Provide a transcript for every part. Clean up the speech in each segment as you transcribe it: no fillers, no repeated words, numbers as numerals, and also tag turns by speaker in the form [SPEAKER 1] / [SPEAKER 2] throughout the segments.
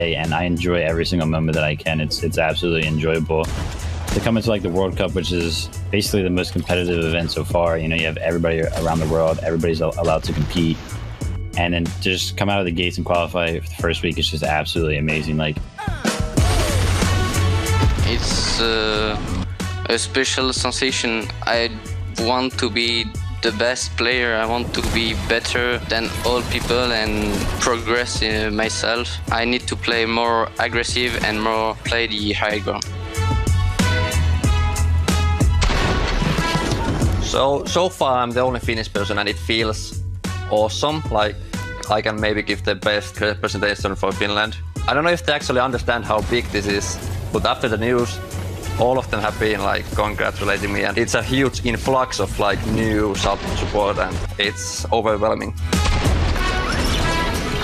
[SPEAKER 1] and I enjoy every single moment that I can. It's absolutely enjoyable. To come into like the World Cup, which is basically the most competitive event so far. You know, you have everybody around the world, everybody's allowed to compete, and then to just come out of the gates and qualify for the first week is just absolutely amazing. Like,
[SPEAKER 2] it's a special sensation. I want to be the best player. I want to be better than all people and progress in myself. I need to play more aggressive and more play the high ground.
[SPEAKER 3] So far I'm the only Finnish person and it feels awesome. Like I can maybe give the best presentation for Finland. I don't know if they actually understand how big this is, but after the news, all of them have been like congratulating me, and it's a huge influx of like new support, and it's overwhelming.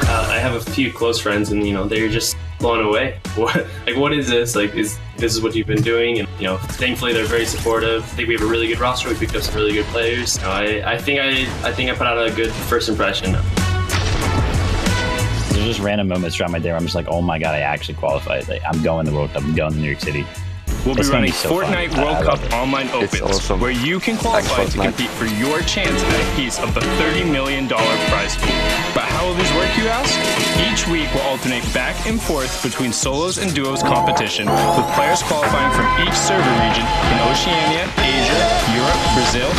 [SPEAKER 4] I have a few close friends, and you know they're just blown away. What is this? Like, this is what you've been doing? And you know, thankfully they're very supportive. I think we have a really good roster. We picked up some really good players. You know, I think I put out a good first impression.
[SPEAKER 1] There's just random moments throughout my day where I'm just like, oh my god, I actually qualified. Like, I'm going to the World Cup. I'm going to New York City.
[SPEAKER 5] We'll be running Fortnite World Cup Online Opens,
[SPEAKER 3] awesome.
[SPEAKER 5] where you can qualify to compete for your chance at a piece of the $30 million prize pool. But how will this work, you ask? Each week we'll alternate back and forth between solos and duos competition, with players qualifying from each server region in Oceania, Asia, Europe, Brazil,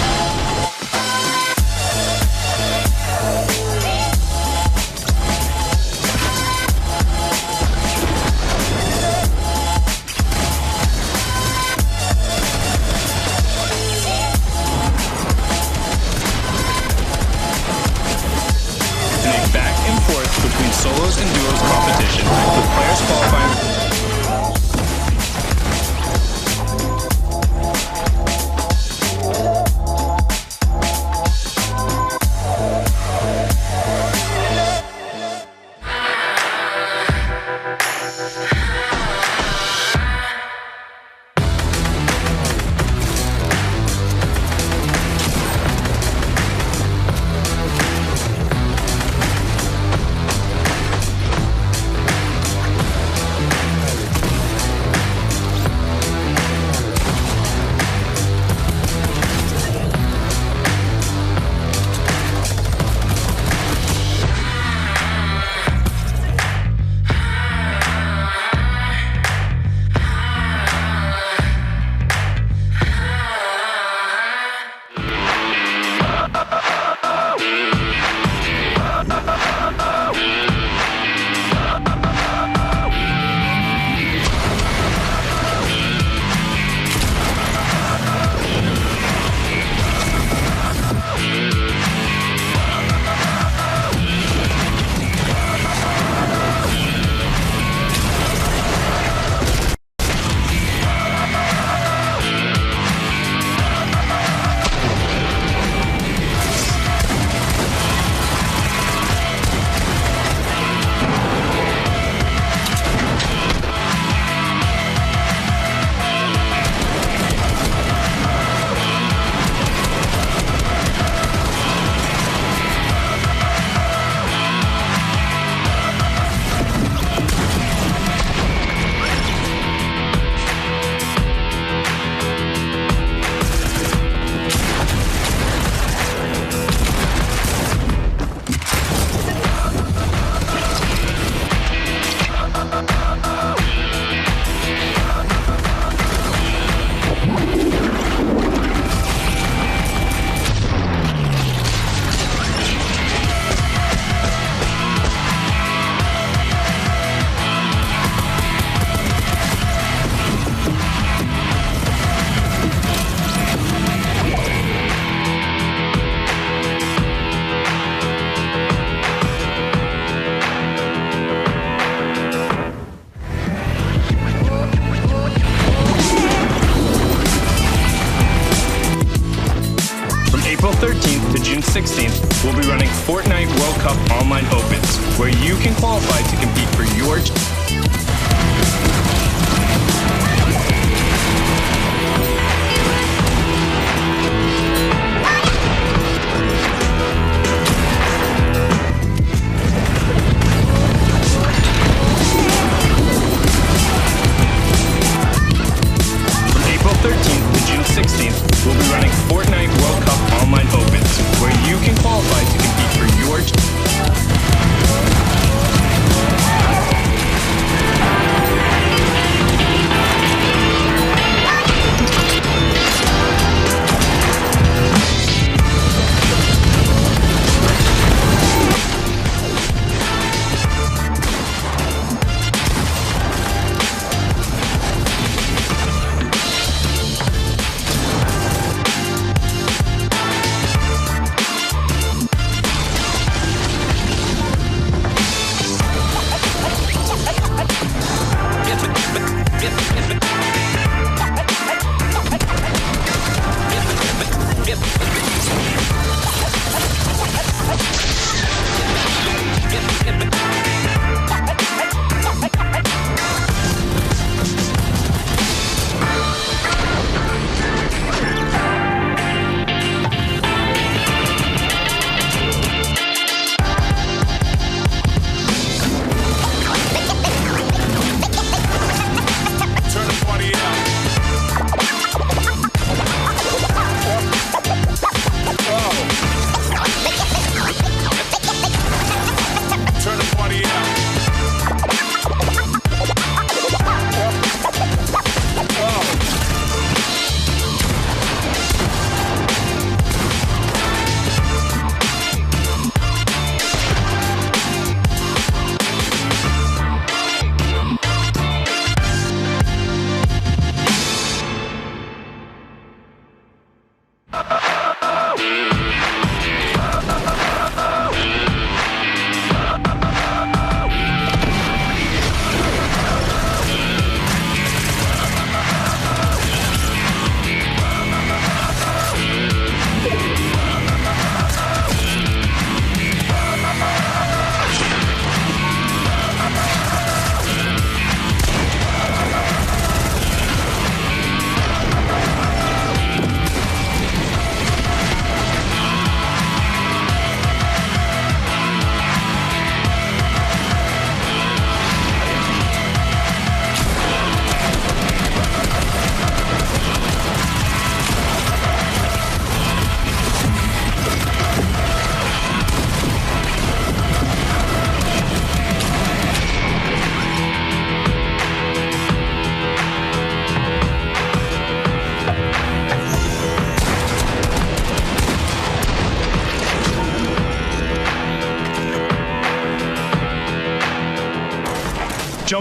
[SPEAKER 5] between solos and duos competition, with players qualifying. April 13th to June 16th, we'll be running Fortnite World Cup Online Opens, where you can qualify to compete for your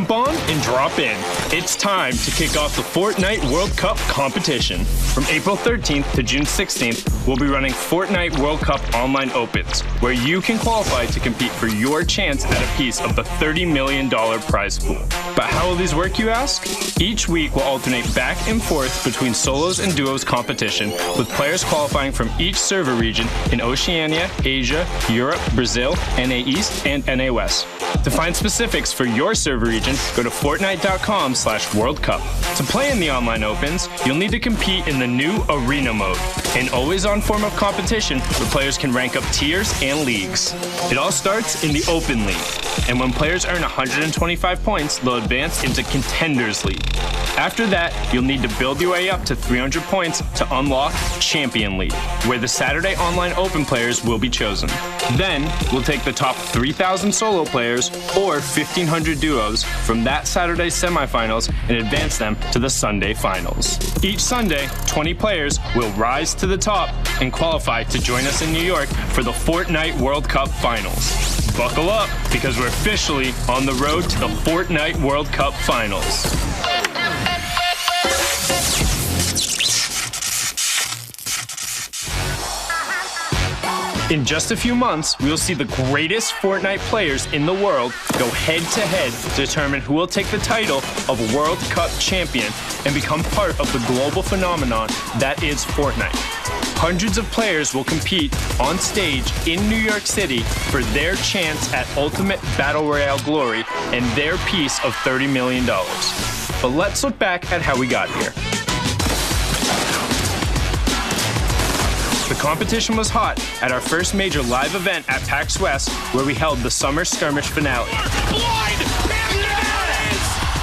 [SPEAKER 5] Jump on and drop in. It's time to kick off the Fortnite World Cup competition. From April 13th to June 16th, we'll be running Fortnite World Cup Online Opens, where you can qualify to compete for your chance at a piece of the $30 million prize pool. But how will these work, you ask? Each week we'll alternate back and forth between solos and duos competition, with players qualifying from each server region in Oceania, Asia, Europe, Brazil, NA East, and NA West. To find specifics for your server region, go to Fortnite.com/World Cup. To play in the online opens, you'll need to compete in the new Arena mode, an always-on form of competition where players can rank up tiers and leagues. It all starts in the Open League, and when players earn 125 points, they'll advance into Contenders League. After that, you'll need to build your way up to 300 points to unlock Champion League, where the Saturday online open players will be chosen. Then, we'll take the top 3,000 solo players or 1,500 duos from that Saturday's semifinals and advance them to the Sunday finals. Each Sunday, 20 players will rise to the top and qualify to join us in New York for the Fortnite World Cup Finals. Buckle up, because we're officially on the road to the Fortnite World Cup Finals. In just a few months, we'll see the greatest Fortnite players in the world go head-to-head to determine who will take the title of World Cup champion and become part of the global phenomenon that is Fortnite. Hundreds of players will compete on stage in New York City for their chance at ultimate battle royale glory and their piece of $30 million. But let's look back at how we got here. The competition was hot at our first major live event at PAX West, where we held the Summer Skirmish finale.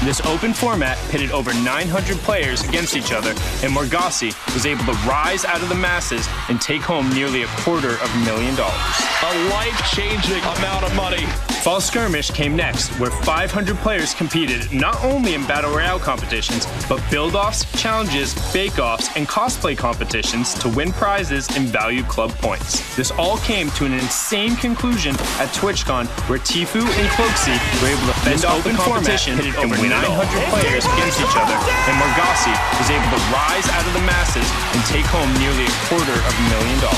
[SPEAKER 5] This open format pitted over 900 players against each other, and Morgassi was able to rise out of the masses and take home nearly $250,000.
[SPEAKER 6] A life-changing amount of money.
[SPEAKER 5] Fall Skirmish came next, where 500 players competed not only in Battle Royale competitions, but build-offs, challenges, bake-offs, and cosplay competitions to win prizes and value club points. This all came to an insane conclusion at TwitchCon, where Tfue and Cloaksy were able to fend off the competition and win 900 players against each other, and Morgassi was able to rise out of the masses and take home nearly $250,000.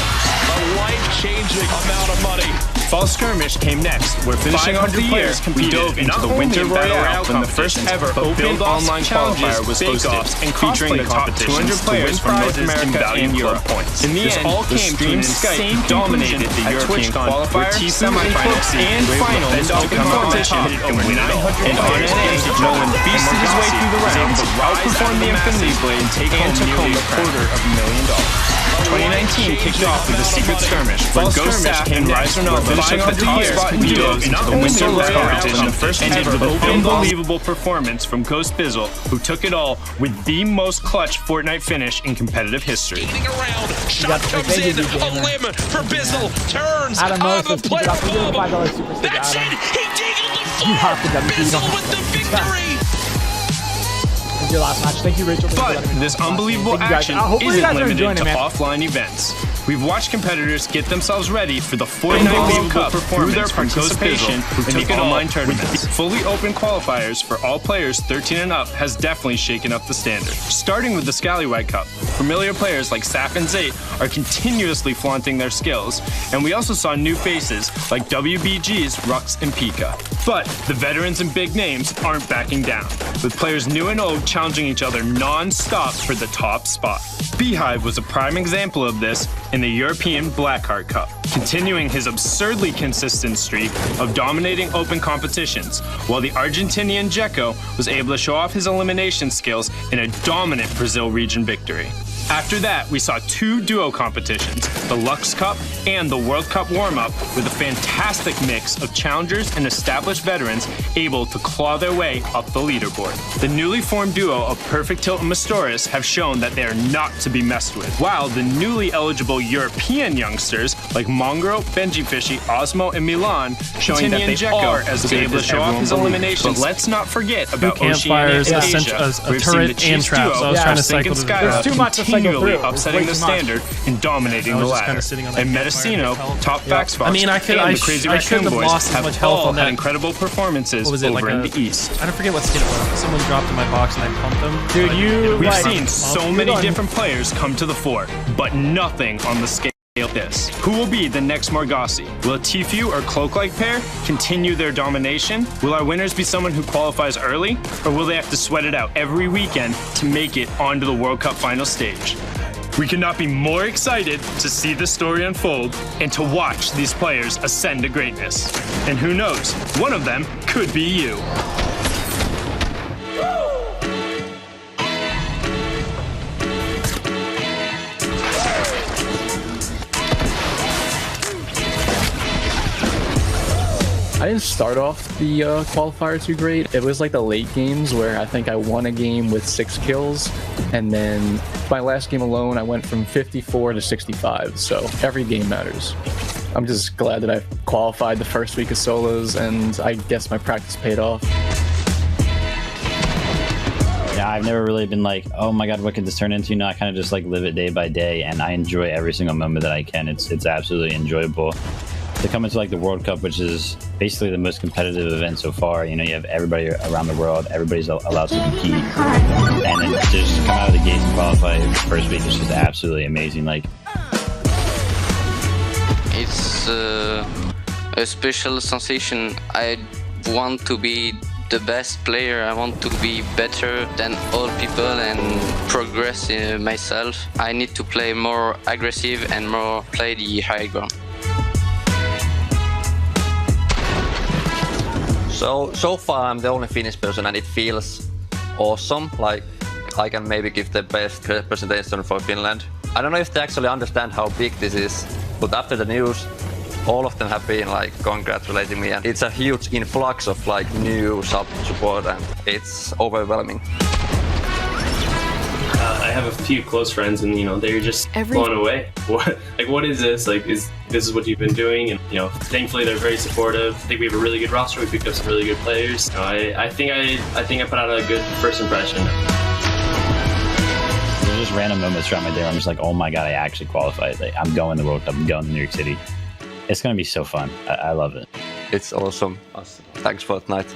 [SPEAKER 6] A life-changing amount of money.
[SPEAKER 5] Fall Skirmish came next, where finishing off the year, we dove into the Winter Royale when the first ever open online qualifier was hosted, featuring the top 200 players from North America and Europe. In the end, all came to an insane dominated the European qualifier, semifinals, and finals to come competition, and with 900 players against each other, feasted his way through the rounds, outperformed the Infinity Blade, and take home nearly $250,000. 2019 kicked off with a secret skirmish, where Ghost Saf came rising up, finishing up the top spot in duos into the Winter Royale competition, first ever with an unbelievable performance from Ghost Bizzle, who took it all with the most clutch Fortnite finish in competitive history.
[SPEAKER 6] Around, shot comes in, a limb for Bizzle, turns on the player above. That's it, he dingled the Bizzle with the victory.
[SPEAKER 7] Your last match. Thank you, Rachel.
[SPEAKER 5] But this unbelievable action isn't limited to offline events. We've watched competitors get themselves ready for the Fortnite World Cup through their participation in the online tournaments. Fully open qualifiers for all players 13 and up has definitely shaken up the standard. Starting with the Scallywag Cup, familiar players like Saf and Zayt are continuously flaunting their skills, and we also saw new faces like WBG's Rux and Pika. But the veterans and big names aren't backing down, with players new and old challenging each other non-stop for the top spot. Beehive was a prime example of this in the European Blackheart Cup, continuing his absurdly consistent streak of dominating open competitions, while the Argentinian Dzeko was able to show off his elimination skills in a dominant Brazil region victory. After that, we saw two duo competitions, the Lux Cup and the World Cup warm-up, with a fantastic mix of challengers and established veterans able to claw their way up the leaderboard. The newly formed duo of Perfect Tilt and Mastoris have shown that they are not to be messed with, while the newly eligible European youngsters like Mongro, Benji Fishy, Osmo, and Milan showing that they are as able to show off his eliminations. But let's not forget about Oceania and Asia.
[SPEAKER 8] A turret and traps. I was trying to cycle
[SPEAKER 7] There's too much to cycle
[SPEAKER 5] continually
[SPEAKER 7] through.
[SPEAKER 5] upsetting the standard and dominating the ladder. And Metacino, top back spots, the Crazy Raccoon
[SPEAKER 8] have
[SPEAKER 5] Boys
[SPEAKER 8] lost as
[SPEAKER 5] have
[SPEAKER 8] much health
[SPEAKER 5] all
[SPEAKER 8] on
[SPEAKER 5] had
[SPEAKER 8] that.
[SPEAKER 5] incredible performances
[SPEAKER 8] What was it,
[SPEAKER 5] over
[SPEAKER 8] like
[SPEAKER 5] in
[SPEAKER 8] a-
[SPEAKER 5] the East.
[SPEAKER 8] I don't forget what skin it was. Someone dropped in my box and I pumped them.
[SPEAKER 7] Dude, you
[SPEAKER 5] We've
[SPEAKER 7] like,
[SPEAKER 5] seen so many different players come to the fore, but nothing on the scale of this. Who will be the next Margassi? Will a Tfue or Cloak-like pair continue their domination? Will our winners be someone who qualifies early, or will they have to sweat it out every weekend to make it onto the World Cup final stage? We could not be more excited to see the story unfold and to watch these players ascend to greatness. And who knows, one of them could be you.
[SPEAKER 9] I didn't start off the qualifier too great. It was like the late games where I think I won a game with 6 kills, and then my last game alone I went from 54 to 65, so every game matters. I'm just glad that I qualified the first week of solos, and I guess my practice paid off.
[SPEAKER 1] Yeah, I've never really been like, oh my god, what could this turn into? You know, I kind of just like live it day by day, and I enjoy every single moment that I can. It's absolutely enjoyable. To come into like the World Cup, which is basically the most competitive event so far, you know, you have everybody around the world, everybody's allowed to compete, and then to just come out of the gates and qualify the first week is just absolutely amazing. Like,
[SPEAKER 2] It's a special sensation. I want to be the best player. I want to be better than all people and progress in myself. I need to play more aggressive and more play the high ground.
[SPEAKER 3] So far I'm the only Finnish person and it feels awesome. Like I can maybe give the best representation for Finland. I don't know if they actually understand how big this is, but after the news, all of them have been like congratulating me, and it's a huge influx of like new support, and it's overwhelming.
[SPEAKER 4] I have a few close friends, and you know they're just blown away. What is this? Like, this is what you've been doing? And you know, thankfully they're very supportive. I think we have a really good roster. We picked up some really good players. You know, I think I put out a good first impression.
[SPEAKER 1] there's just random moments throughout my day where I'm just like, oh my god, I actually qualified. Like, I'm going to the World Cup. I'm going to New York City. It's gonna be so fun. I love it.
[SPEAKER 3] It's awesome. Thanks, Fortnite.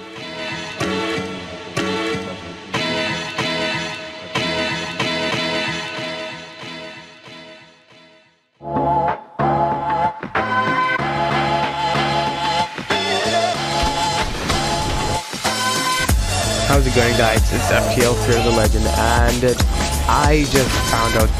[SPEAKER 10] How's it going, guys? It's FTL Fear the Legend, and I just found out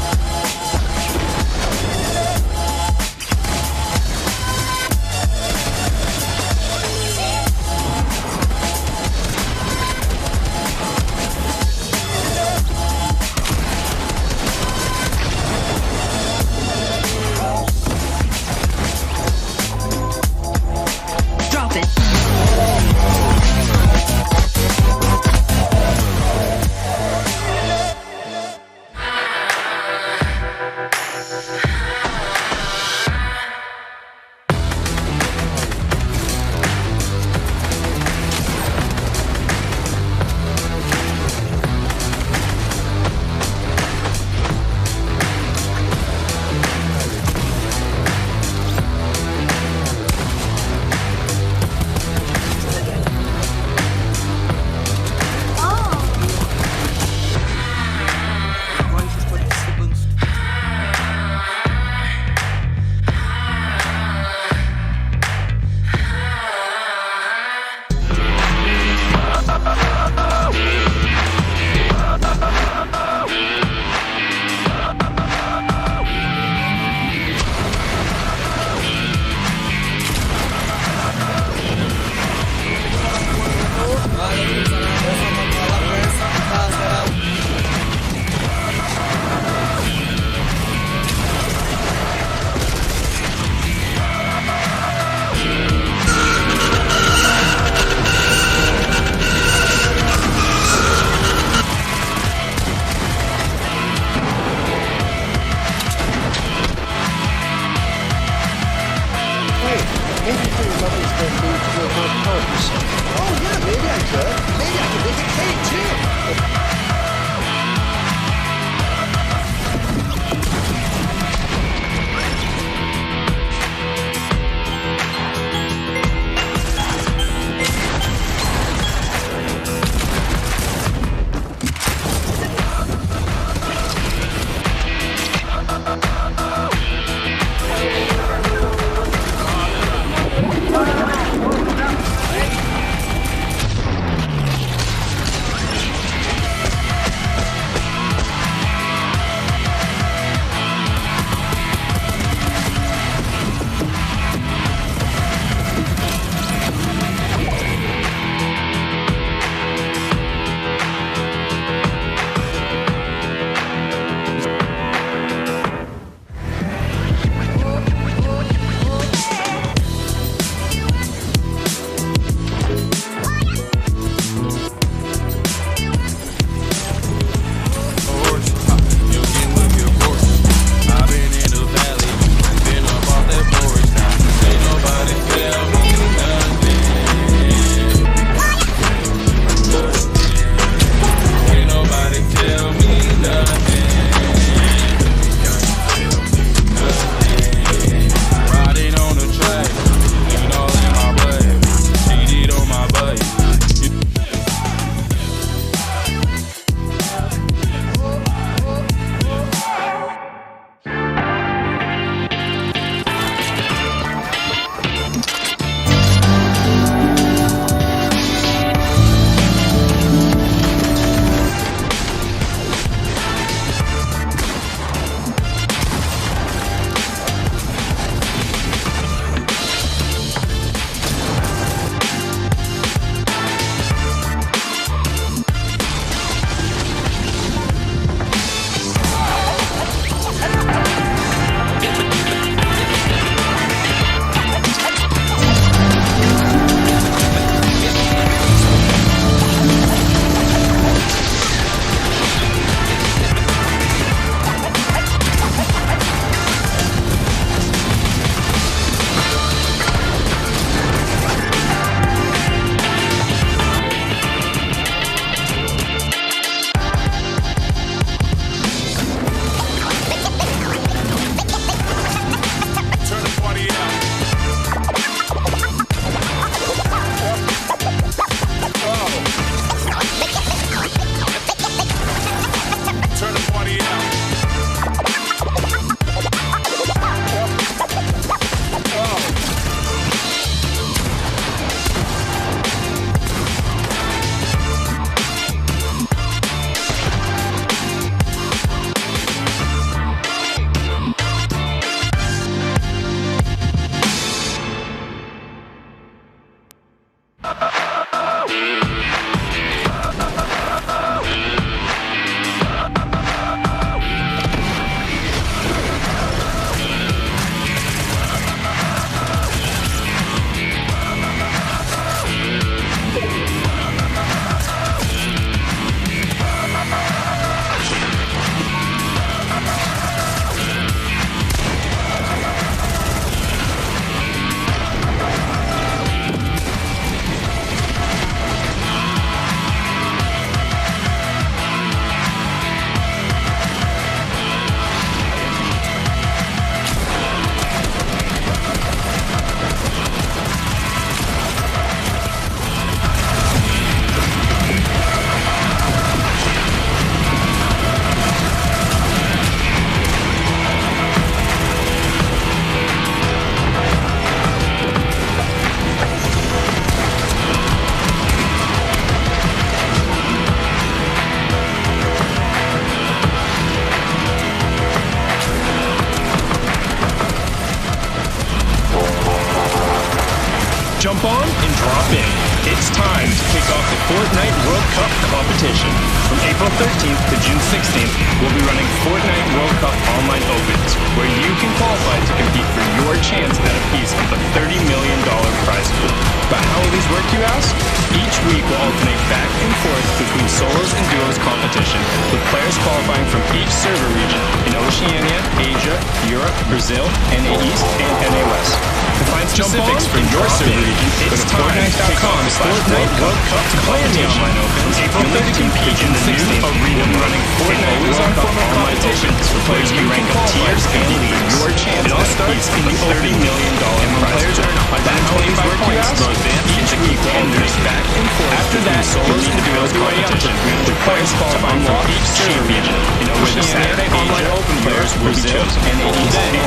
[SPEAKER 5] Jump on and drop in. It's time to kick off the Fortnite World Cup competition. From April 13th to June 16th, we'll be running Fortnite World Cup Online Opens, where you can qualify to compete for your chance at a piece of the $30 million prize pool. But how will these work, you ask? Each week will alternate back and forth between solos and duos competition, with players qualifying from each server region in Oceania, Asia, Europe, Brazil, NA East, and NA West. To find specifics for your server region, it's Fortnite.com/Fortnite World Cup to play in the online opens. April 30th, compete in the new arena running Fortnite World Cup online competitions for players who rank up tiers and leagues. Your chance it all starts in the $30 million prize pool. $125 points to advance each week will alternate back and forth. After that, solos and duos competition, with players qualifying from each server region in Oceania, Online Open players will be chosen. And we'll take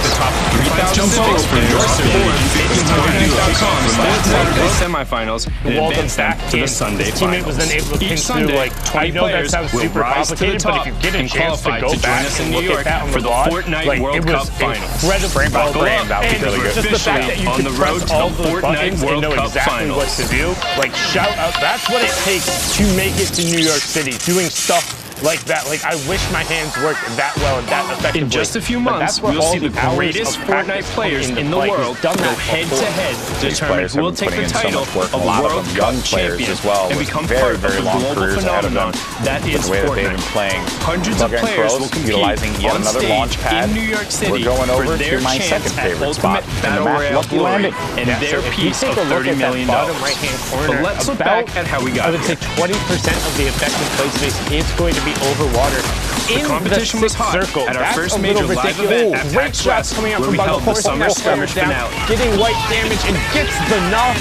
[SPEAKER 5] the top 3,000 solos for your server. It's Fortnite.com/Saturday semifinals and advance them to the Sunday finals. Each Sunday, 20 players will rise to the top and qualify to join us in New York for the Fortnite World Cup Finals. Buckle up, and we're officially on the road to the Fortnite World Cup Finals.
[SPEAKER 6] What to do, like shout out. That's what it takes to make it to New York City. Doing stuff like that. Like, I wish my hands worked that well and that effectively.
[SPEAKER 5] In just a few months, we'll see the greatest Fortnite players in the world go head-to-head to determine who will take the title of the World Cup champion and become part of the global phenomenon that is Fortnite. Hundreds of players will compete on stage in New York City for their chance at Ultimate Battle Royale glory and their piece of $30 million. But let's look back at how we got here.
[SPEAKER 6] I would say 20% of the effective play space is going to be over water.
[SPEAKER 5] The competition was hot at our first major live event at PAX West, where we held the summer skirmish finale.
[SPEAKER 6] Getting white damage and gets the knocks.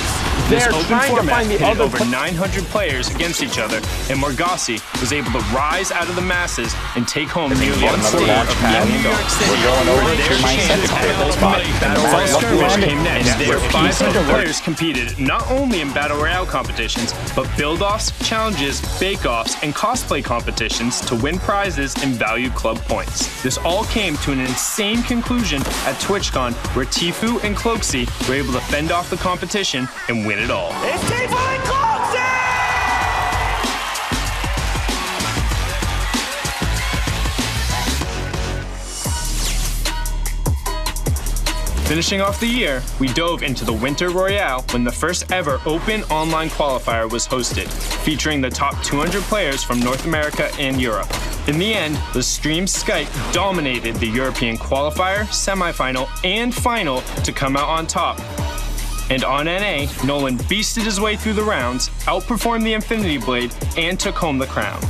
[SPEAKER 5] This open format pitted over 900 players against each other, and Morgassi was able to rise out of the masses and take home nearly $1 million. New York City, where their chance at Ultimate Battle Royale skirmish came next, where 500 players competed not only in Battle Royale competitions, but build-offs, challenges, bake-offs, and cosplay competitions to win prizes and value club points. This all came to an insane conclusion at TwitchCon, where Tfue and Cloaksy were able to fend off the competition and win it all.
[SPEAKER 6] It's Tfue and Cloaksy!
[SPEAKER 5] Finishing off the year, we dove into the Winter Royale when the first ever open online qualifier was hosted, featuring the top 200 players from North America and Europe. In the end, the stream Skype dominated the European qualifier, semifinal, and final to come out on top. And on NA, Nolan beasted his way through the rounds, outperformed the Infinity Blade, and took home the crown.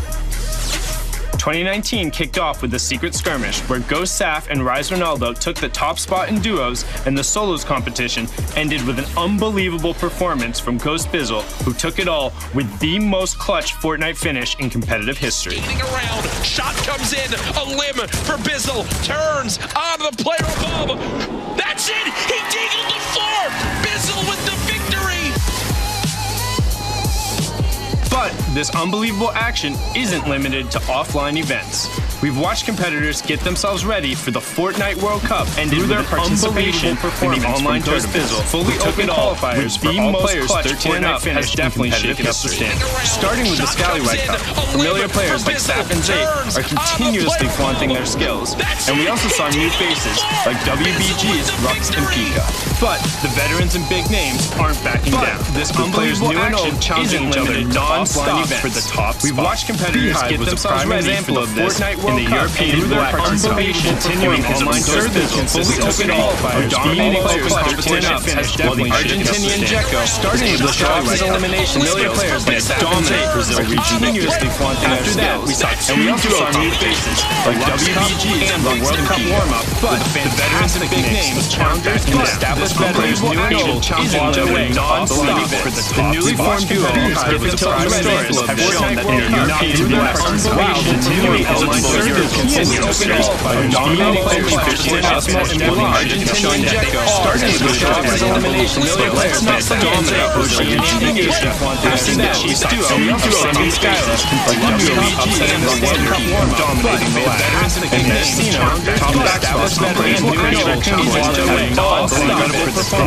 [SPEAKER 5] 2019 kicked off with the Secret Skirmish, where Ghost Saf and Rise Ronaldo took the top spot in duos, and the solos competition ended with an unbelievable performance from Ghost Bizzle, who took it all with the most clutch Fortnite finish in competitive history.
[SPEAKER 11] Around, shot comes in, a limb for Bizzle, turns on the player above. That's it! He deagled the floor! Bizzle with the victory!
[SPEAKER 5] But this unbelievable action isn't limited to offline events. We've watched competitors get themselves ready for the Fortnite World Cup and through their participation in the online tournaments. Fully open qualifiers for all players 13 and up has definitely shaken up the standard. Starting with the Scallywag Cup, familiar players like Saf and Zay are continuously flaunting their skills, and we also saw new faces like WBG's Rux and Pika. But the veterans and big names aren't backing down. This unbelievable action challenging each other non-stop for the top spot. We've watched competitors get themselves ready for the Fortnite World Cup and their participation continuing online tournaments fully open qualifiers dominating players competition up has definitely Argentinian Jekko starting with the Scallywag elimination familiar players like dominate Brazil continuously flaunting their skills. And we also saw new faces like WBG and the World Cup warm-up, but the veterans and big names, challengers, and established veterans new and old challenging each other non-stop for the top. The newly formed duo with the Torres have shown that they are not through their participation continuing online dominating Argentina started with driver's elimination. Let's not forget Chiefs duo upsetting Skylar, upsetting the World Cup warm, dominating the ladder, and Messino top established veteran Neutral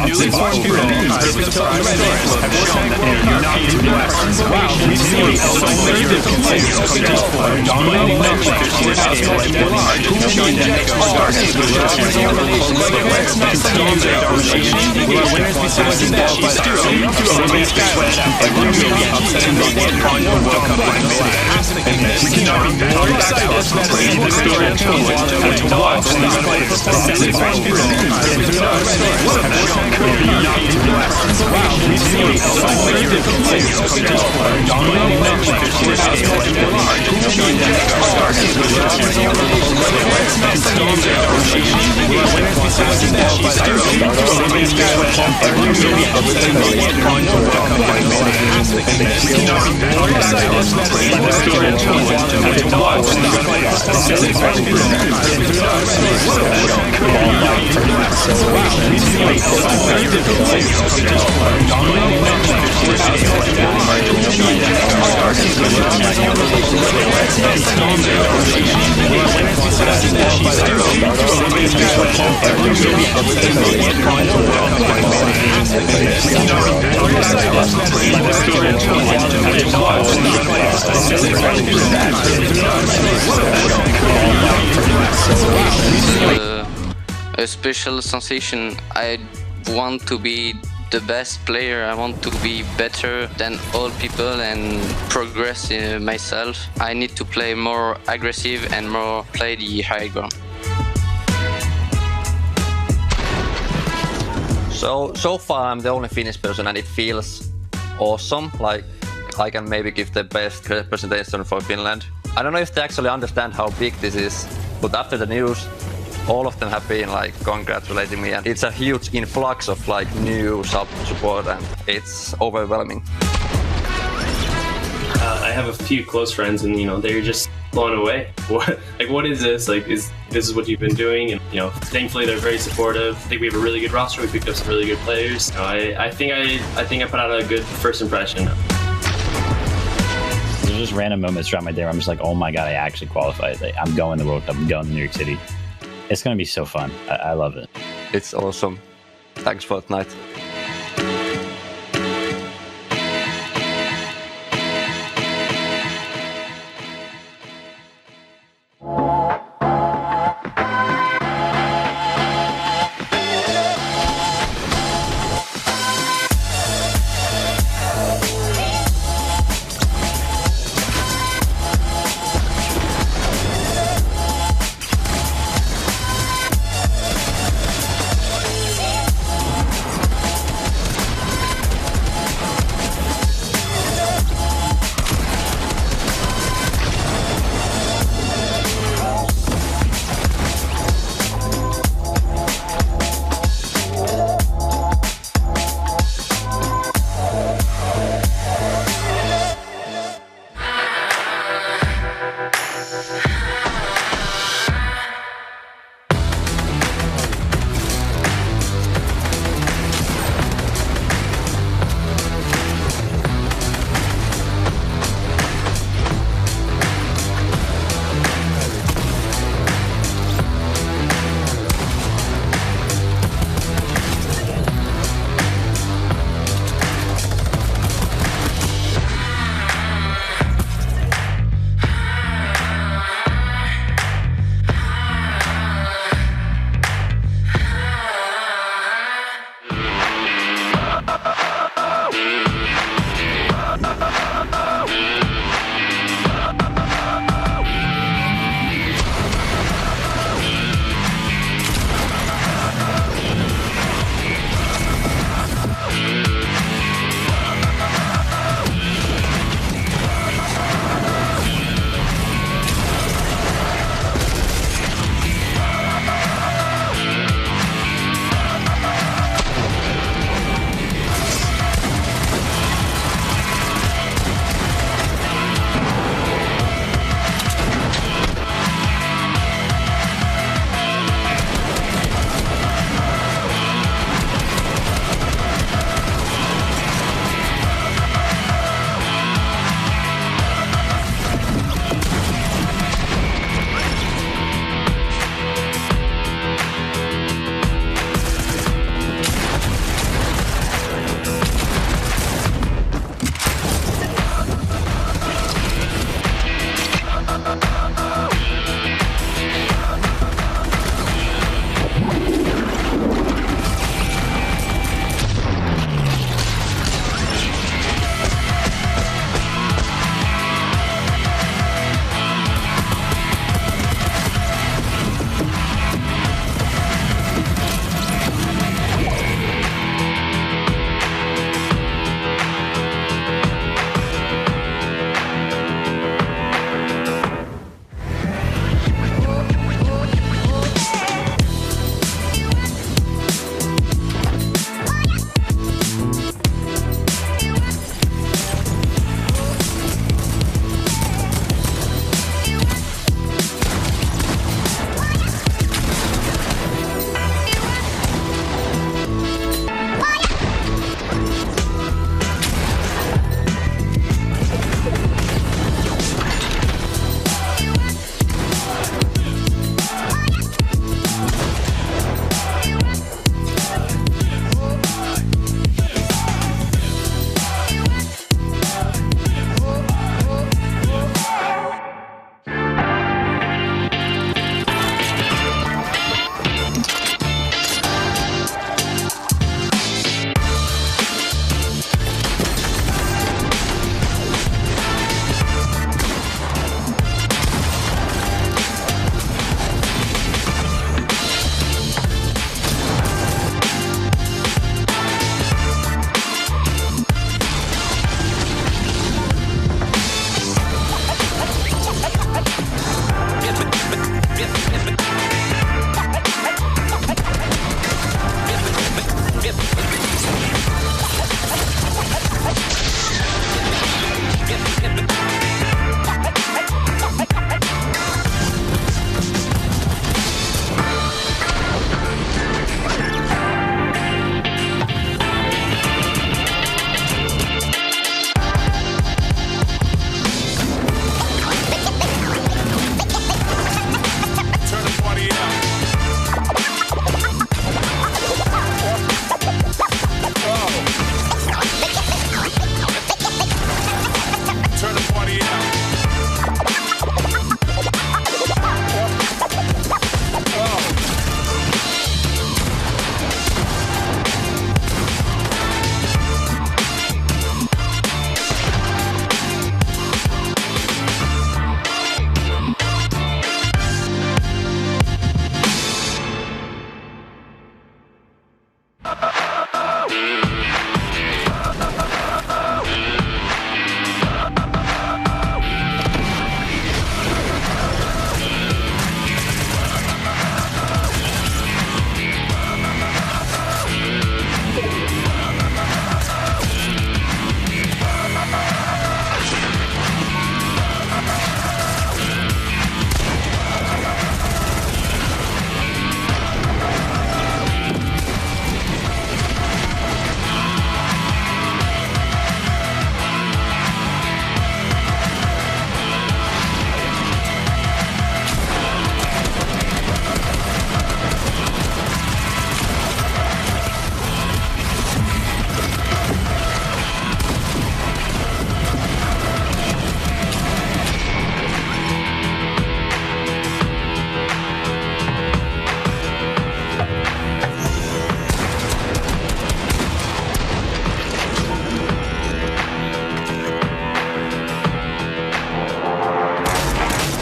[SPEAKER 5] newly formed perfect have shown that they're not to be left. We've seen so many different players come to this point, dominating matches and stable and large, and showing that they are regarded with driver's elimination. Let's not forget our winners besides the Chiefs duo upsetting Skylar, upsetting the World Cup warm, and we cannot be more excited to see the story unfold and to watch these players sacrifice their lives we've seen so many different players come to this point, dominating matches and stable and large, and showing that they are regarded with driver's elimination. Let's not forget our winners besides the Chiefs duo upsetting Skylar, upsetting the World Cup warm, and we cannot be more excited to see the story unfold and to watch these players sacrifice their lives we've seen so many different players come to this point, dominating matches and stable and large, and showing that they are regarded with driver's elimination. Let's not forget our winners besides the Chiefs duo upsetting Skylar, upsetting the World Cup warm, and we cannot be more excited to see the story unfold and to watch these players sacrifice their
[SPEAKER 2] a special sensation. I want to be the best player. I want to be better than all people and progress in myself. I need to play more aggressive and more play the high ground.
[SPEAKER 3] So far I'm the only Finnish person and it feels awesome. Like I can maybe give the best representation for Finland. I don't know if they actually understand how big this is, but after the news, all of them have been like congratulating me, and it's a huge influx of like new support, and it's overwhelming.
[SPEAKER 4] I have a few close friends, and they're just blown away. What is this? Like, this is what you've been doing, and thankfully they're very supportive. I think we have a really good roster. We picked up some really good players. I think I put out a good first impression.
[SPEAKER 1] There's just random moments throughout my day where I'm just like, oh my god, I actually qualified. Like, I'm going to the World Cup. I'm going to New York City. It's gonna be so fun. I love it.
[SPEAKER 3] It's awesome. Thanks, Fortnite.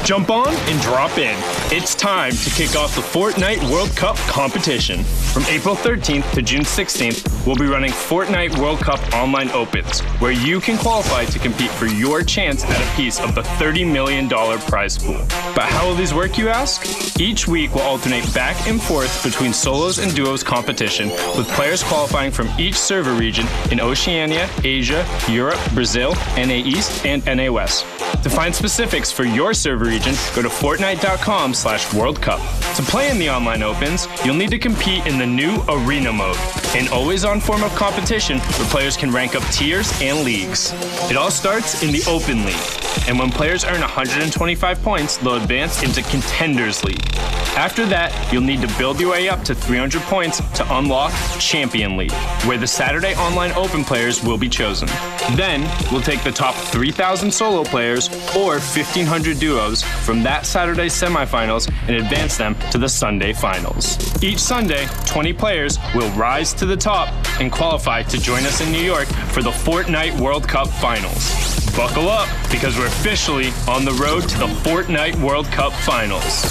[SPEAKER 5] Jump on and drop in. It's time to kick off the Fortnite World Cup competition. From April 13th to June 16th, we'll be running Fortnite World Cup Online Opens, where you can qualify to compete for your chance at a piece of the $30 million prize pool. But how will these work, you ask? Each week we'll alternate back and forth between solos and duos competition, with players qualifying from each server region in Oceania, Asia, Europe, Brazil, NA East, and NA West. To find specifics for your server region, go to Fortnite.com/World Cup. To play in the online opens, you'll need to compete in the new Arena mode, an always-on form of competition where players can rank up tiers and leagues. It all starts in the Open League, and when players earn 125 points, they'll advance into Contenders League. After that, you'll need to build your way up to 300 points to unlock Champion League, where the Saturday online open players will be chosen. Then, we'll take the top 3,000 solo players or 1,500 duos from that Saturday's semifinals and advance them to the Sunday finals. Each Sunday, 20 players will rise to the top and qualify to join us in New York for the Fortnite World Cup Finals. Buckle up, because we're officially on the road to the Fortnite World Cup Finals.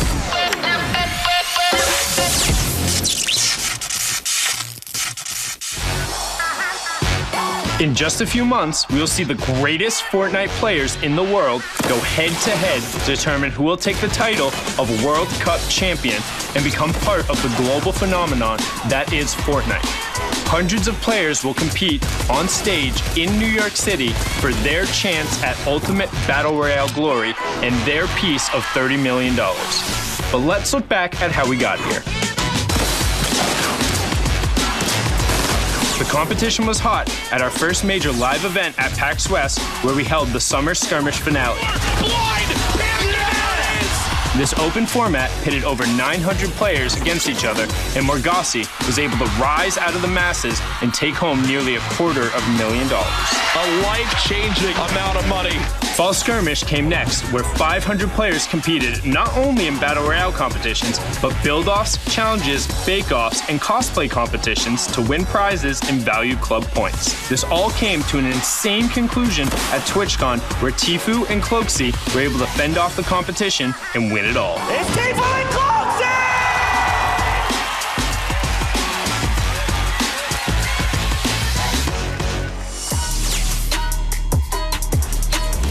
[SPEAKER 5] In just a few months, we'll see the greatest Fortnite players in the world go head-to-head to determine who will take the title of World Cup champion and become part of the global phenomenon that is Fortnite. Hundreds of players will compete on stage in New York City for their chance at ultimate battle royale glory and their piece of $30 million. But let's look back at how we got here. The competition was hot at our first major live event at PAX West, where we held the Summer Skirmish finale. This open format pitted over 900 players against each other, and Morgassi was able to rise out of the masses and take home nearly $250,000.
[SPEAKER 11] A life-changing amount of money.
[SPEAKER 5] Fall Skirmish came next, where 500 players competed not only in Battle Royale competitions, but build-offs, challenges, bake-offs, and cosplay competitions to win prizes and value club points. This all came to an insane conclusion at TwitchCon, where Tfue and Cloaksy were able to fend off the competition and win it all.
[SPEAKER 11] It's Tfue and Cloaksy!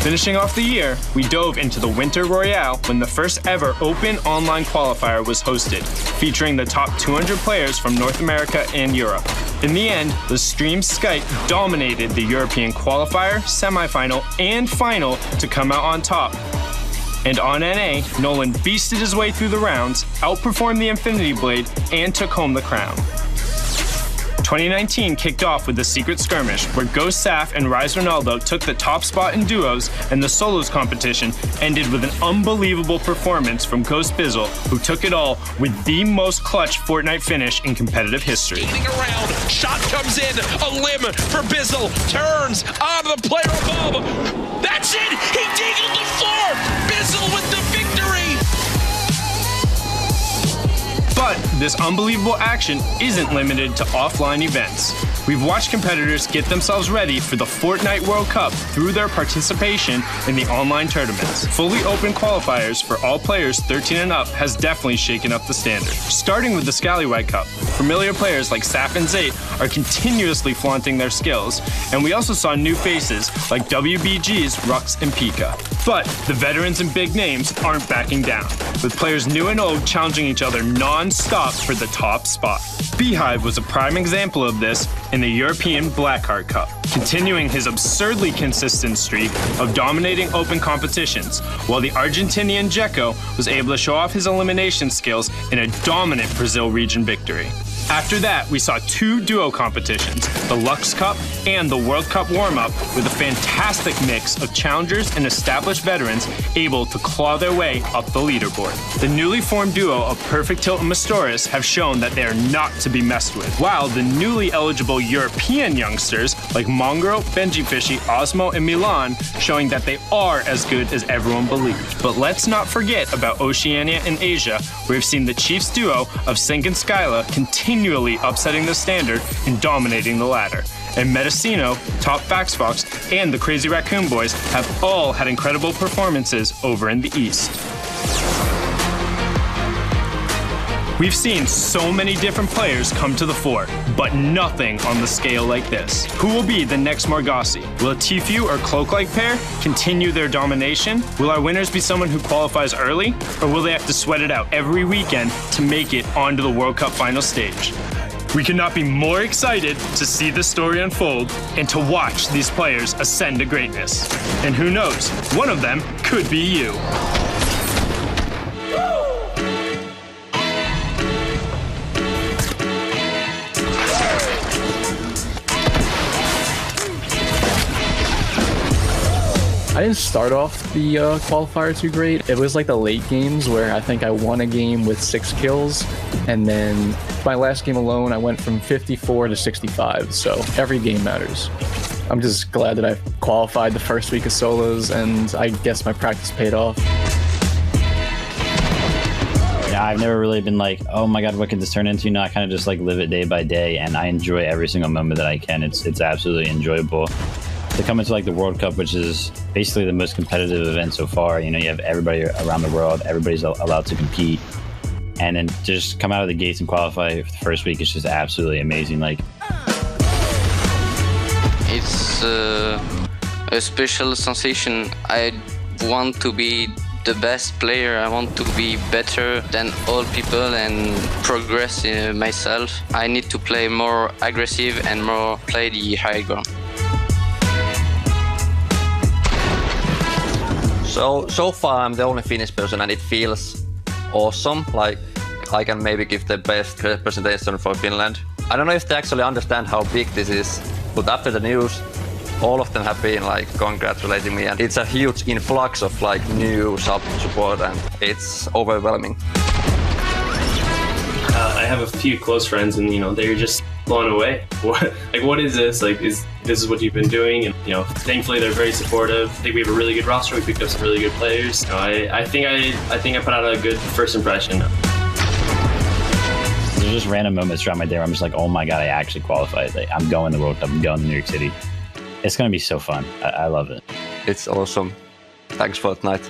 [SPEAKER 5] Finishing off the year, we dove into the Winter Royale when the first ever open online qualifier was hosted, featuring the top 200 players from North America and Europe. In the end, the stream Skype dominated the European qualifier, semifinal, and final to come out on top. And on NA, Nolan beasted his way through the rounds, outperformed the Infinity Blade, and took home the crown. 2019 kicked off with the Secret Skirmish, where Ghost Saf and Rise Ronaldo took the top spot in duos, and the solos competition ended with an unbelievable performance from Ghost Bizzle, who took it all with the most clutch Fortnite finish in competitive history.
[SPEAKER 11] Around, shot comes in, a limb for Bizzle, turns on the player above. That's it! He deagled the floor! Bizzle with the victory!
[SPEAKER 5] But this unbelievable action isn't limited to offline events. We've watched competitors get themselves ready for the Fortnite World Cup through their participation in the online tournaments. Fully open qualifiers for all players 13 and up has definitely shaken up the standard. Starting with the Scallywag Cup, familiar players like Saf and Zayt are continuously flaunting their skills, and we also saw new faces like WBG's Rux and Pika. But the veterans and big names aren't backing down, with players new and old challenging each other non-stop for the top spot. Beehive was a prime example of this in the European Blackheart Cup, continuing his absurdly consistent streak of dominating open competitions, while the Argentinian Dzeko was able to show off his elimination skills in a dominant Brazil region victory. After that, we saw two duo competitions, the Lux Cup and the World Cup warm-up, with a fantastic mix of challengers and established veterans able to claw their way up the leaderboard. The newly formed duo of Perfect Tilt and Mastoris have shown that they are not to be messed with, while the newly eligible European youngsters like Mongrel, Benji Fishy, Osmo, and Milan showing that they are as good as everyone believed. But let's not forget about Oceania and Asia, where we've seen the Chiefs duo of Sync and Skyla continually upsetting the standard and dominating the ladder. And Medicino, Top Fax Fox, and the Crazy Raccoon Boys have all had incredible performances over in the East. We've seen so many different players come to the fore, but nothing on the scale like this. Who will be the next Margasi? Will a Tfue or Cloak-like pair continue their domination? Will our winners be someone who qualifies early, or will they have to sweat it out every weekend to make it onto the World Cup final stage? We could not be more excited to see the story unfold and to watch these players ascend to greatness. And who knows, one of them could be you.
[SPEAKER 9] I didn't start off the qualifier too great. It was like the late games where I think I won a game with 6 kills, and then my last game alone I went from 54 to 65, so every game matters. I'm just glad that I qualified the first week of solos, and I guess my practice paid off.
[SPEAKER 1] Yeah, I've never really been like, oh my god, what could this turn into? No, I kind of just like live it day by day, and I enjoy every single moment that I can. It's absolutely enjoyable. To come into like the World Cup, which is basically the most competitive event so far, you know, you have everybody around the world, everybody's allowed to compete, and then to just come out of the gates and qualify for the first week is just absolutely amazing. Like,
[SPEAKER 2] it's a special sensation. I want to be the best player. I want to be better than all people and progress in myself. I need to play more aggressive and more play the high ground.
[SPEAKER 3] So far I'm the only Finnish person and it feels awesome. Like I can maybe give the best presentation for Finland. I don't know if they actually understand how big this is, but after the news, all of them have been like congratulating me, and it's a huge influx of like new support, and it's overwhelming.
[SPEAKER 4] I have a few close friends, and you know they're just blown away. What is this? Like, this is what you've been doing? And you know, thankfully they're very supportive. I think we have a really good roster. We picked up some really good players. You know, I think I put out a good first impression.
[SPEAKER 1] There's just random moments throughout my day where I'm just like, oh my god, I actually qualified. Like, I'm going to the World Cup. I'm going to New York City. It's gonna be so fun. I love it.
[SPEAKER 3] It's awesome. Thanks, Fortnite.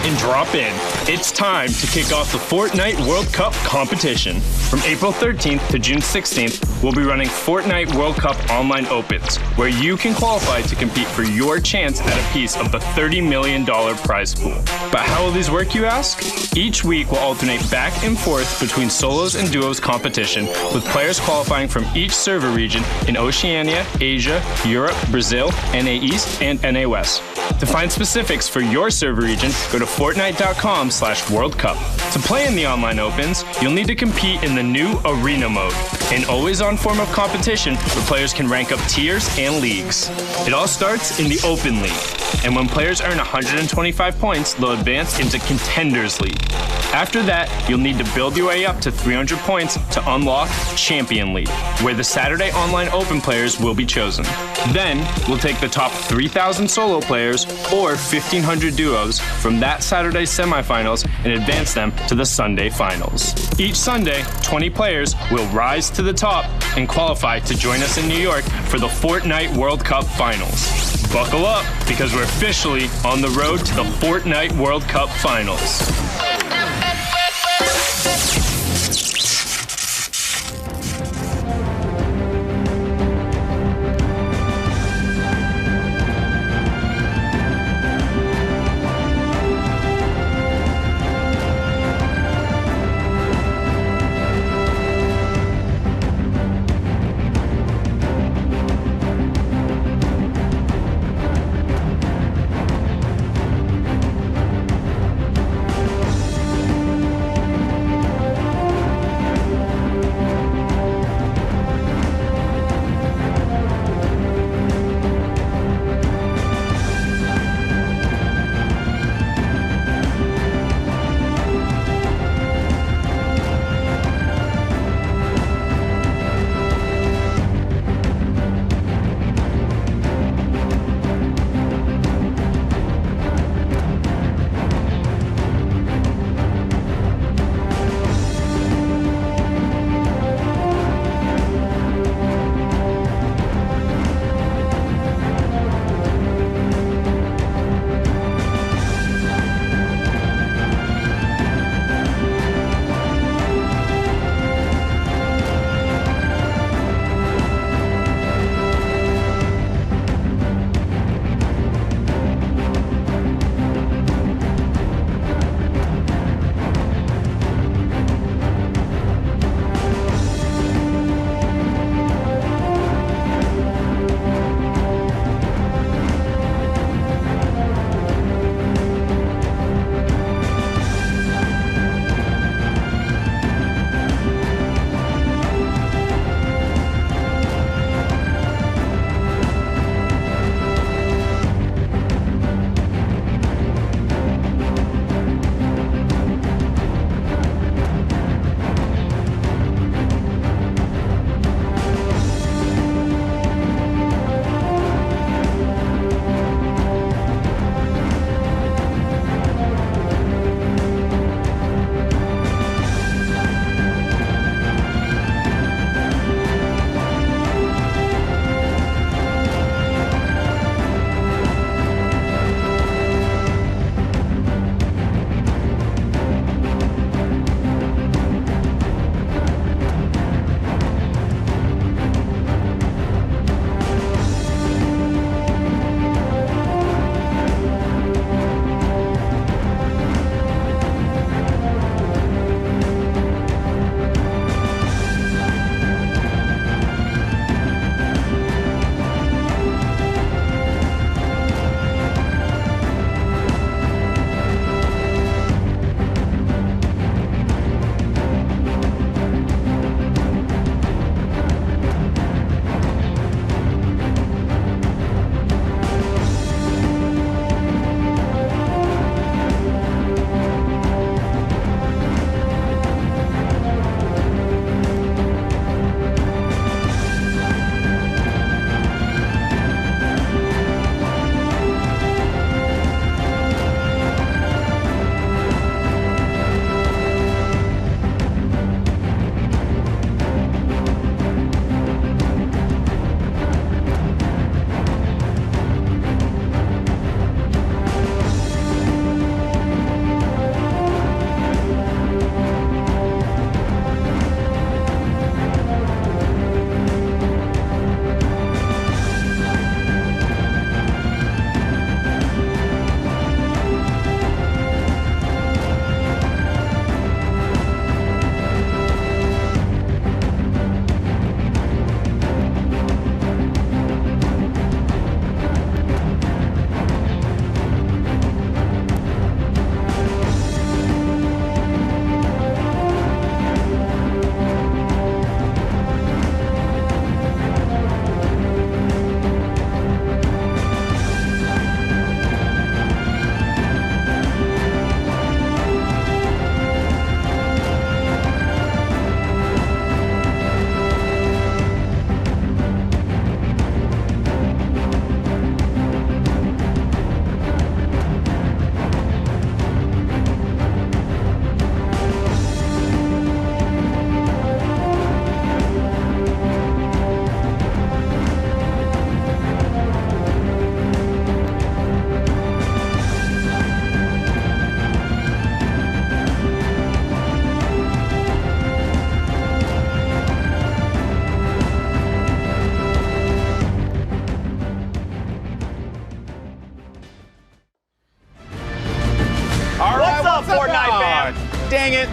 [SPEAKER 5] and drop in. It's time to kick off the Fortnite World Cup competition. From April 13th to June 16th, we'll be running Fortnite World Cup Online Opens, where you can qualify to compete for your chance at a piece of the $30 million prize pool. But how will these work, you ask? Each week will alternate back and forth between solos and duos competition, with players qualifying from each server region in Oceania, Asia, Europe, Brazil, NA East, and NA West. To find specifics for your server region, go to Fortnite.com/World Cup. To play in the online opens, you'll need to compete in the new Arena mode, an always-on form of competition where players can rank up tiers and leagues. It all starts in the Open League, and when players earn 125 points, they'll advance into Contenders League. After that, you'll need to build your way up to 300 points to unlock Champion League, where the Saturday online open players will be chosen. Then, we'll take the top 3,000 solo players or 1,500 duos from that Saturday's semifinals and advance them to the Sunday finals. Each Sunday, 20 players will rise to the top and qualify to join us in New York for the Fortnite World Cup Finals. Buckle up, because we're officially on the road to the Fortnite World Cup Finals.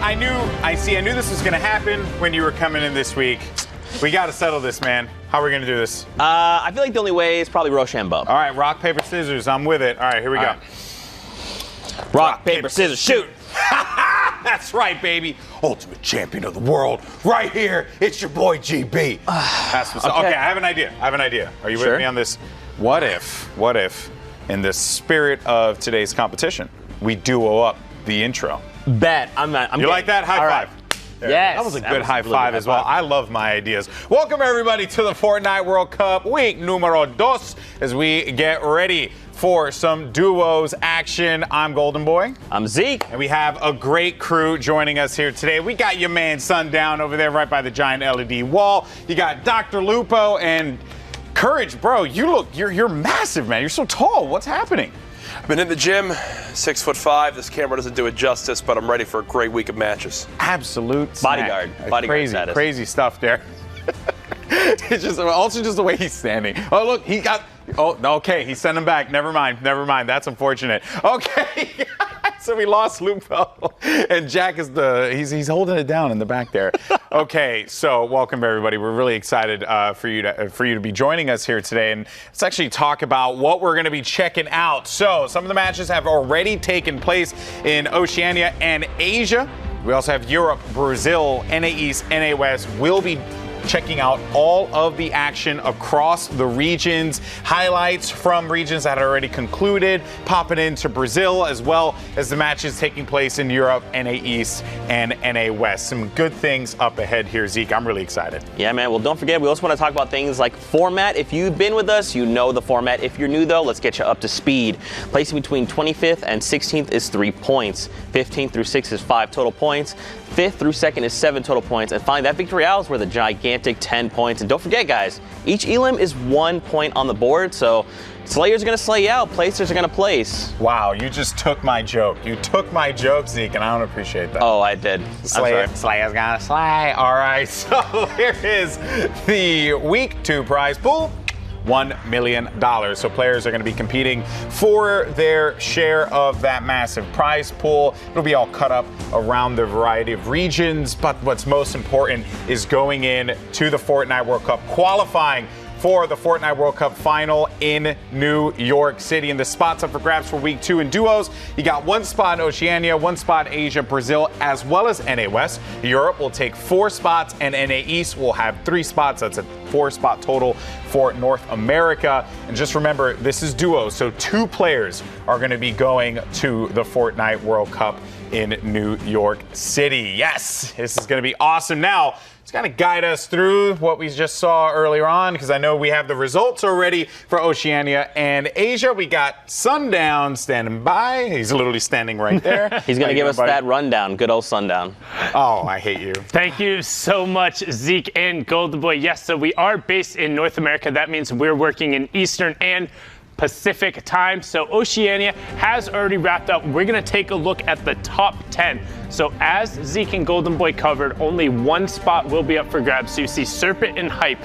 [SPEAKER 12] I knew this was going to happen when you were coming in this week. We got to settle this, man. How are we going to do this?
[SPEAKER 13] I feel like the only way is probably Roche and Bub.
[SPEAKER 12] All right, rock, paper, scissors. I'm with it. All right, here we go.
[SPEAKER 13] Right. Rock, paper, scissors, shoot.
[SPEAKER 12] That's right, baby. Ultimate champion of the world. Right here. It's your boy, GB. That's what's okay, I have an idea. Are you with me on this? What if, in the spirit of today's competition, we duo up the intro?
[SPEAKER 13] Bet.
[SPEAKER 12] You like that? High five.
[SPEAKER 13] Right. Yes.
[SPEAKER 12] That was a good high five as well. I love my ideas. Welcome, everybody, to the Fortnite World Cup week numero dos as we get ready for some duos action. I'm Golden Boy.
[SPEAKER 13] I'm Zeke.
[SPEAKER 12] And we have a great crew joining us here today. We got your man Sundown over there right by the giant LED wall. You got Dr. Lupo and Courage, bro. You're massive, man. You're so tall. What's happening?
[SPEAKER 14] I've been in the gym, 6'5". This camera doesn't do it justice, but I'm ready for a great week of matches.
[SPEAKER 12] Absolute
[SPEAKER 13] bodyguard status.
[SPEAKER 12] Crazy stuff there. It's just also just the way he's standing. Oh, look, he got. Oh, okay, he sent him back. Never mind. That's unfortunate. Okay. So we lost Lupo, and Jack is he's holding it down in the back there. Okay, so welcome everybody. We're really excited for you to be joining us here today, and let's actually talk about what we're going to be checking out. So some of the matches have already taken place in Oceania and Asia. We also have Europe, Brazil, NA East, NA West. We'll be checking out all of the action across the regions, highlights from regions that are already concluded, popping into Brazil, as well as the matches taking place in Europe, NA East, and NA West. Some good things up ahead here, Zeke. I'm really excited.
[SPEAKER 13] Yeah, man. Well, don't forget, we also want to talk about things like format. If you've been with us, you know the format. If you're new, though, let's get you up to speed. Placing between 25th and 16th is 3 points. 15th through 6th is 5 total points. 5th through 2nd is 7 total points. And finally, that Victory Royale is worth a gigantic 10 points. And don't forget, guys, each elim is 1 point on the board. So Slayers are going to slay you out. Placers are going to place.
[SPEAKER 12] Wow, you just took my joke. You took my joke, Zeke, and I don't appreciate that.
[SPEAKER 13] Oh, I did.
[SPEAKER 12] Slayer's going to slay. All right, so here is the week 2 prize pool. $1 million. So players are going to be competing for their share of that massive prize pool. It'll be all cut up around the variety of regions, but what's most important is going in to the Fortnite World Cup, qualifying for the Fortnite World Cup final in New York City. And the spots up for grabs for week 2 in duos. You got 1 spot in Oceania, 1 spot in Asia, Brazil, as well as NA West. Europe will take 4 spots, and NA East will have 3 spots. That's a 4-spot total for North America. And just remember, this is duos, so 2 players are going to be going to the Fortnite World Cup in New York City. Yes, this is going to be awesome. Now, it's going to guide us through what we just saw earlier on, because I know we have the results already for Oceania and Asia. We got Sundown standing by. He's literally standing right there.
[SPEAKER 13] He's going to give us that rundown. Good old Sundown.
[SPEAKER 12] Oh, I hate you.
[SPEAKER 5] Thank you so much, Zeke and Golden Boy. Yes, so we are based in North America. That means we're working in Eastern and Pacific time. So Oceania has already wrapped up. We're going to take a look at the top 10. So as Zeke and Golden Boy covered, only 1 spot will be up for grabs. So you see Serpent and Hype,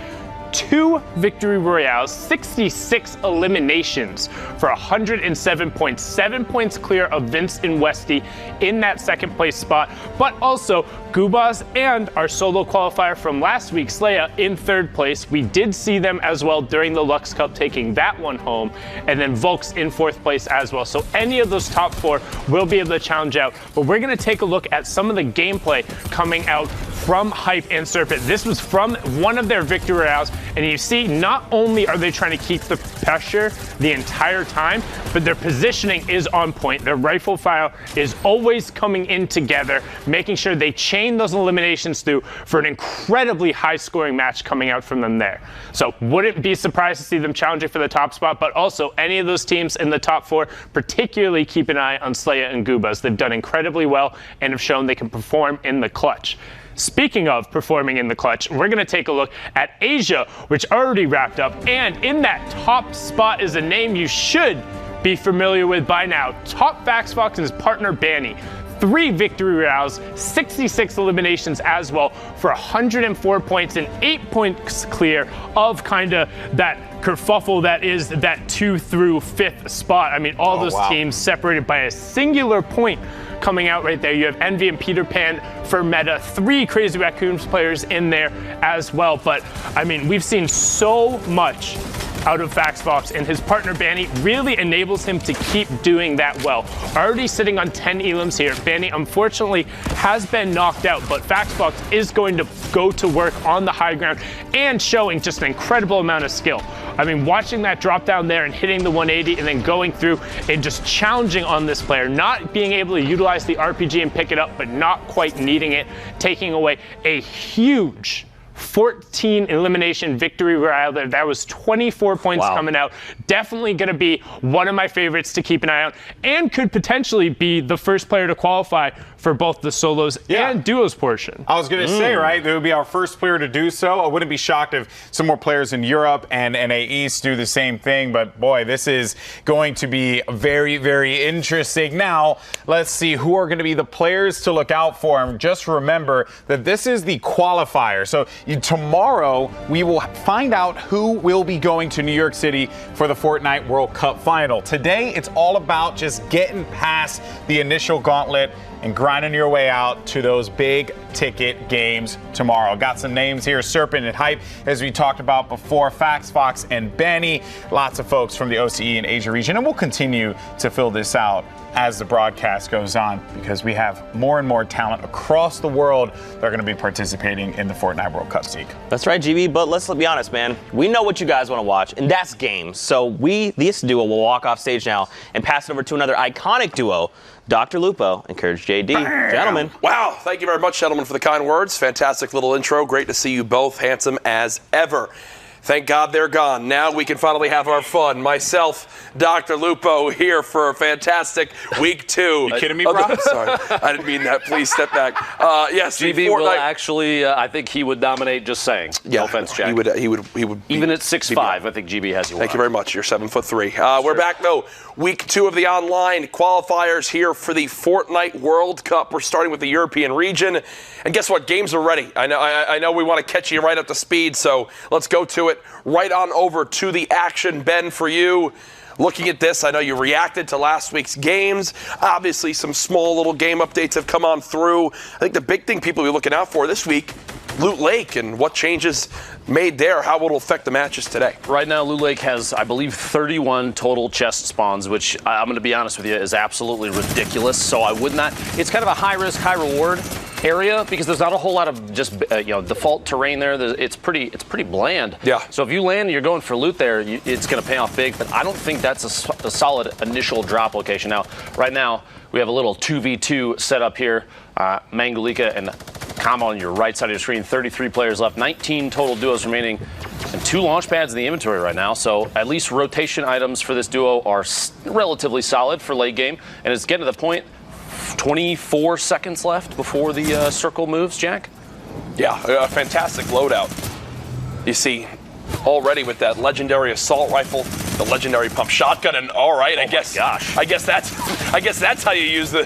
[SPEAKER 5] 2 Victory Royales, 66 eliminations for 107 points. 7 points clear of Vince and Westy in that 2nd place spot, but also Gubaz and our solo qualifier from last week, Slaya, in 3rd place. We did see them as well during the Lux Cup, taking that one home, and then Volks in 4th place as well. So any of those top 4 will be able to challenge out, but we're going to take a look at some of the gameplay coming out from Hype and Serpent. This was from one of their Victory Royales, and you see not only are they trying to keep the pressure the entire time, but their positioning is on point. Their rifle fire is always coming in together, making sure they chain those eliminations through for an incredibly high-scoring match coming out from them there. So wouldn't be surprised to see them challenging for the top spot, but also any of those teams in the top 4, particularly keep an eye on Slaya and Gubaz. They've done incredibly well and have shown they can perform in the clutch. Speaking of performing in the clutch, we're going to take a look at Asia, which already wrapped up. And in that top spot is a name you should be familiar with by now. Top Fax Fox and his partner Banny. 3 Victory Royales, 66 eliminations as well for 104 points and 8 points clear of kind of that kerfuffle that is that 2 through 5th spot. I mean, all those teams separated by a singular point
[SPEAKER 15] coming out right there. You have Envy and Peter Pan for meta, 3 Crazy Raccoons players in there as well. But I mean, we've seen so much out of FaxFox, and his partner Banny really enables him to keep doing that well. Already sitting on 10 elims here. Banny unfortunately has been knocked out, but FaxFox is going to go to work on the high ground and showing just an incredible amount of skill. I mean, watching that drop down there and hitting the 180 and then going through and just challenging on this player, not being able to utilize the RPG and pick it up, but not quite needing it, taking away a huge 14 elimination victory royale there. That was 24 points coming out. Definitely going to be one of my favorites to keep an eye on, and could potentially be the first player to qualify for both the solos and duos portion.
[SPEAKER 12] I was going to say, right, it would be our first player to do so. I wouldn't be shocked if some more players in Europe and NA East do the same thing, but boy, this is going to be very, very interesting. Now, let's see who are going to be the players to look out for. And just remember that this is the qualifier. So tomorrow, we will find out who will be going to New York City for the Fortnite World Cup final. Today, it's all about just getting past the initial gauntlet and grinding your way out to those big ticket games tomorrow. Got some names here: Serpent and Hype, as we talked about before, FaxFox and Benny, lots of folks from the OCE and Asia region, and we'll continue to fill this out as the broadcast goes on, because we have more and more talent across the world that are going to be participating in the Fortnite World Cup, Zeke.
[SPEAKER 13] That's right, GB, but let's be honest, man. We know what you guys want to watch, and that's games. So this duo will walk off stage now and pass it over to another iconic duo, Dr. Lupo and Courage JD.
[SPEAKER 14] Bam.
[SPEAKER 13] Gentlemen.
[SPEAKER 14] Wow, thank you very much, gentlemen, for the kind words. Fantastic little intro. Great to see you both, handsome as ever. Thank God they're gone. Now we can finally have our fun. Myself, Dr. Lupo, here for a fantastic week 2.
[SPEAKER 12] You kidding me, bro?
[SPEAKER 14] Sorry, I didn't mean that. Please step back. Yes,
[SPEAKER 16] GB will actually. I think he would dominate. Just saying.
[SPEAKER 14] Yeah,
[SPEAKER 16] no offense, Jack.
[SPEAKER 14] He would.
[SPEAKER 16] Even at 6'5", I think GB has you.
[SPEAKER 14] Thank you very much. You're 7'3". We're back though. Week 2 of the online qualifiers here for the Fortnite World Cup. We're starting with the European region, and guess what? Games are ready. I know we want to catch you right up to speed, so let's go to it. Right on over to the action. Ben, for you, looking at this, I know you reacted to last week's games. Obviously, some small little game updates have come on through. I think the big thing people will be looking out for this week, Loot Lake, and what changes made there, how it will affect the matches today.
[SPEAKER 16] Right now, Loot Lake has, I believe, 31 total chest spawns, which I'm going to be honest with you, is absolutely ridiculous. So I would not. It's kind of a high risk, high reward area because there's not a whole lot of just default terrain there. It's pretty bland.
[SPEAKER 14] Yeah.
[SPEAKER 16] So if you land and you're going for loot there, it's going to pay off big. But I don't think that's a solid initial drop location. Now, right now, we have a little 2v2 set up here. Mangulika and Kama on your right side of your screen. 33 players left. 19 total duos remaining. And 2 launch pads in the inventory right now. So at least rotation items for this duo are relatively solid for late game. And it's getting to the point, 24 seconds left before the circle moves, Jack?
[SPEAKER 14] Yeah, a fantastic loadout. You see already with that legendary assault rifle, the legendary pump shotgun, and all right, I guess that's how you use the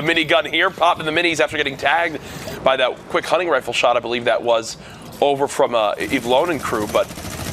[SPEAKER 14] minigun here, popping the minis after getting tagged by that quick hunting rifle shot. I believe that was over from Yvlon and crew, but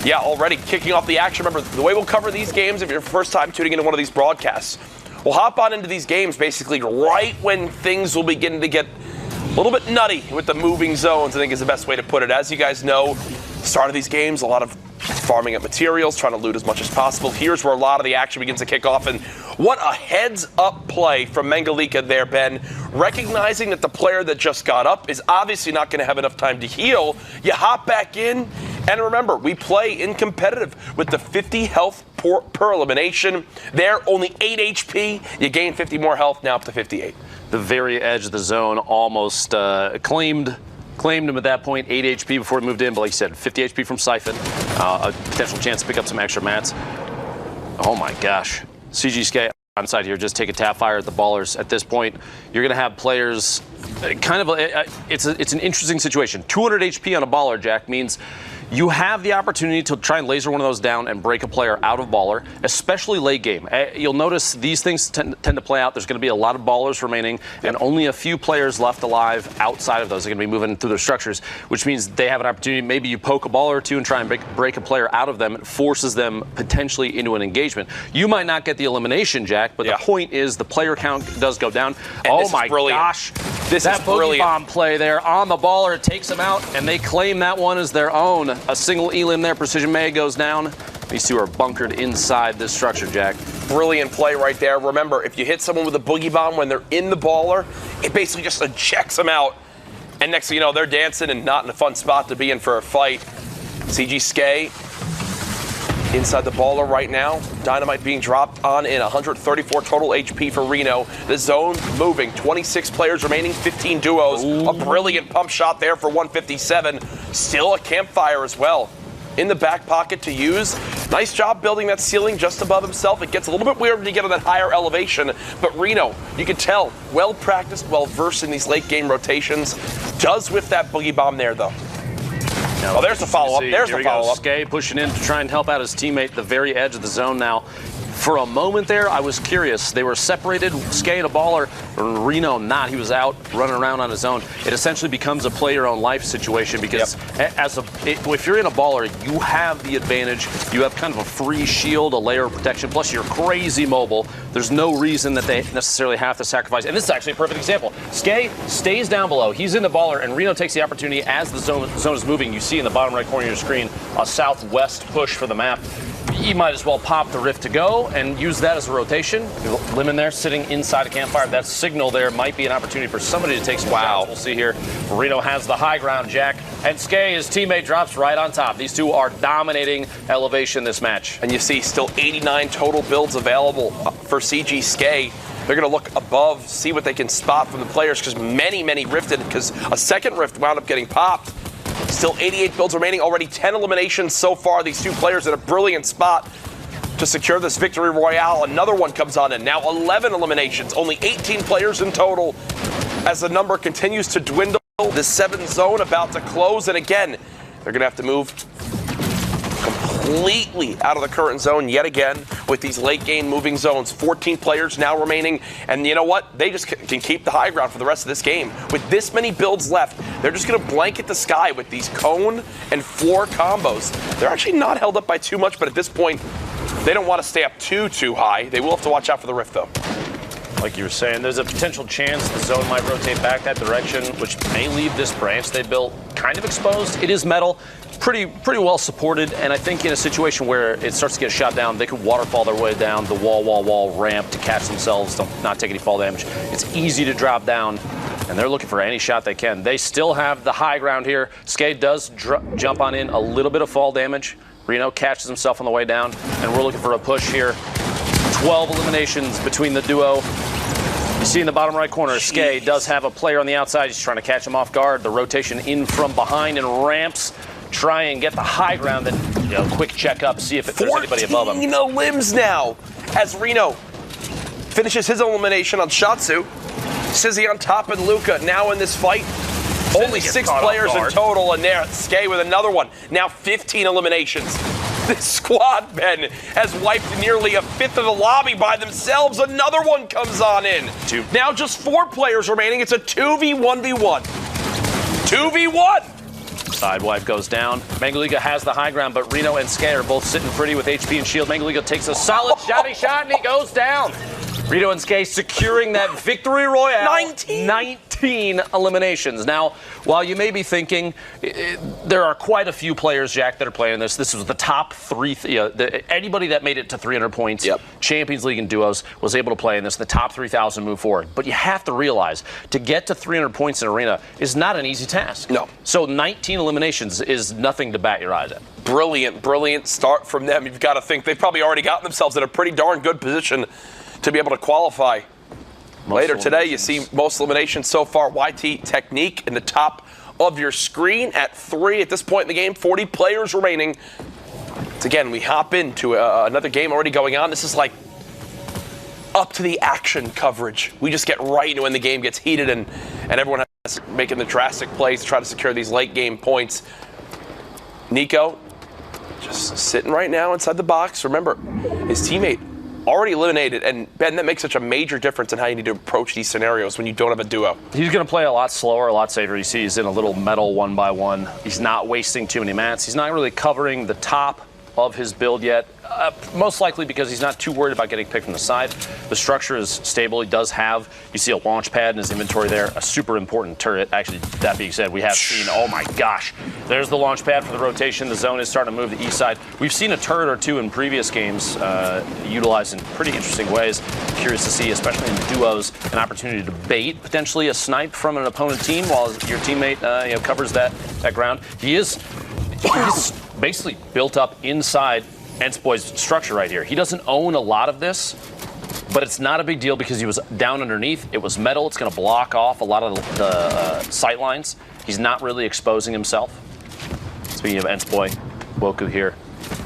[SPEAKER 14] yeah, already kicking off the action. Remember, the way we'll cover these games, if you're first time tuning into one of these broadcasts, we'll hop on into these games basically right when things will begin to get a little bit nutty with the moving zones, I think is the best way to put it. As you guys know, start of these games, a lot of farming up materials, trying to loot as much as possible. Here's where a lot of the action begins to kick off, and what a heads-up play from Mangulika there, Ben. Recognizing that the player that just got up is obviously not going to have enough time to heal, you hop back in, and remember, we play in competitive with the 50 health per elimination. There, only 8 HP, you gain 50 more health, now up to 58.
[SPEAKER 16] The very edge of the zone almost claimed him at that point, 8 HP before he moved in, but like you said, 50 HP from Siphon, a potential chance to pick up some extra mats. Oh my gosh. CG Sky on side here, just take a tap fire at the ballers. At this point, you're going to have players, it's an interesting situation. 200 HP on a baller, Jack, means you have the opportunity to try and laser one of those down and break a player out of baller, especially late game. You'll notice these things tend to play out. There's going to be a lot of ballers remaining and only a few players left alive outside of those. They're going to be moving through their structures, which means they have an opportunity. Maybe you poke a baller or two and try and break a player out of them. It forces them potentially into an engagement. You might not get the elimination, Jack, but the point is the player count does go down.
[SPEAKER 14] And
[SPEAKER 16] oh my gosh.
[SPEAKER 14] This
[SPEAKER 16] that
[SPEAKER 14] is
[SPEAKER 16] boogie
[SPEAKER 14] brilliant.
[SPEAKER 16] bomb play there on the baller, it takes them out, and they claim that one as their own. A single elim there, Precision May goes down. These two are bunkered inside this structure, Jack.
[SPEAKER 14] Brilliant play right there. Remember, if you hit someone with a boogie bomb when they're in the baller, it basically just ejects them out. And next thing you know, they're dancing and not in a fun spot to be in for a fight. CG Skay inside the baller right now. Dynamite being dropped on in 134 total HP for Reno. The zone moving. 26 players remaining, 15 duos. Ooh. A brilliant pump shot there for 157. Still a campfire as well. In the back pocket to use. Nice job building that ceiling just above himself. It gets a little bit weird when you get on that higher elevation, but Reno, you can tell, well practiced, well versed in these late game rotations. Does whiff that boogie bomb there though.
[SPEAKER 16] No,
[SPEAKER 14] there's the follow-up. There's the follow-up.
[SPEAKER 16] Skay pushing in to try and help out his teammate at the very edge of the zone now. For a moment there, I was curious. They were separated, Skay and a baller, Reno not. He was out running around on his own. It essentially becomes a play your own life situation because if you're in a baller, you have the advantage. You have kind of a free shield, a layer of protection, plus you're crazy mobile. There's no reason that they necessarily have to sacrifice. And this is actually a perfect example. Skay stays down below. He's in the baller, and Reno takes the opportunity as the zone is moving. You see in the bottom right corner of your screen a southwest push for the map. You might as well pop the rift to go and use that as a rotation. Lemon there sitting inside a campfire. That signal there might be an opportunity for somebody to take some shots. We'll see here. Reno has the high ground, Jack. And Skay, his teammate, drops right on top. These two are dominating elevation this match.
[SPEAKER 14] And you see still 89 total builds available for CG Skay. They're going to look above, see what they can spot from the players because many rifted because a second rift wound up getting popped. Still 88 builds remaining, already 10 eliminations so far. These two players in a brilliant spot to secure this victory royale. Another one comes on in. Now 11 eliminations, only 18 players in total as the number continues to dwindle. The 7th zone about to close, and again, they're going to have to move completely out of the current zone yet again with these late game moving zones. 14 players now remaining, and you know what? They just can keep the high ground for the rest of this game. With this many builds left, they're just going to blanket the sky with these cone and floor combos. They're actually not held up by too much, but at this point, they don't want to stay up too high. They will have to watch out for the rift, though.
[SPEAKER 16] Like you were saying, there's a potential chance the zone might rotate back that direction, which may leave this branch they built kind of exposed. It is metal. Pretty well supported, and I think in a situation where it starts to get shot down, they could waterfall their way down the wall ramp to catch themselves, to not take any fall damage. It's easy to drop down, and they're looking for any shot they can. They still have the high ground here. Skay does jump on in, a little bit of fall damage. Reno catches himself on the way down, and we're looking for a push here. 12 eliminations between the duo. You see in the bottom right corner, Skay does have a player on the outside. He's trying to catch him off guard. The rotation in from behind and ramps. Try and get the high ground and quick check up, see if there's anybody above him.
[SPEAKER 14] 14 limbs now as Reno finishes his elimination on Shatsu. Sizzy on top and Luca now in this fight. Only 6 players in total, and there Skay with another one. Now 15 eliminations. This squad, Ben, has wiped nearly a fifth of the lobby by themselves. Another one comes on in. Now just 4 players remaining. It's a 2v1v1. 2v1.
[SPEAKER 16] Sidewipe goes down. Mangaliga has the high ground, but Reno and Skay are both sitting pretty with HP and shield. Mangaliga takes a solid shot, and he goes down. Reno and Skay securing that victory royale. 19 eliminations. Now, while you may be thinking, there are quite a few players, Jack, that are playing this. This was the top 3. Anybody that made it to 300 points, Champions League and duos, was able to play in this. The top 3,000 move forward. But you have to realize, to get to 300 points in Arena is not an easy task.
[SPEAKER 14] No.
[SPEAKER 16] So 19 eliminations is nothing to bat your eyes at.
[SPEAKER 14] Brilliant start from them. You've got to think they've probably already gotten themselves in a pretty darn good position to be able to qualify. Later today, you see most eliminations so far. YT Technique in the top of your screen at 3 at this point in the game. 40 players remaining. So again, we hop into another game already going on. This is like up to the action coverage. We just get right into when the game gets heated and everyone has making the drastic plays to try to secure these late game points. Nico just sitting right now inside the box. Remember, his teammate already eliminated, and Ben, that makes such a major difference in how you need to approach these scenarios when you don't have a duo.
[SPEAKER 16] He's going to play a lot slower, a lot safer. You see he's in a little metal 1-by-1. He's not wasting too many mats. He's not really covering the top of his build yet, most likely because he's not too worried about getting picked from the side. The structure is stable. He does have, you see a launch pad in his inventory there, a super important turret. Actually, that being said, we have seen, oh my gosh, there's the launch pad for the rotation. The zone is starting to move to the east side. We've seen a turret or two in previous games utilized in pretty interesting ways. Curious to see, especially in duos, an opportunity to bait potentially a snipe from an opponent team while your teammate covers that ground. He's basically built up inside Ensboy's structure right here. He doesn't own a lot of this, but it's not a big deal because he was down underneath. It was metal. It's going to block off a lot of the sight lines. He's not really exposing himself. Speaking of Ensboy, Woku here,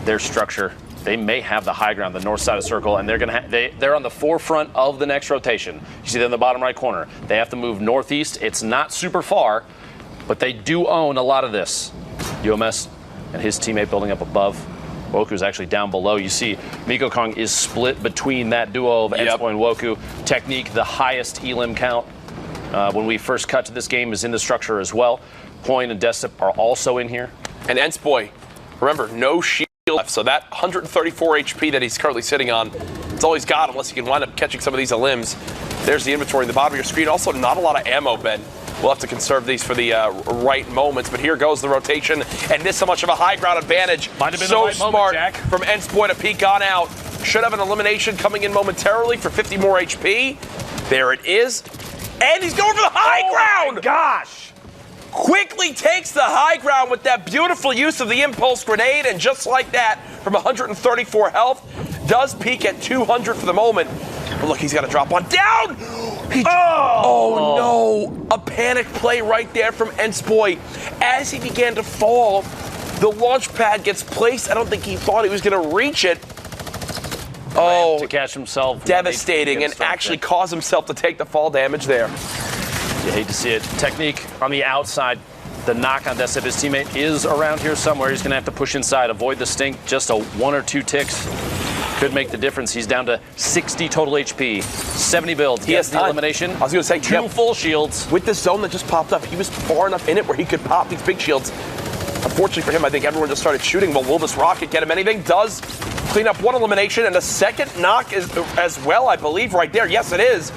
[SPEAKER 16] their structure, they may have the high ground, the north side of the circle, and they're on the forefront of the next rotation. You see them in the bottom right corner. They have to move northeast. It's not super far, but they do own a lot of this. UMS and his teammate building up above. Woku's actually down below. You see Miko Kong is split between that duo of Ensboy and Woku. Technique, the highest elim count when we first cut to this game, is in the structure as well. Point and Decip are also in here.
[SPEAKER 14] And Ensboy, remember, no shield left, so that 134 HP that he's currently sitting on, it's all he's got unless he can wind up catching some of these elims. There's the inventory in the bottom of your screen. Also, not a lot of ammo, Ben. We'll have to conserve these for the right moments, but here goes the rotation, and this so much of a high ground advantage.
[SPEAKER 16] Might have been
[SPEAKER 14] so
[SPEAKER 16] the right
[SPEAKER 14] smart
[SPEAKER 16] moment, Jack.
[SPEAKER 14] from Ensboy to peek on out. Should have an elimination coming in momentarily for 50 more HP. There it is, and he's going for the high ground.
[SPEAKER 16] My gosh!
[SPEAKER 14] Quickly takes the high ground with that beautiful use of the impulse grenade, and just like that, from 134 health, does peak at 200 for the moment. But look, he's got to drop one down. Oh no! A panic play right there from Ensboy. As he began to fall, the launch pad gets placed. I don't think he thought he was going to reach it. Oh,
[SPEAKER 16] to catch himself.
[SPEAKER 14] Devastating, and actually cause himself to take the fall damage there.
[SPEAKER 16] You hate to see it. Technique on the outside. The knock on Decip, his teammate, is around here somewhere. He's going to have to push inside, avoid the stink. Just a 1 or 2 ticks could make the difference. He's down to 60 total HP, 70 builds. He has the elimination.
[SPEAKER 14] I was going to say,
[SPEAKER 16] 2 full shields.
[SPEAKER 14] With this zone that just popped up, he was far enough in it where he could pop these big shields. Unfortunately for him, I think everyone just started shooting. Well, will this rocket get him anything? Does clean up 1 elimination, and a second knock is as well, I believe, right there. Yes, it is.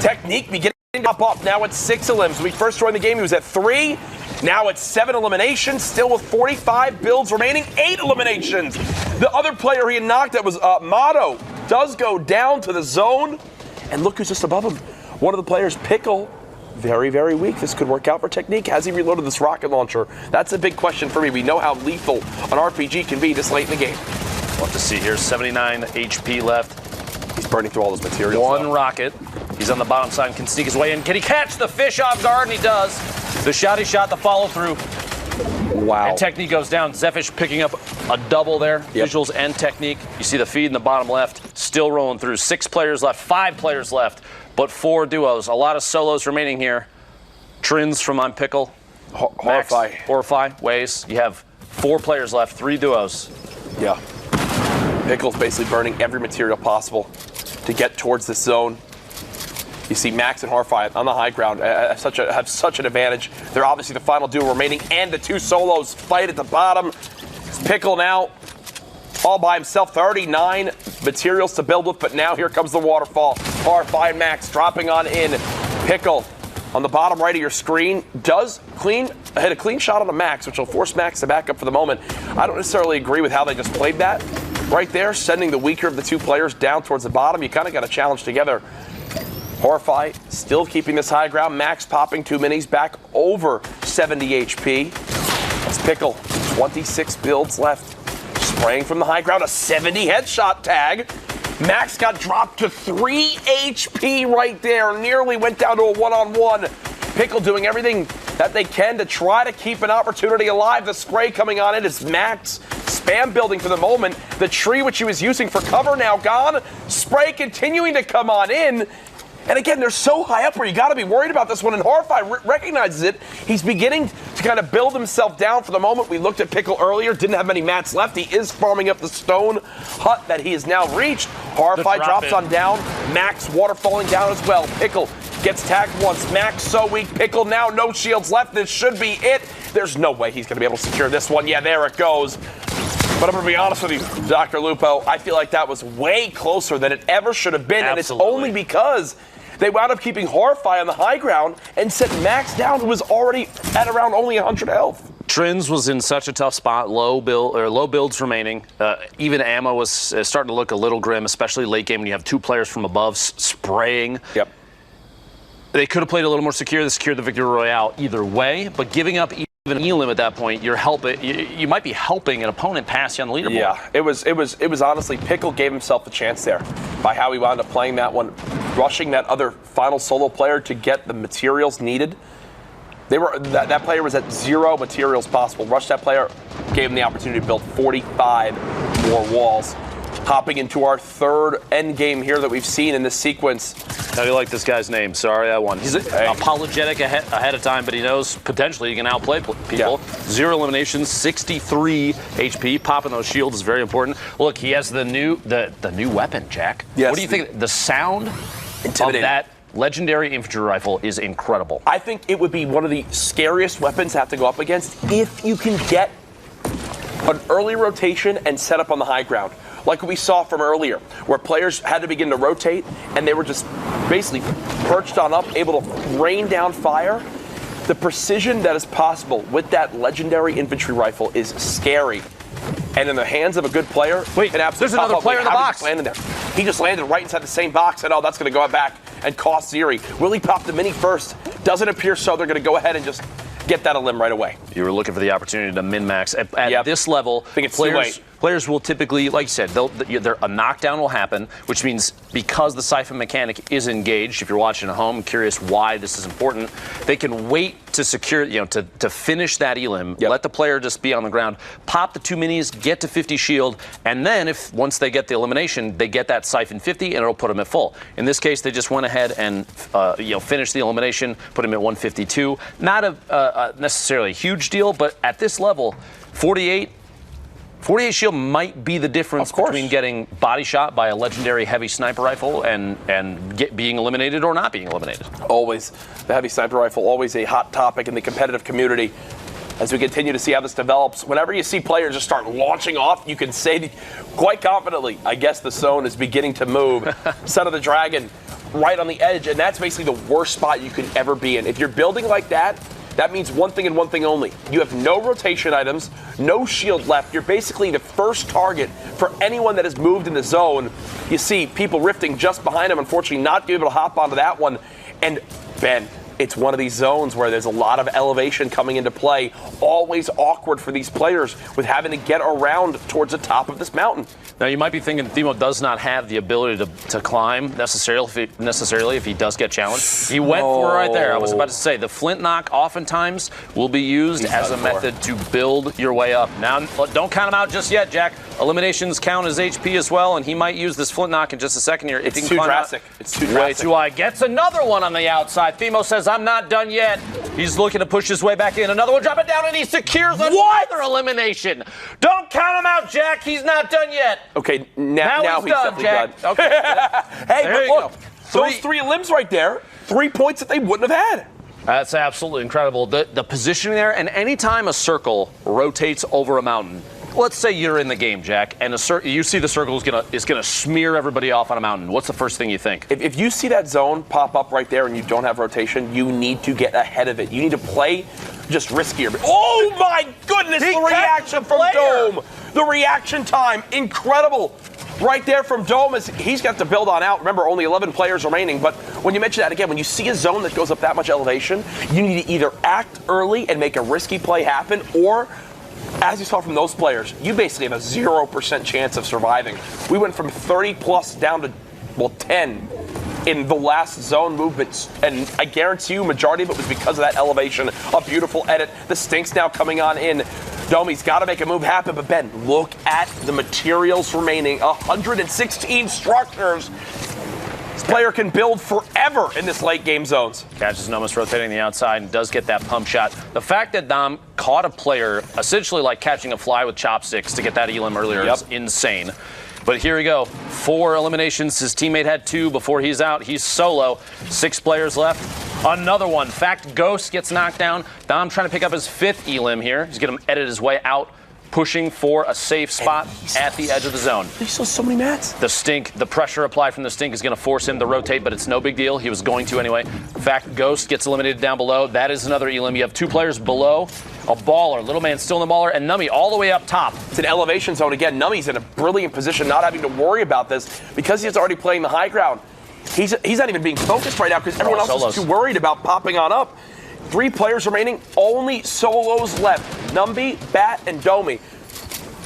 [SPEAKER 14] Technique beginning to pop up. Now it's 6 elims. When we first joined the game, he was at 3. Now it's 7 eliminations, still with 45 builds remaining, 8 eliminations. The other player he had knocked, that was Motto, does go down to the zone. And look who's just above him. One of the players, Pickle, very, very weak. This could work out for Technique. Has he reloaded this rocket launcher? That's a big question for me. We know how lethal an RPG can be this late in the game.
[SPEAKER 16] We'll have to see here. 79 HP left.
[SPEAKER 14] He's burning through all his materials.
[SPEAKER 16] 1 rocket. He's on the bottom side and can sneak his way in. Can he catch the fish off guard? And he does. The shotty shot, the follow through.
[SPEAKER 14] Wow.
[SPEAKER 16] And Technique goes down. Zefish picking up a double there. Visuals and Technique. You see the feed in the bottom left. Still rolling through. 6 players left. 5 players left. But 4 duos. A lot of solos remaining here. Trins from I'm Pickle. Horrify. Ways. You have 4 players left. 3 duos.
[SPEAKER 14] Yeah. Pickle's basically burning every material possible to get towards this zone. You see Max and Horrify on the high ground have such an advantage. They're obviously the final duo remaining, and the 2 solos fight at the bottom. It's Pickle now all by himself, 39 materials to build with, but now here comes the waterfall. Horrify and Max dropping on in. Pickle on the bottom right of your screen does hit a clean shot on a Max, which will force Max to back up for the moment. I don't necessarily agree with how they just played that. Right there, sending the weaker of the 2 players down towards the bottom. You kind of got to challenge together. Horrify still keeping this high ground. Max popping 2 minis back over 70 HP. That's Pickle, 26 builds left. Spraying from the high ground, a 70 headshot tag. Max got dropped to 3 HP right there. Nearly went down to a 1-on-1. Pickle doing everything that they can to try to keep an opportunity alive. The spray coming on it is Max. Spam building for the moment. The tree which he was using for cover now gone. Spray continuing to come on in. And again, they're so high up where you got to be worried about this one, and R.I.P recognizes it. He's beginning to kind of build himself down for the moment. We looked at Pickle earlier, didn't have many mats left. He is farming up the stone hut that he has now reached. R.I.P drops on down. Max waterfalling down as well. Pickle gets tagged once. Max so weak. Pickle now no shields left. This should be it. There's no way he's going to be able to secure this one. Yeah, there it goes. But I'm going to be honest with you, Dr. Lupo, I feel like that was way closer than it ever should have been.
[SPEAKER 16] Absolutely.
[SPEAKER 14] And it's only because they wound up keeping R.I.P on the high ground and sent Max down, who was already at around only 100 health.
[SPEAKER 16] Trins was in such a tough spot, low builds remaining. Even ammo was starting to look a little grim, especially late game when you have two players from above spraying.
[SPEAKER 14] Yep.
[SPEAKER 16] They could have played a little more secure. They secured the victory royale either way, but giving up even an elim at that point, you're helping. You might be helping an opponent pass you on the leaderboard.
[SPEAKER 14] Yeah, it was honestly, Pickle gave himself a chance there by how he wound up playing that one, rushing that other final solo player to get the materials needed. That player was at 0 materials possible. Rushed that player, gave him the opportunity to build 45 more walls. Hopping into our third end game here that we've seen in this sequence.
[SPEAKER 16] How do you like this guy's name? Sorry, I won. He's apologetic ahead of time, but he knows potentially he can outplay people. Yeah. 0 eliminations, 63 HP. Popping those shields is very important. Look, he has the new weapon, Jack.
[SPEAKER 14] Yes.
[SPEAKER 16] What do you think? The sound of that legendary infantry rifle is incredible.
[SPEAKER 14] I think it would be one of the scariest weapons to have to go up against if you can get an early rotation and set up on the high ground. Like we saw from earlier, where players had to begin to rotate and they were just basically perched on up, able to rain down fire. The precision that is possible with that legendary infantry rifle is scary. And in the hands of a good player,
[SPEAKER 16] there's another player in the box.
[SPEAKER 14] He just landed right inside the same box, and that's going to go back and cost Ziri. Will he pop the mini first? Doesn't appear so. They're going to go ahead and just get that elim right away.
[SPEAKER 16] You were looking for the opportunity to min-max. At this level,
[SPEAKER 14] I think it's
[SPEAKER 16] players will typically, like you said, a knockdown will happen, which means because the siphon mechanic is engaged, if you're watching at home, curious why this is important, they can wait to secure, to finish that elim, let the player just be on the ground, pop the 2 minis, get to 50 shield, and then once they get the elimination, they get that siphon 50 and it'll put them at full. In this case, they just went ahead and finished the elimination, put them at 152. Not a necessarily huge deal, but at this level, 48 shield might be the difference between getting body shot by a legendary heavy sniper rifle and being eliminated or not being eliminated.
[SPEAKER 14] Always. The heavy sniper rifle, always a hot topic in the competitive community. As we continue to see how this develops, whenever you see players just start launching off, you can say quite confidently, I guess the zone is beginning to move. Son of the Dragon right on the edge, and that's basically the worst spot you can ever be in. If you're building like that, that means one thing and one thing only. You have no rotation items, no shield left. You're basically the first target for anyone that has moved in the zone. You see people rifting just behind him, unfortunately not able to hop onto that one. And Ben, it's one of these zones where there's a lot of elevation coming into play. Always awkward for these players with having to get around towards the top of this mountain.
[SPEAKER 16] Now, you might be thinking Themo does not have the ability to climb necessarily if he does get challenged. He went for it right there. I was about to say, the flint knock oftentimes will be used as a method to build your way up. Now, don't count him out just yet, Jack. Eliminations count as HP as well, and he might use this flint knock in just a second here.
[SPEAKER 14] It's too drastic. It's too drastic.
[SPEAKER 16] Way too high. Gets another one on the outside. Themo says, I'm not done yet. He's looking to push his way back in. Another one, drop it down, and he secures another elimination. Don't count him out, Jack. He's not done yet.
[SPEAKER 14] Okay, now he's
[SPEAKER 16] done,
[SPEAKER 14] definitely
[SPEAKER 16] Jack.
[SPEAKER 14] done.
[SPEAKER 16] Okay.
[SPEAKER 14] Hey, but look, those 3 limbs right there, 3 points that they wouldn't have had.
[SPEAKER 16] That's absolutely incredible. The positioning there, and anytime a circle rotates over a mountain, let's say you're in the game, Jack, and you see the circle is gonna smear everybody off on a mountain. What's the first thing you think?
[SPEAKER 14] If you see that zone pop up right there and you don't have rotation, you need to get ahead of it. You need to play just riskier. Oh my goodness, the reaction from Dome. The reaction time, incredible. Right there from Dome, as he's got to build on out. Remember, only 11 players remaining, but when you mention that again, when you see a zone that goes up that much elevation, you need to either act early and make a risky play happen, or as you saw from those players, you basically have a 0% chance of surviving. We went from 30 plus down to, 10 in the last zone movements, and I guarantee you majority of it was because of that elevation. A beautiful edit. The stinks now coming on in. Domi's got to make a move happen, but Ben, look at the materials remaining. 116 structures. This player can build forever in this late game zones.
[SPEAKER 16] Catches Nomus rotating the outside and does get that pump shot. The fact that Dom caught a player essentially like catching a fly with chopsticks to get that elim earlier is insane. But here we go. 4 eliminations. His teammate had 2 before he's out. He's solo. 6 players left. Another one. Fact Ghost gets knocked down. Dom trying to pick up his 5th elim here. He's going to edit his way out, pushing for a safe spot at the edge of the zone.
[SPEAKER 14] He still so many mats.
[SPEAKER 16] The stink, the pressure applied from the stink is going to force him to rotate, but it's no big deal. He was going to anyway. Fact Ghost gets eliminated down below. That is another elim. You have 2 players below. A baller, Little Man still in the baller, and Nummy all the way up top.
[SPEAKER 14] It's an elevation zone. Again, Nummy's in a brilliant position, not having to worry about this because he's already playing the high ground. He's not even being focused right now because everyone else is too worried about popping on up. 3 players remaining, only solos left. Numby, Bat, and Domi.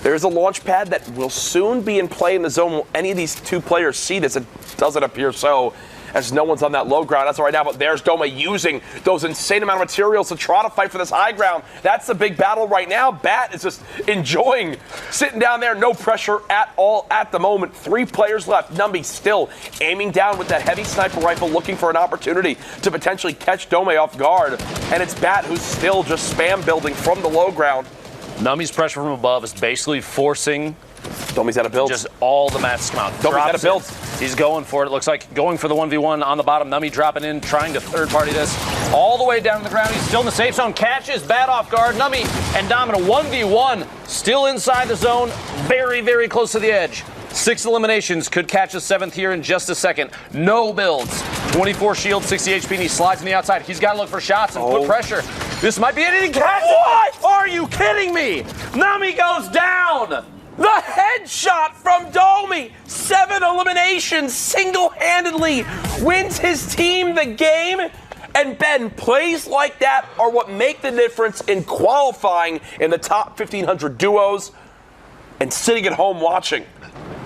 [SPEAKER 14] There's a launch pad that will soon be in play in the zone. Will any of these 2 players see this? It doesn't appear so, as no one's on that low ground. That's right now, but there's Doma using those insane amount of materials to try to fight for this high ground. That's the big battle right now. Bat is just enjoying sitting down there, no pressure at all at the moment. 3 players left. Numby still aiming down with that heavy sniper rifle, looking for an opportunity to potentially catch Dome off guard. And it's Bat who's still just spam building from the low ground.
[SPEAKER 16] Nummy's pressure from above is basically forcing
[SPEAKER 14] Domi's out of build.
[SPEAKER 16] Just all the mats come out.
[SPEAKER 14] Domi's out of build.
[SPEAKER 16] He's going for it. It looks like going for the 1v1 on the bottom. Nummy dropping in, trying to third party this. All the way down to the ground. He's still in the safe zone. Catches Bat off guard. Nummy and Dom in a 1v1. Still inside the zone. Very, very close to the edge. 6 eliminations. Could catch a 7th here in just a second. No builds. 24 shield, 60 HP, and he slides on the outside. He's got to look for shots and put pressure. This might be it. He catches. What? Are you kidding me? Nummy goes down.
[SPEAKER 14] The headshot from Domi. 7 eliminations single-handedly wins his team the game. And Ben, plays like that are what make the difference in qualifying in the top 1,500 duos and sitting at home watching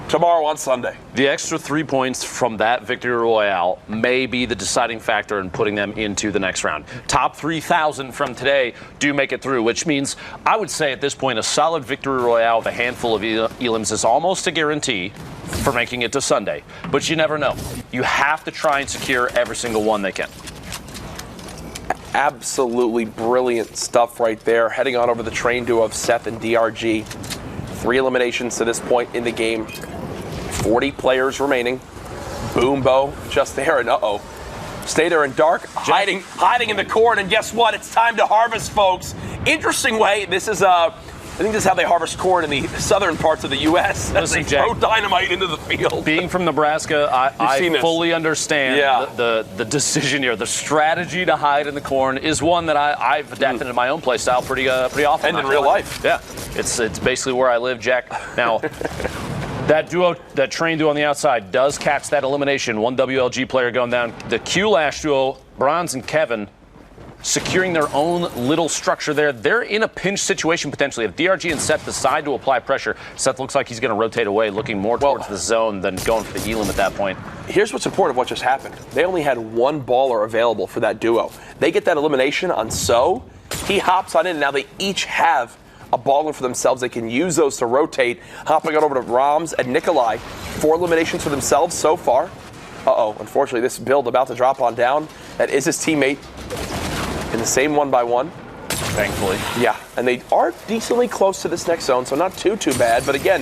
[SPEAKER 14] tomorrow on Sunday.
[SPEAKER 16] The extra 3 points from that victory royale may be the deciding factor in putting them into the next round. Top 3,000 from today do make it through, which means I would say at this point a solid victory royale with a handful of elims is almost a guarantee for making it to Sunday. But you never know. You have to try and secure every single one they can.
[SPEAKER 14] Absolutely brilliant stuff right there. Heading on over the train duo of Seth and DRG. 3 eliminations to this point in the game. 40 players remaining. Boombo just there, and stay there in dark, hiding in the corn, and guess what? It's time to harvest, folks. Interesting way. This is I think this is how they harvest corn in the southern parts of the U.S.
[SPEAKER 16] Listen,
[SPEAKER 14] they throw dynamite into the field.
[SPEAKER 16] Being from Nebraska, I fully understand the decision here. The strategy to hide in the corn is one that I've adapted in my own play style pretty often.
[SPEAKER 14] And in real life.
[SPEAKER 16] Yeah, it's basically where I live, Jack. Now. That train duo on the outside does catch that elimination. 1 WLG player going down. The Q-Lash duo, Bronze and Kevin, securing their own little structure there. They're in a pinch situation potentially. If DRG and Seth decide to apply pressure, Seth looks like he's going to rotate away, looking more towards the zone than going for the elim at that point.
[SPEAKER 14] Here's what's important of what just happened. They only had 1 baller available for that duo. They get that elimination on So. He hops on in, and now they each have a baller for themselves. They can use those to rotate. Hopping on over to Rams and Nikolai. 4 eliminations for themselves so far. Unfortunately, this build about to drop on down. That is his teammate in the same 1-by-1.
[SPEAKER 16] Thankfully.
[SPEAKER 14] Yeah, and they are decently close to this next zone, so not too bad. But again,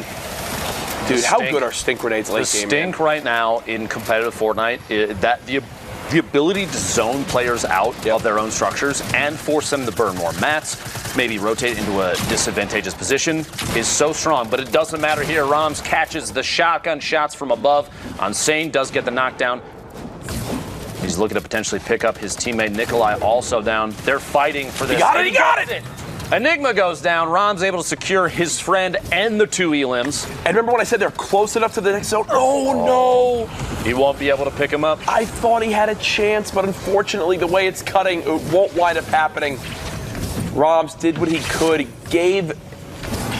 [SPEAKER 14] dude, how good are stink grenades late game?
[SPEAKER 16] The stink right now in competitive Fortnite, the ability to zone players out of their own structures and force them to burn more mats, maybe rotate into a disadvantageous position, is so strong. But it doesn't matter here. Rams catches the shotgun shots from above. Unsane does get the knockdown. He's looking to potentially pick up his teammate Nikolai, also down. They're fighing for this.
[SPEAKER 14] He got it!
[SPEAKER 16] Enigma goes down. Rom's able to secure his friend and the 2 elims.
[SPEAKER 14] And remember when I said they're close enough to the next zone? Oh, no!
[SPEAKER 16] He won't be able to pick him up.
[SPEAKER 14] I thought he had a chance, but unfortunately, the way it's cutting, it won't wind up happening. Roms did what he could. He gave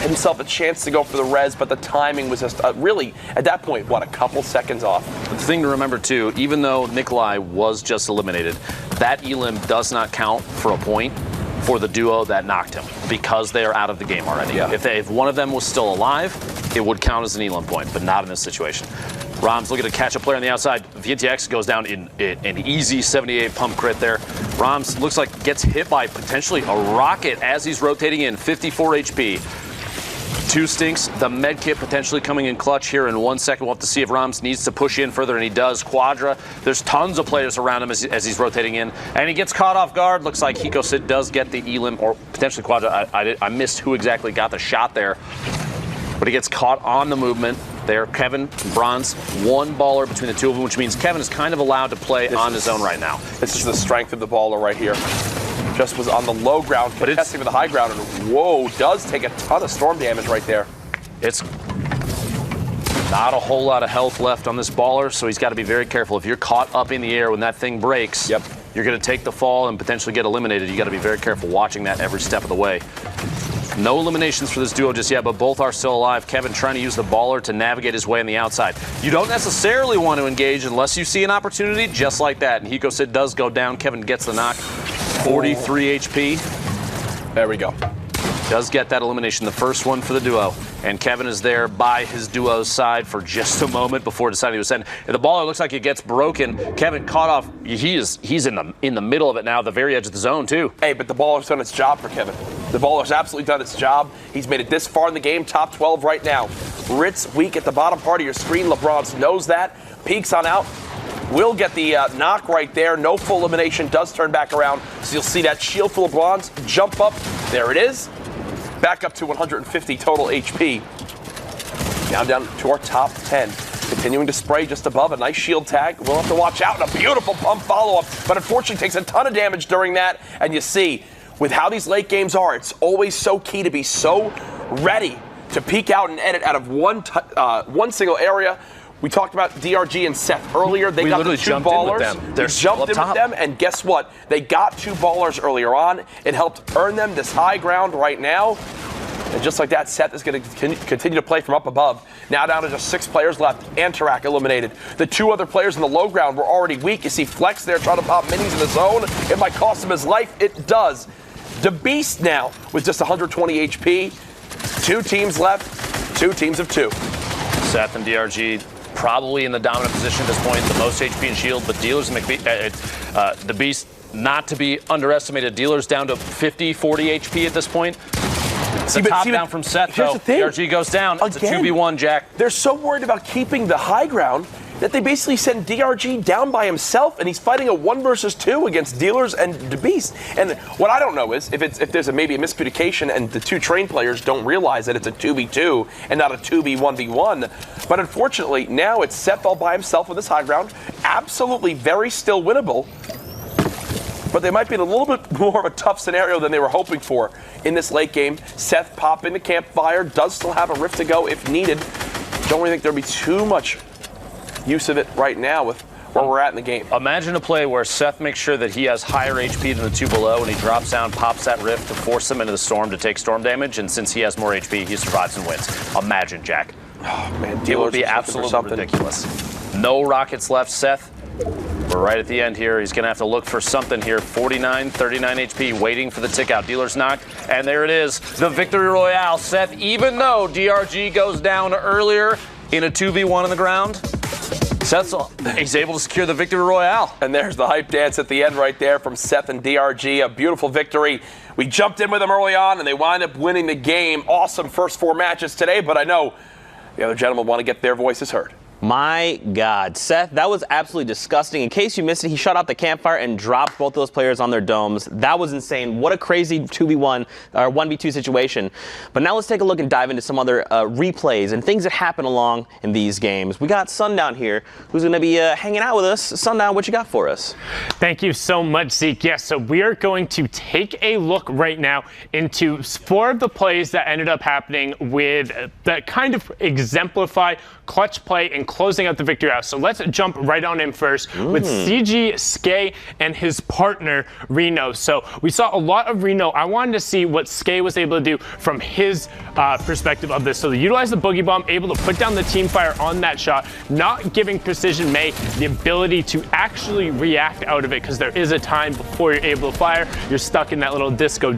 [SPEAKER 14] himself a chance to go for the res, but the timing was just really, at that point, a couple seconds off.
[SPEAKER 16] The thing to remember, too, even though Nikolai was just eliminated, that elim does not count for a point for the duo that knocked him because they are out of the game already. Yeah. If one of them was still alive, it would count as an elim point, but not in this situation. Rom's looking to catch a player on the outside. VNTX goes down in an easy 78 pump crit there. Roms looks like gets hit by potentially a rocket as he's rotating in, 54 HP. 2 stinks, the med kit potentially coming in clutch here in 1 second. We'll have to see if Roms needs to push in further, and he does. Quadra, there's tons of players around him as he's rotating in, and he gets caught off guard. Looks like Hiko Sid does get the elim, or potentially Quadra. I missed who exactly got the shot there, but he gets caught on the movement. There, Kevin, Bronze, 1 baller between the 2 of them, which means Kevin is kind of allowed to play on his own right now.
[SPEAKER 14] This is the strength of the baller right here. Just was on the low ground, contesting with the high ground, and whoa, does take a ton of storm damage right there.
[SPEAKER 16] It's not a whole lot of health left on this baller, so he's got to be very careful. If you're caught up in the air when that thing breaks, you're going to take the fall and potentially get eliminated. You got to be very careful watching that every step of the way. No eliminations for this duo just yet, but both are still alive. Kevin trying to use the baller to navigate his way on the outside. You don't necessarily want to engage unless you see an opportunity just like that. And Hiko Sid does go down. Kevin gets the knock. 43 HP.
[SPEAKER 14] There we go.
[SPEAKER 16] Does get that elimination, the first one for the duo. And Kevin is there by his duo's side for just a moment before deciding to ascend. And the baller looks like it gets broken. Kevin caught off. He's in the middle of it now, the very edge of the zone too.
[SPEAKER 14] Hey, but the baller's done its job for Kevin. The baller's absolutely done its job. He's made it this far in the game, top 12 right now. Ritz weak at the bottom part of your screen. LeBron knows that. Peeks on out. Will get the knock right there. No full elimination. Does turn back around. So you'll see that shield full of bronze jump up. There it is. Back up to 150 total HP. Now down to our top 10. Continuing to spray just above. A nice shield tag. We'll have to watch out. And a beautiful pump follow-up. But unfortunately takes a ton of damage during that. And you see, with how these late games are, it's always so key to be so ready to peek out and edit out of one single area. We talked about DRG and Seth earlier. They got the 2 ballers. They jumped in with them, and guess what? They got 2 ballers earlier on. It helped earn them this high ground right now. And just like that, Seth is going to continue to play from up above. Now down to just 6 players left. Antarak eliminated. The 2 other players in the low ground were already weak. You see Flex there trying to pop minis in the zone. It might cost him his life. It does. The Beast now with just 120 HP. 2 teams left. 2 teams of 2.
[SPEAKER 16] Seth and DRG probably in the dominant position at this point, the most HP and shield, but Dealers and the Beast, not to be underestimated. Dealers down to 50, 40 HP at this point. It's a top down from Seth, though. DRG goes down. It's a 2v1, Jack.
[SPEAKER 14] They're so worried about keeping the high ground that they basically send DRG down by himself, and he's fighting a 1 versus 2 against Dealers and the Beast. And what I don't know is if there's maybe a miscommunication and the 2 trained players don't realize that it's a 2v2 and not a 2v1v1. But unfortunately, now it's Seth all by himself with this high ground. Absolutely very still winnable. But they might be in a little bit more of a tough scenario than they were hoping for in this late game. Seth pop into Campfire, does still have a rift to go if needed. Don't really think there'll be too much use of it right now with where we're at in the game.
[SPEAKER 16] Imagine a play where Seth makes sure that he has higher HP than the 2 below, and he drops down, pops that rift to force him into the storm to take storm damage, and since he has more HP, he survives and wins. Imagine, Jack.
[SPEAKER 14] Oh, man,
[SPEAKER 16] it would be absolutely ridiculous. No rockets left, Seth. We're right at the end here. He's going to have to look for something here. 49, 39 HP, waiting for the tick out. Dealer's knock, and there it is. The victory royale. Seth, even though DRG goes down earlier in a 2v1 on the ground, he's able to secure the victory royale.
[SPEAKER 14] And there's the hype dance at the end right there from Seth and DRG. A beautiful victory. We jumped in with them early on, and they wind up winning the game. Awesome first 4 matches today, but I know the other gentlemen want to get their voices heard.
[SPEAKER 13] My God, Seth, that was absolutely disgusting. In case you missed it, he shut out the campfire and dropped both those players on their domes. That was insane. What a crazy 2v1 or 1v2 situation. But now let's take a look and dive into some other replays and things that happen along in these games. We got Sundown here, who's going to be hanging out with us. Sundown, what you got for us?
[SPEAKER 15] Thank you so much, Zeke. Yes, so we are going to take a look right now into 4 of the plays that ended up happening with that kind of exemplify clutch play and closing out the victory out. So let's jump right on in first with CG, Skay, and his partner, Reno. So we saw a lot of Reno. I wanted to see what Skay was able to do from his perspective of this. So they utilized the Boogie Bomb, able to put down the team fire on that shot, not giving Precision May the ability to actually react out of it, because there is a time before you're able to fire. You're stuck in that little disco,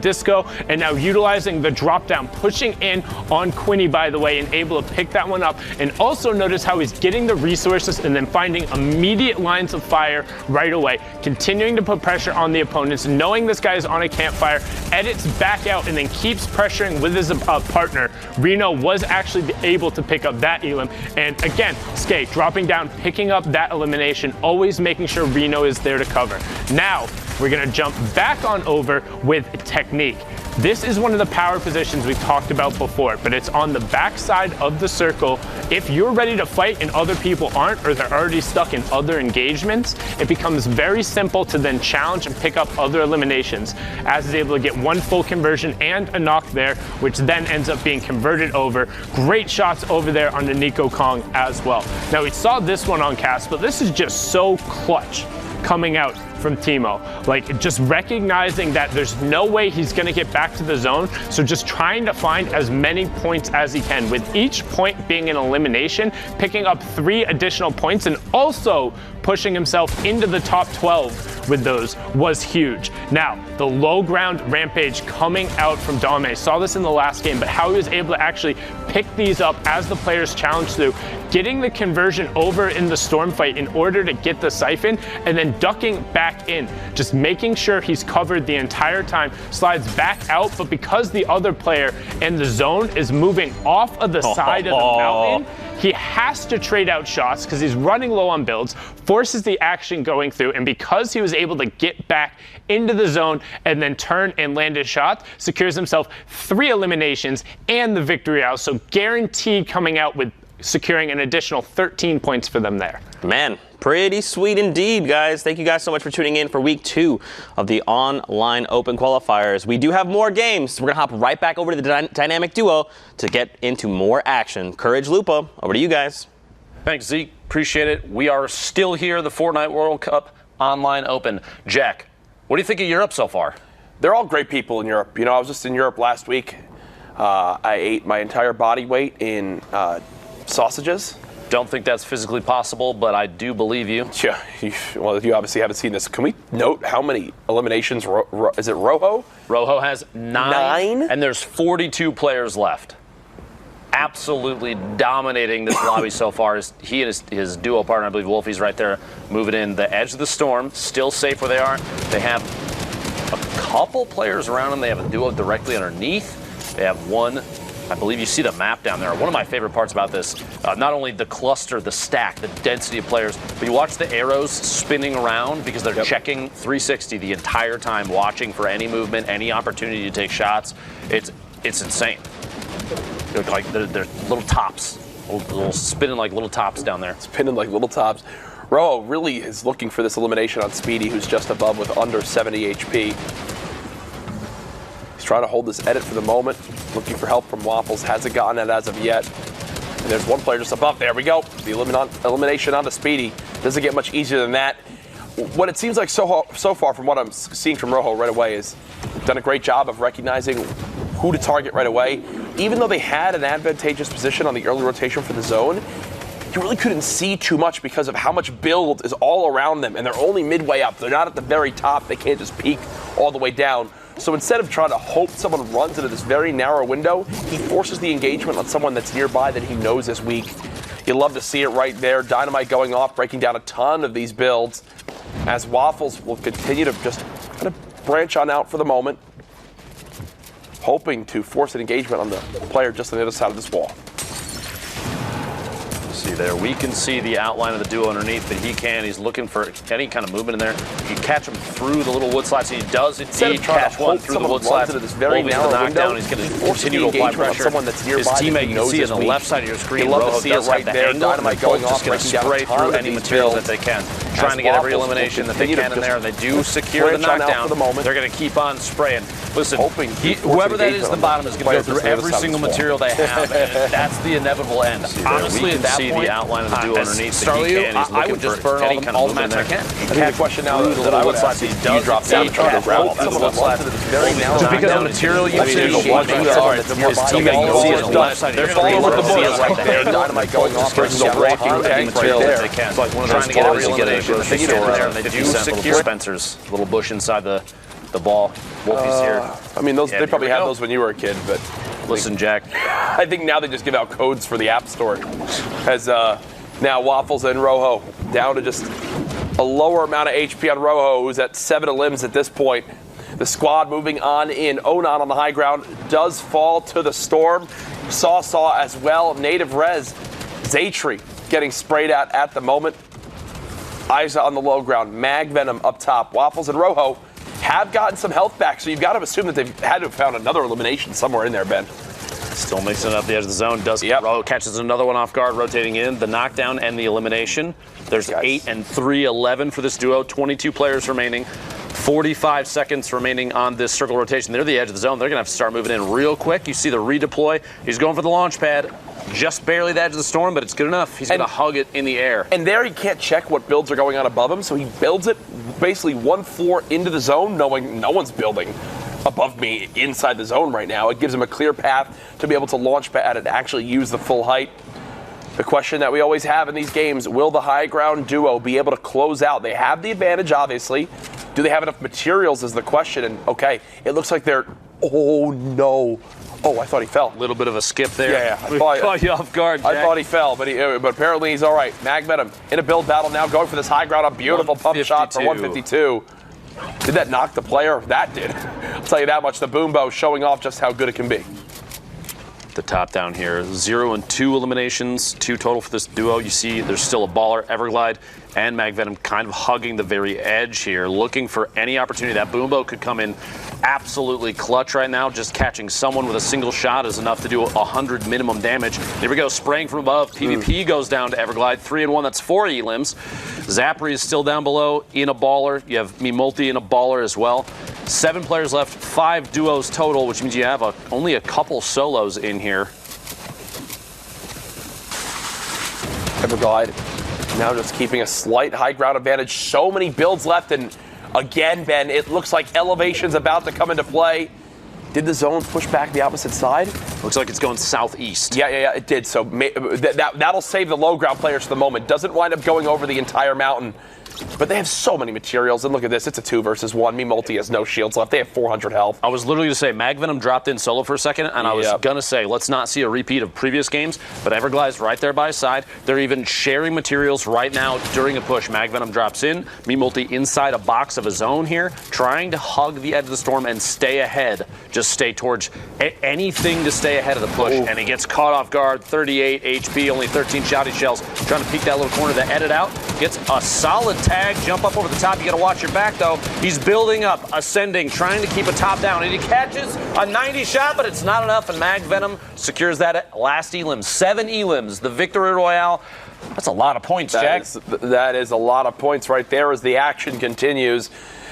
[SPEAKER 15] and now utilizing the drop down, pushing in on Quinny, by the way, and able to pick that one up, and also also notice how he's getting the resources and then finding immediate lines of fire right away, continuing to put pressure on the opponents, knowing this guy is on a campfire, edits back out, and then keeps pressuring with his partner. Reno was actually able to pick up that elim, and again, Skate dropping down, picking up that elimination, always making sure Reno is there to cover. Now, we're gonna jump back on over with technique. This is one of the power positions we've talked about before, but it's on the back side of the circle. If you're ready to fight and other people aren't, or they're already stuck in other engagements, it becomes very simple to then challenge and pick up other eliminations, as is able to get one full conversion and a knock there, which then ends up being converted over. Great shots over there on the Nico Kong as well. Now, we saw this one on cast, but this is just so clutch coming out from Teemo. Like, just recognizing that there's no way he's gonna get back to the zone, so just trying to find as many points as he can, with each point being an elimination, picking up 3 additional points, and also pushing himself into the top 12 with those was huge. Now, the low ground rampage coming out from Dame. Saw this in the last game, but how he was able to actually pick these up as the players challenged through, getting the conversion over in the storm fight in order to get the siphon, and then ducking back in, just making sure he's covered the entire time, slides back out, but because the other player in the zone is moving off of the side of the mountain, he has to trade out shots because he's running low on builds, forces the action going through, and because he was able to get back into the zone and then turn and land his shot, secures himself 3 eliminations and the victory out, so guaranteed coming out with securing an additional 13 points for them there.
[SPEAKER 13] Man, pretty sweet indeed, guys. Thank you guys so much for tuning in for week 2 of the online open qualifiers. We do have more games. We're going to hop right back over to the dynamic duo to get into more action. Courage, Lupo, over to you guys.
[SPEAKER 16] Thanks, Zeke. Appreciate it. We are still here, the Fortnite World Cup online open. Jack, what do you think of Europe so far?
[SPEAKER 14] They're all great people in Europe. You know, I was just in Europe last week. I ate my entire body weight in sausages.
[SPEAKER 16] Don't think that's physically possible, but I do believe you.
[SPEAKER 14] Yeah, well, you obviously haven't seen this. Can we note how many eliminations, is it Rojo?
[SPEAKER 16] Rojo has 9, and there's 42 players left. Absolutely dominating this lobby so far. He and his duo partner, I believe Wolfie's right there, moving in the edge of the storm, still safe where they are. They have a couple players around them. They have a duo directly underneath. They have one. I believe you see the map down there. One of my favorite parts about this, not only the cluster, the stack, the density of players, but you watch the arrows spinning around because they're checking 360 the entire time, watching for any movement, any opportunity to take shots. It's insane. They're like they're little tops, little spinning like little tops down there.
[SPEAKER 14] Spinning like little tops. Rojo really is looking for this elimination on Speedy, who's just above with under 70 HP. He's trying to hold this edit for the moment, looking for help from Waffles. Hasn't gotten it as of yet. And there's one player just above. There we go. The elimination onto Speedy. Doesn't get much easier than that. What it seems like so far from what I'm seeing from Rojo right away is done a great job of recognizing who to target right away. Even though they had an advantageous position on the early rotation for the zone, you really couldn't see too much because of how much build is all around them, and they're only midway up. They're not at the very top. They can't just peek all the way down. So instead of trying to hope someone runs into this very narrow window, he forces the engagement on someone that's nearby that he knows is weak. You love to see it right there. Dynamite going off, breaking down a ton of these builds, as Waffles will continue to just kind of branch on out for the moment, hoping to force an engagement on the player just on the other side of this wall.
[SPEAKER 16] See there, we can see the outline of the duo underneath, but he's looking for any kind of movement in there. You can catch him through the little wood slides. He does indeed catch one through the wood slides.
[SPEAKER 14] This very narrow window.
[SPEAKER 16] He's going to continue to apply pressure. His teammate, you can see on the left side of your screen, Rojo does have the angle, and they're both just going to spray through any material that they can, trying to get every elimination that they can in there, and they do secure the knockdown. They're going to keep on spraying. Listen, whoever that is at the bottom is going to go through every single material they have, and that's the inevitable end. Honestly, at that point, the outline of the duo underneath. I would just burn all the mats I can.
[SPEAKER 14] I think the question now is that I would ask is, do you drop down and try to grab off someone that runs into this very narrow
[SPEAKER 16] just because of material usage, his teammate, you can see it on the left side. They're falling with the bullets right there.
[SPEAKER 14] Dynamite going off, breaking
[SPEAKER 16] spray through any material that they can. Trying to get every elimination that they get in there, and they do secure Spencer's little bush inside the ball. Wolfie's here.
[SPEAKER 14] I mean, they probably had those when you were a kid, but
[SPEAKER 16] Listen, Jack.
[SPEAKER 14] I think now they just give out codes for the App Store. As now Waffles and Rojo down to just a lower amount of HP on Rojo, who's at 7 limbs at this point. The squad moving on in. Onan on the high ground does fall to the storm. Saw as well. Native Res. Zaytree getting sprayed at the moment. Isa on the low ground. Mag Venom up top. Waffles and Rojo have gotten some health back, so you've got to assume that they've had to have found another elimination somewhere in there, Ben.
[SPEAKER 16] Still mixing it up the edge of the zone. Rojo catches another one off guard, rotating in. The knockdown and the elimination. There's 8 and 3, 11 for this duo. 22 players remaining. 45 seconds remaining on this circle rotation. They're the edge of the zone. They're going to have to start moving in real quick. You see the redeploy. He's going for the launch pad. Just barely the edge of the storm, but it's good enough. He's going to hug it in the air.
[SPEAKER 14] And there he can't check what builds are going on above him, so he builds it basically 1 floor into the zone, knowing no one's building above me inside the zone right now. It gives him a clear path to be able to launch pad and actually use the full height. The question that we always have in these games, will the high ground duo be able to close out? They have the advantage, obviously. Do they have enough materials is the question. And okay, it looks like they're, oh no. Oh, I thought he fell.
[SPEAKER 16] A little bit of a skip there.
[SPEAKER 14] Yeah.
[SPEAKER 16] I caught you off guard, Jack.
[SPEAKER 14] I thought he fell, but apparently he's all right. Mag Venom in a build battle now, going for this high ground. A beautiful pump shot for 152. Did that knock the player? That did. I'll tell you that much. The Boombo showing off just how good it can be.
[SPEAKER 16] The top down here, 0 and 2 eliminations, 2 total for this duo. You see there's still a baller, Everglide, and Mag Venom kind of hugging the very edge here, looking for any opportunity. That Boombo could come in absolutely clutch right now. Just catching someone with a single shot is enough to do 100 minimum damage. Here we go, spraying from above. PvP goes down to Everglide, 3 and 1, that's 4 elims. Zapri is still down below in a baller. You have Mimulti in a baller as well. 7 players left, 5 duos total, which means you have only a couple solos in here.
[SPEAKER 14] Everglide now just keeping a slight high ground advantage. So many builds left, and again, Ben, it looks like elevation's about to come into play. Did the zone push back the opposite side?
[SPEAKER 16] Looks like it's going southeast.
[SPEAKER 14] Yeah, it did. So that'll save the low ground players for the moment. Doesn't wind up going over the entire mountain. But they have so many materials, and look at this. It's a 2 versus 1. Mimulti has no shields left. They have 400 health.
[SPEAKER 16] I was literally going to say, Mag Venom dropped in solo for a second, and I was going to say, let's not see a repeat of previous games, but Everglide's right there by his side. They're even sharing materials right now during a push. Mag Venom drops in, Mimulti inside a box of his own here, trying to hug the edge of the storm and stay ahead. Just stay towards anything to stay ahead of the push, and he gets caught off guard. 38 HP, only 13 shouty shells, trying to peek that little corner to edit out. Gets a solid tag, jump up over the top. You got to watch your back though. He's building up, ascending, trying to keep a top down, and he catches a 90 shot, but it's not enough. And Mag Venom secures that last elim. 7 elims, the victory royale. That's a lot of points, Jack.
[SPEAKER 14] That is a lot of points right there as the action continues.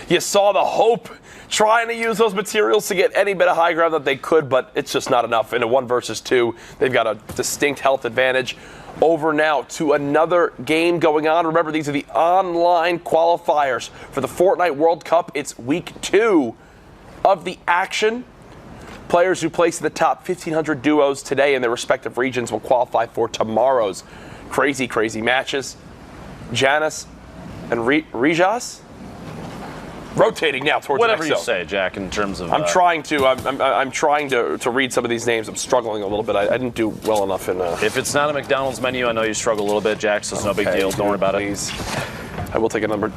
[SPEAKER 14] You saw the hope trying to use those materials to get any bit of high ground that they could, but it's just not enough. In a 1 versus 2, they've got a distinct health advantage. Over now to another game going on. Remember, these are the online qualifiers for the Fortnite World Cup. It's week 2 of the action. Players who place in the top 1,500 duos today in their respective regions will qualify for tomorrow's crazy matches. Janice and Rijas rotating now towards
[SPEAKER 16] whatever
[SPEAKER 14] the
[SPEAKER 16] you
[SPEAKER 14] next zone.
[SPEAKER 16] say, Jack, in terms of
[SPEAKER 14] I'm trying to read some of these names. I'm struggling a little bit. I didn't do well enough in
[SPEAKER 16] if it's not a McDonald's menu, I know you struggle a little bit, Jack, so it's no big deal. Don't worry about it.
[SPEAKER 14] I will take a number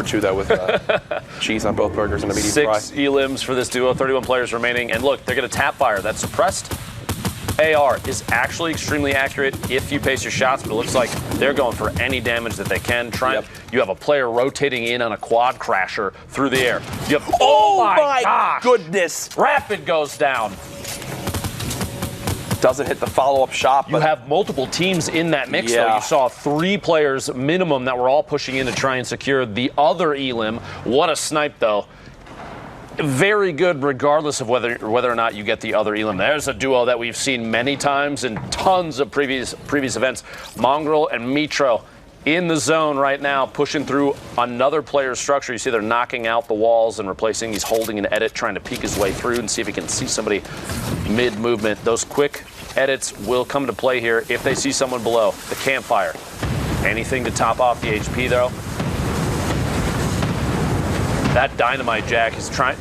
[SPEAKER 14] 2 though with cheese on both burgers and a medium fry.
[SPEAKER 16] 6 elims for this duo, 31 players remaining, and look, they're going to tap fire. That suppressed AR is actually extremely accurate if you pace your shots, but it looks like they're going for any damage that they can. You have a player rotating in on a quad crasher through the air. You have, oh my gosh,
[SPEAKER 14] goodness.
[SPEAKER 16] Rapid goes down.
[SPEAKER 14] Doesn't hit the follow-up shot.
[SPEAKER 16] You have multiple teams in that mix, though. You saw 3 players minimum that were all pushing in to try and secure the other elim. What a snipe, though. Very good regardless of whether or not you get the other elim. There's a duo that we've seen many times in tons of previous events. Mongrel and Mitro in the zone right now, pushing through another player's structure. You see they're knocking out the walls and replacing. He's holding an edit, trying to peek his way through and see if he can see somebody mid-movement. Those quick edits will come into play here if they see someone below. The campfire. Anything to top off the HP, though. That dynamite jack is trying.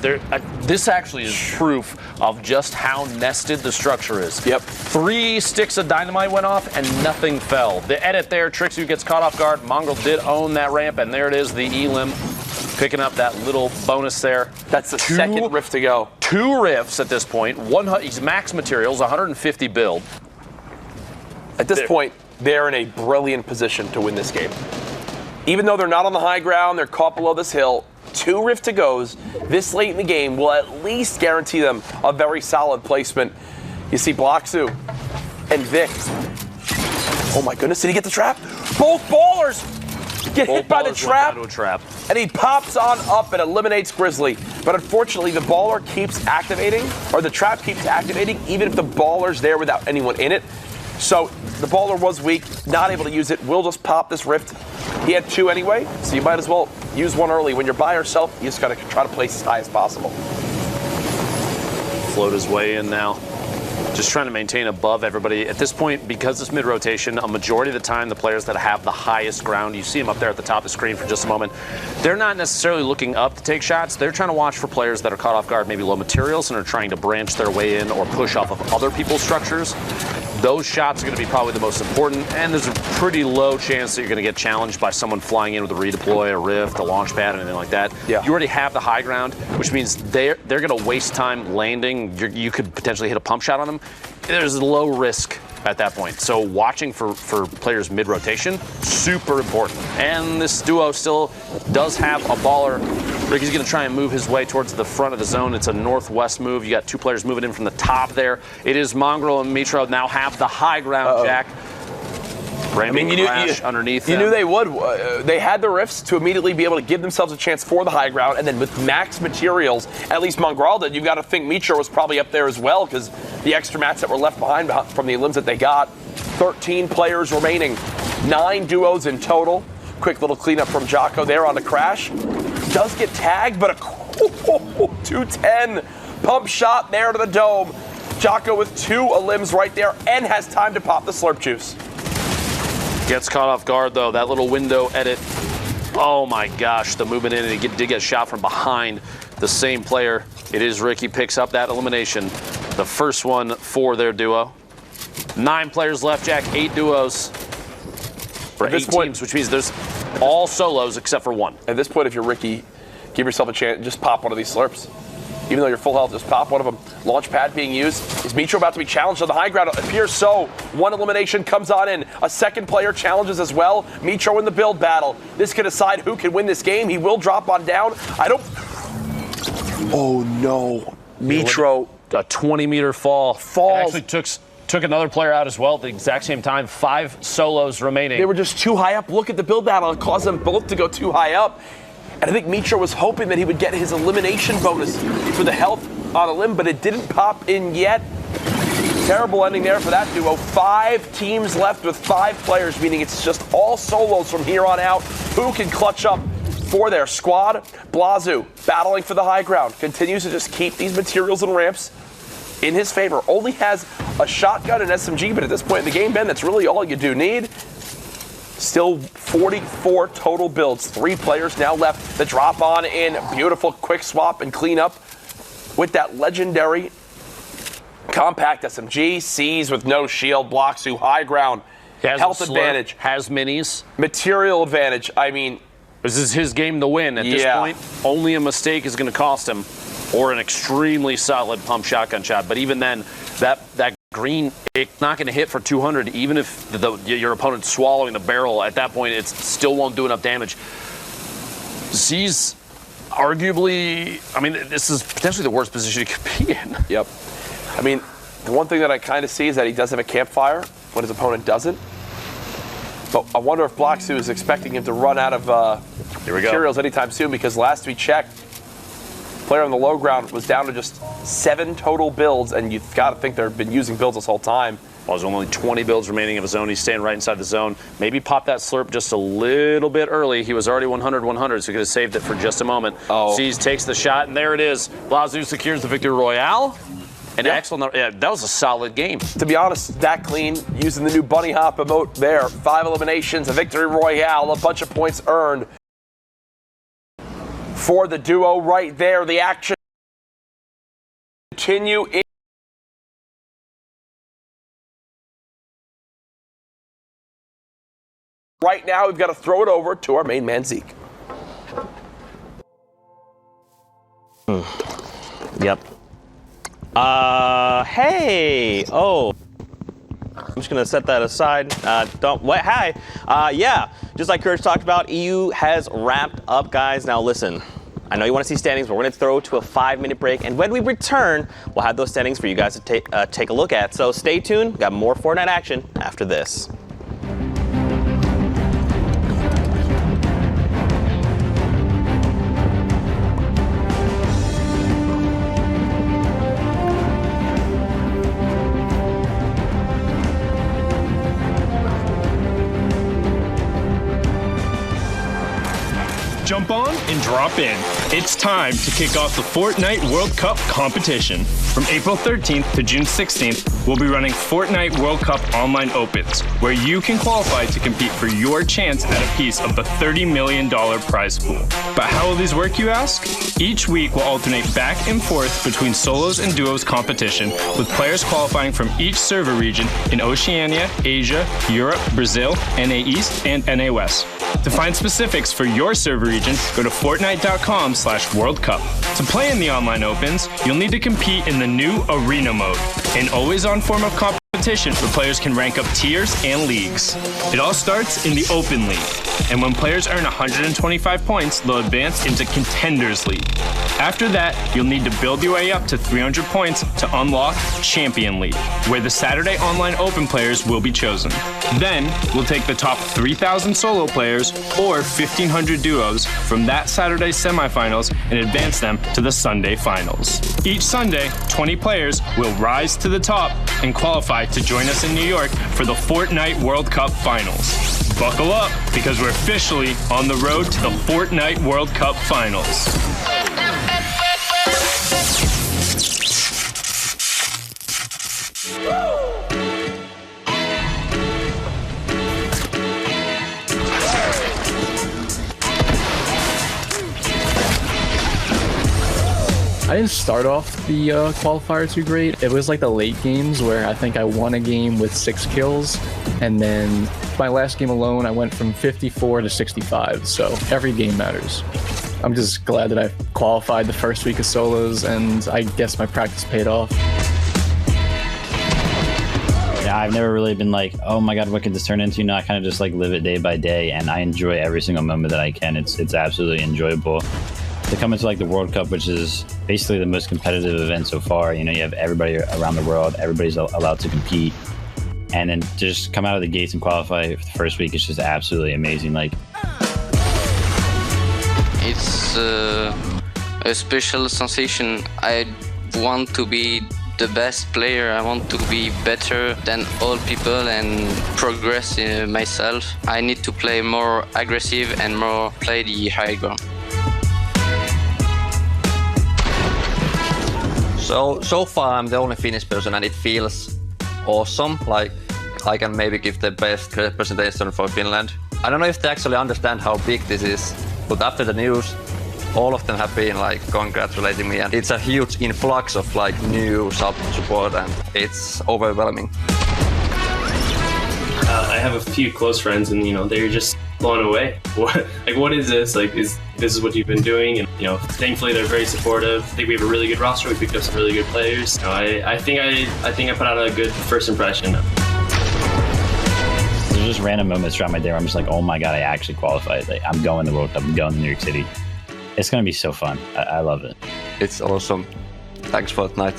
[SPEAKER 16] This actually is proof of just how nested the structure is.
[SPEAKER 14] Yep.
[SPEAKER 16] 3 sticks of dynamite went off and nothing fell. The edit there, Trixie gets caught off guard. Mongrel did own that ramp, and there it is, the elim picking up that little bonus there.
[SPEAKER 14] That's the second rift to go.
[SPEAKER 16] 2 rifts at this point. He's max materials, 150 build.
[SPEAKER 14] At this point, they're in a brilliant position to win this game. Even though they're not on the high ground, they're caught below this hill. 2 rift to goes this late in the game will at least guarantee them a very solid placement. You see Bloxu and Vic. Oh my goodness, did he get the trap? Both ballers get hit by the trap. And he pops on up and eliminates Grizzly. But unfortunately, the baller keeps activating, or the trap keeps activating, even if the baller's there without anyone in it. So the baller was weak, not able to use it. Will just pop this rift. He had 2 anyway, so you might as well use one early. When you're by yourself, you just got to try to place as high as possible.
[SPEAKER 16] Float his way in now. Just trying to maintain above everybody. At this point, because it's mid-rotation, a majority of the time, the players that have the highest ground, you see them up there at the top of the screen for just a moment, they're not necessarily looking up to take shots. They're trying to watch for players that are caught off guard, maybe low materials, and are trying to branch their way in or push off of other people's structures. Those shots are going to be probably the most important, and there's a pretty low chance that you're going to get challenged by someone flying in with a redeploy, a rift, a launch pad, anything like that.
[SPEAKER 14] Yeah.
[SPEAKER 16] You already have the high ground, which means they're going to waste time landing. You could potentially hit a pump shot on them. There's a low risk at that point. So watching for players mid-rotation, super important. And this duo still does have a baller. Ricky's going to try and move his way towards the front of the zone. It's a northwest move. You got 2 players moving in from the top there. It is Mongrel and Mitro now have the high ground, Jack.
[SPEAKER 14] I mean, you
[SPEAKER 16] underneath
[SPEAKER 14] knew they would. They had the rifts to immediately be able to give themselves a chance for the high ground, and then with max materials, at least Mongrel did. You've got to think Mitro was probably up there as well, because the extra mats that were left behind from the elims that they got. 13 players remaining, 9 duos in total. Quick little cleanup from Jocko there on the crash. Does get tagged, but a 210 pump shot there to the dome. Jocko with 2 elims right there and has time to pop the slurp juice.
[SPEAKER 16] Gets caught off guard, though. That little window edit. Oh, my gosh. The movement in, and he did get shot from behind the same player. It is Ricky picks up that elimination. The first one for their duo. 9 players left, Jack. 8 duos for 8 teams, which means there's all solos except for 1.
[SPEAKER 14] At this point, if you're Ricky, give yourself a chance. Just pop one of these slurps. Even though you're full health, just pop one of them. Launch pad being used. Is Mitro about to be challenged on the high ground? It appears so. 1 elimination comes on in. A second player challenges as well. Mitro in the build battle. This could decide who can win this game. He will drop on down. Oh no. Mitro.
[SPEAKER 16] A 20-meter fall.
[SPEAKER 14] Falls.
[SPEAKER 16] It actually took another player out as well at the exact same time. 5 solos remaining.
[SPEAKER 14] They were just too high up. Look at the build battle. It caused them both to go too high up. And I think Mitro was hoping that he would get his elimination bonus for the health on a limb, but it didn't pop in yet. Terrible ending there for that duo. 5 teams left with 5 players, meaning it's just all solos from here on out. Who can clutch up for their squad? Blazu, battling for the high ground, continues to just keep these materials and ramps in his favor. Only has a shotgun and SMG, but at this point in the game, Ben, that's really all you do need. Still 44 total builds. 3 players now left. The drop on in. Beautiful quick swap and cleanup with that legendary compact SMG. Sees with no shield. Blocks who high ground. Health advantage.
[SPEAKER 16] Has minis.
[SPEAKER 14] Material advantage. I mean,
[SPEAKER 16] this is his game to win. At this point, only a mistake is going to cost him, or an extremely solid pump shotgun shot. But even then, that green, it's not going to hit for 200, even if your opponent's swallowing the barrel. At that point, it still won't do enough damage. Z's arguably, I mean, this is potentially the worst position he could be in.
[SPEAKER 14] Yep. I mean, the one thing that I kind of see is that he does have a campfire when his opponent doesn't. But I wonder if Bloxu is expecting him to run out of materials anytime soon, because last we checked, player on the low ground was down to just 7 total builds, and you've got to think they've been using builds this whole time.
[SPEAKER 16] Well, there's only 20 builds remaining of his zone. He's staying right inside the zone. Maybe pop that slurp just a little bit early. He was already 100, so he could have saved it for just a moment. Sees, takes the shot, and there it is. Blazu secures the victory royale. Excellent. Yeah, that was a solid game.
[SPEAKER 14] To be honest, that clean, using the new bunny hop emote there. 5 eliminations, a victory royale, a bunch of points earned. for the duo right there. The action continue. Right now, we've got to throw it over to our main man, Zeke.
[SPEAKER 13] Yep. Hey. Oh. I'm just gonna set that aside. Yeah, just like Courage talked about, EU has wrapped up, guys. Now listen, I know you want to see standings, but we're gonna throw to a 5-minute break, and when we return, we'll have those standings for you guys to take a look at. So stay tuned. We've got more Fortnite action after this.
[SPEAKER 5] Jump on and drop in. It's time to kick off the Fortnite World Cup competition. From April 13th to June 16th, we'll be running Fortnite World Cup Online Opens, where you can qualify to compete for your chance at a piece of the $30 million prize pool. But how will these work, you ask? Each week we'll alternate back and forth between solos and duos competition, with players qualifying from each server region in Oceania, Asia, Europe, Brazil, NA East, and NA West. To find specifics for your server region, go to Fortnite.com/World Cup. To play in the online opens, you'll need to compete in the new Arena mode, an always-on form of competition where players can rank up tiers and leagues. It all starts in the Open League, and when players earn 125 points, they'll advance into Contenders League. After that, you'll need to build your way up to 300 points to unlock Champion League, where the Saturday Online Open players will be chosen. Then, we'll take the top 3,000 solo players or 1,500 duos from that Saturday's semifinals and advance them to the Sunday finals. Each Sunday, 20 players will rise to the top and qualify to join us in New York for the Fortnite World Cup Finals. Buckle up, because we're officially on the road to the Fortnite World Cup Finals.
[SPEAKER 9] I didn't start off the qualifier too great. It was like the late games where I think I won a game with 6 kills, and then my last game alone I went from 54 to 65, so every game matters. I'm just glad that I qualified the first week of solos, and I guess my practice paid off.
[SPEAKER 1] Yeah, I've never really been like, oh my god, what could this turn into? I kind of just like live it day by day, and I enjoy every single moment that I can. It's absolutely enjoyable. To come into like the World Cup, which is basically the most competitive event so far, you have everybody around the world, everybody's allowed to compete, and then to just come out of the gates and qualify for the first week is just absolutely amazing. Like,
[SPEAKER 2] it's a special sensation. I want to be the best player. I want to be better than all people and progress in myself. I need to play more aggressive and more play the high ground.
[SPEAKER 3] So far I'm the only Finnish person, and it feels awesome. Like I can maybe give the best presentation for Finland. I don't know if they actually understand how big this is, but after the news, all of them have been like congratulating me, and it's a huge influx of like new support, and it's overwhelming.
[SPEAKER 4] I have a few close friends, and they're just blown away. What is this? This is what you've been doing, and thankfully they're very supportive. I think we have a really good roster. We picked up some really good players. I think I put out a good first impression.
[SPEAKER 1] There's just random moments throughout my day where I'm just like, oh my god, I actually qualified. Like, I'm going to the World Cup. I'm going to New York City. It's gonna be so fun. I love it.
[SPEAKER 3] It's awesome. Thanks, Fortnite.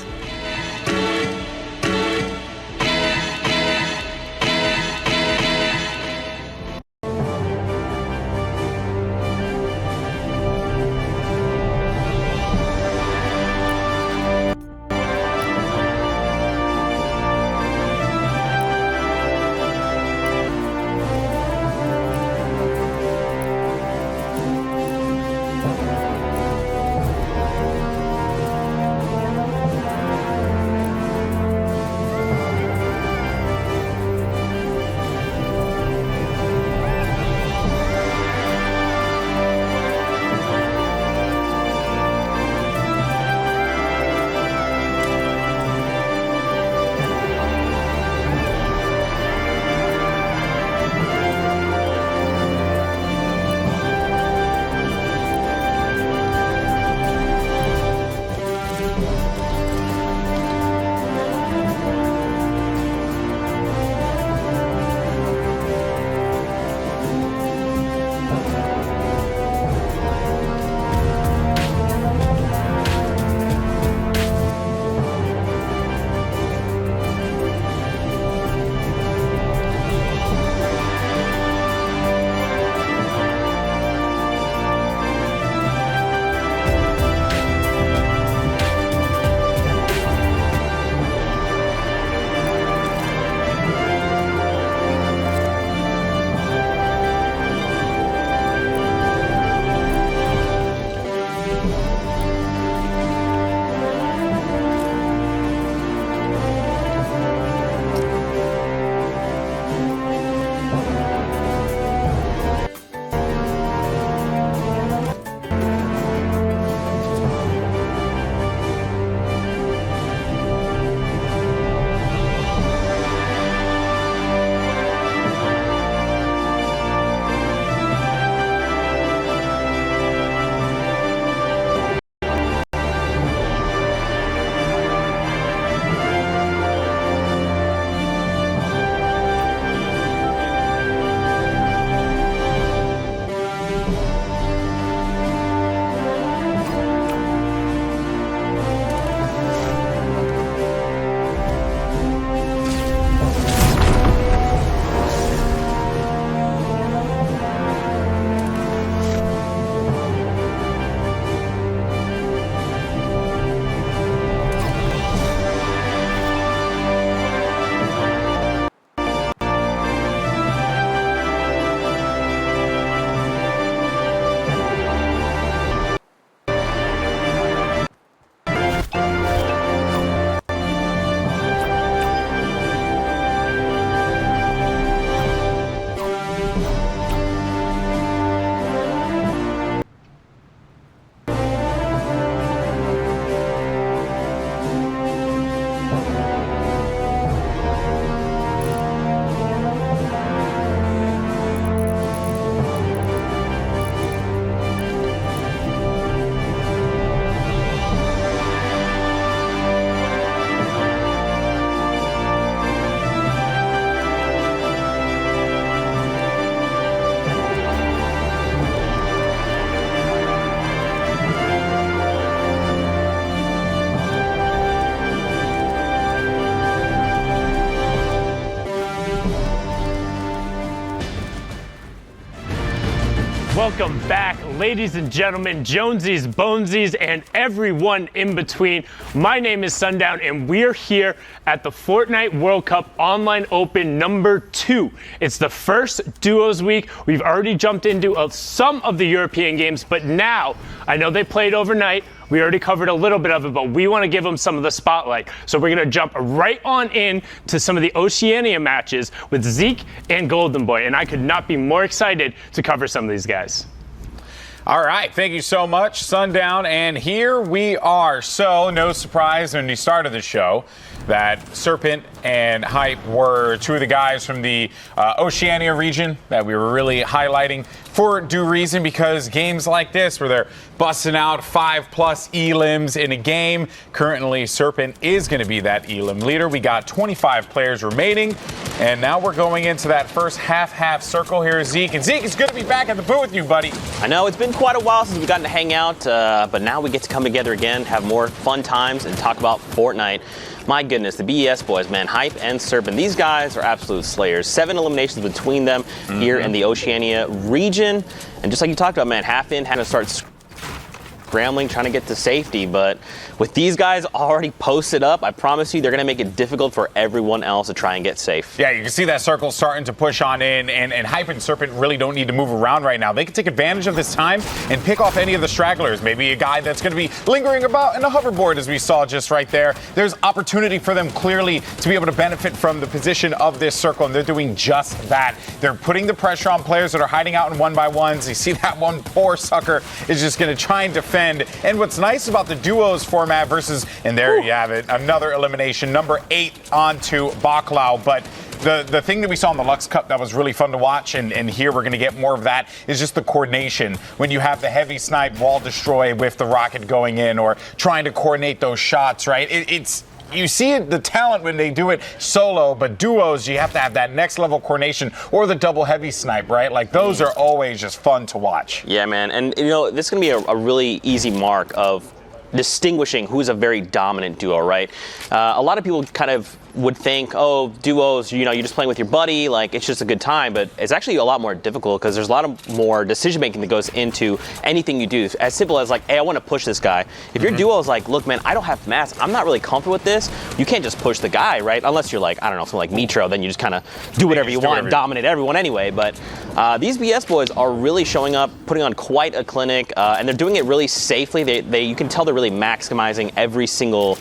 [SPEAKER 15] Welcome back, ladies and gentlemen, Jonesies, Bonesies, and everyone in between. My name is Sundown, and we're here at the Fortnite World Cup Online Open number 2. It's the first Duos week. We've already jumped into some of the European games, but now, I know they played overnight. We already covered a little bit of it, but we want to give them some of the spotlight. So we're going to jump right on in to some of the Oceania matches with Zeke and Golden Boy, and I could not be more excited to cover some of these guys.
[SPEAKER 12] All right, thank you so much, Sundown, and here we are. So, no surprise when we started the show that Serpent and Hype were two of the guys from the Oceania region that we were really highlighting for due reason, because games like this where they're busting out 5+ elims in a game, currently Serpent is going to be that elim leader. We got 25 players remaining, and now we're going into that first half circle here. Zeke, and Zeke, it's good to be back at the booth with you, buddy.
[SPEAKER 13] I know it's been quite a while since we've gotten to hang out, but now we get to come together again, have more fun times, and talk about Fortnite. My goodness, the BES boys, man, Hype and Serpent, these guys are absolute slayers. 7 eliminations between them here in the Oceania region. And just like you talked about, man, half in, had to start scrambling, trying to get to safety. But with these guys already posted up, I promise you they're going to make it difficult for everyone else to try and get safe.
[SPEAKER 12] Yeah, you can see that circle starting to push on in, and Hype and Serpent really don't need to move around right now. They can take advantage of this time and pick off any of the stragglers. Maybe a guy that's going to be lingering about in a hoverboard, as we saw just right there. There's opportunity for them clearly to be able to benefit from the position of this circle, and they're doing just that. They're putting the pressure on players that are hiding out in 1x1s. You see that one poor sucker is just going to try and defend. And what's nice about the duos format versus, and there you have it, another elimination, number 8 onto Baklau. But the thing that we saw in the Lux Cup that was really fun to watch, and here we're going to get more of that, is just the coordination. When you have the heavy snipe wall destroy with the rocket going in, or trying to coordinate those shots, right? You see the talent when they do it solo, but duos, you have to have that next level coordination, or the double heavy snipe, right? Like, those are always just fun to watch.
[SPEAKER 13] Yeah, man. And, you know, this is going to be a really easy mark of distinguishing who's a very dominant duo, right? A lot of people kind of would think, oh, duos, you know, you're just playing with your buddy, like it's just a good time, but it's actually a lot more difficult because there's a lot of more decision making that goes into anything you do. As simple as like, hey, I want to push this guy. If your duo is like, look, man, I don't have mass, I'm not really comfortable with this, you can't just push the guy, right? Unless you're like, I don't know, something like Mitro, then you just kind of do whatever you want and dominate everyone anyway. But these BS boys are really showing up, putting on quite a clinic, and they're doing it really safely. You can tell they're really maximizing every single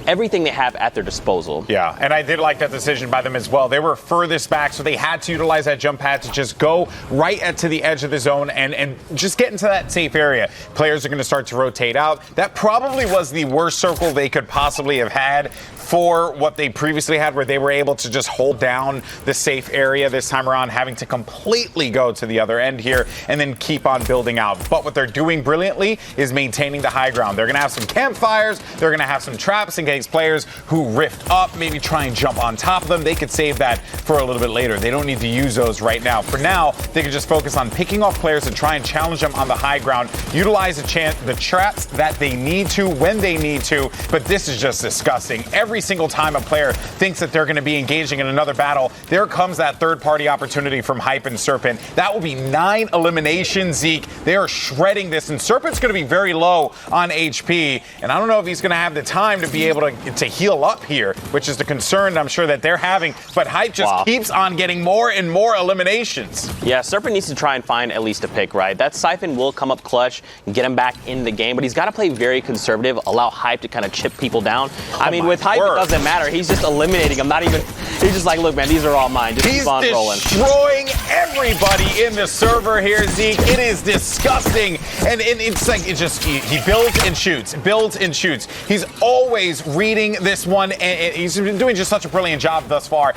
[SPEAKER 13] everything they have at their disposal.
[SPEAKER 12] Yeah, and I did like that decision by them as well. They were furthest back, so they had to utilize that jump pad to just go right to the edge of the zone and just get into that safe area. Players are going to start to rotate out. That probably was the worst circle they could possibly have had for what they previously had, where they were able to just hold down the safe area this time around, having to completely go to the other end here and then keep on building out. But what they're doing brilliantly is maintaining the high ground. They're going to have some campfires. They're going to have some traps in case players who rift up maybe try and jump on top of them. They could save that for a little bit later. They don't need to use those right now. For now, they can just focus on picking off players and try and challenge them on the high ground, utilize the traps that they need to when they need to. But this is just disgusting. Every single time a player thinks that they're going to be engaging in another battle, there comes that third-party opportunity from Hype and Serpent. That will be 9 eliminations, Zeke. They are shredding this, and Serpent's going to be very low on HP, and I don't know if he's going to have the time to be able to heal up here, which is the concern I'm sure that they're having, but Hype just keeps on getting more and more eliminations.
[SPEAKER 13] Yeah, Serpent needs to try and find at least a pick, right? That Siphon will come up clutch and get him back in the game, but he's got to play very conservative, allow Hype to kind of chip people down. I mean, with Hype, it doesn't matter. He's just eliminating them. He's just like, look, man, these are all mine. Just keep on rolling.
[SPEAKER 12] He's destroying everybody in the server here, Zeke. It is disgusting. And it's like, he builds and shoots, He's always reading this one, and he's been doing just such a brilliant job thus far.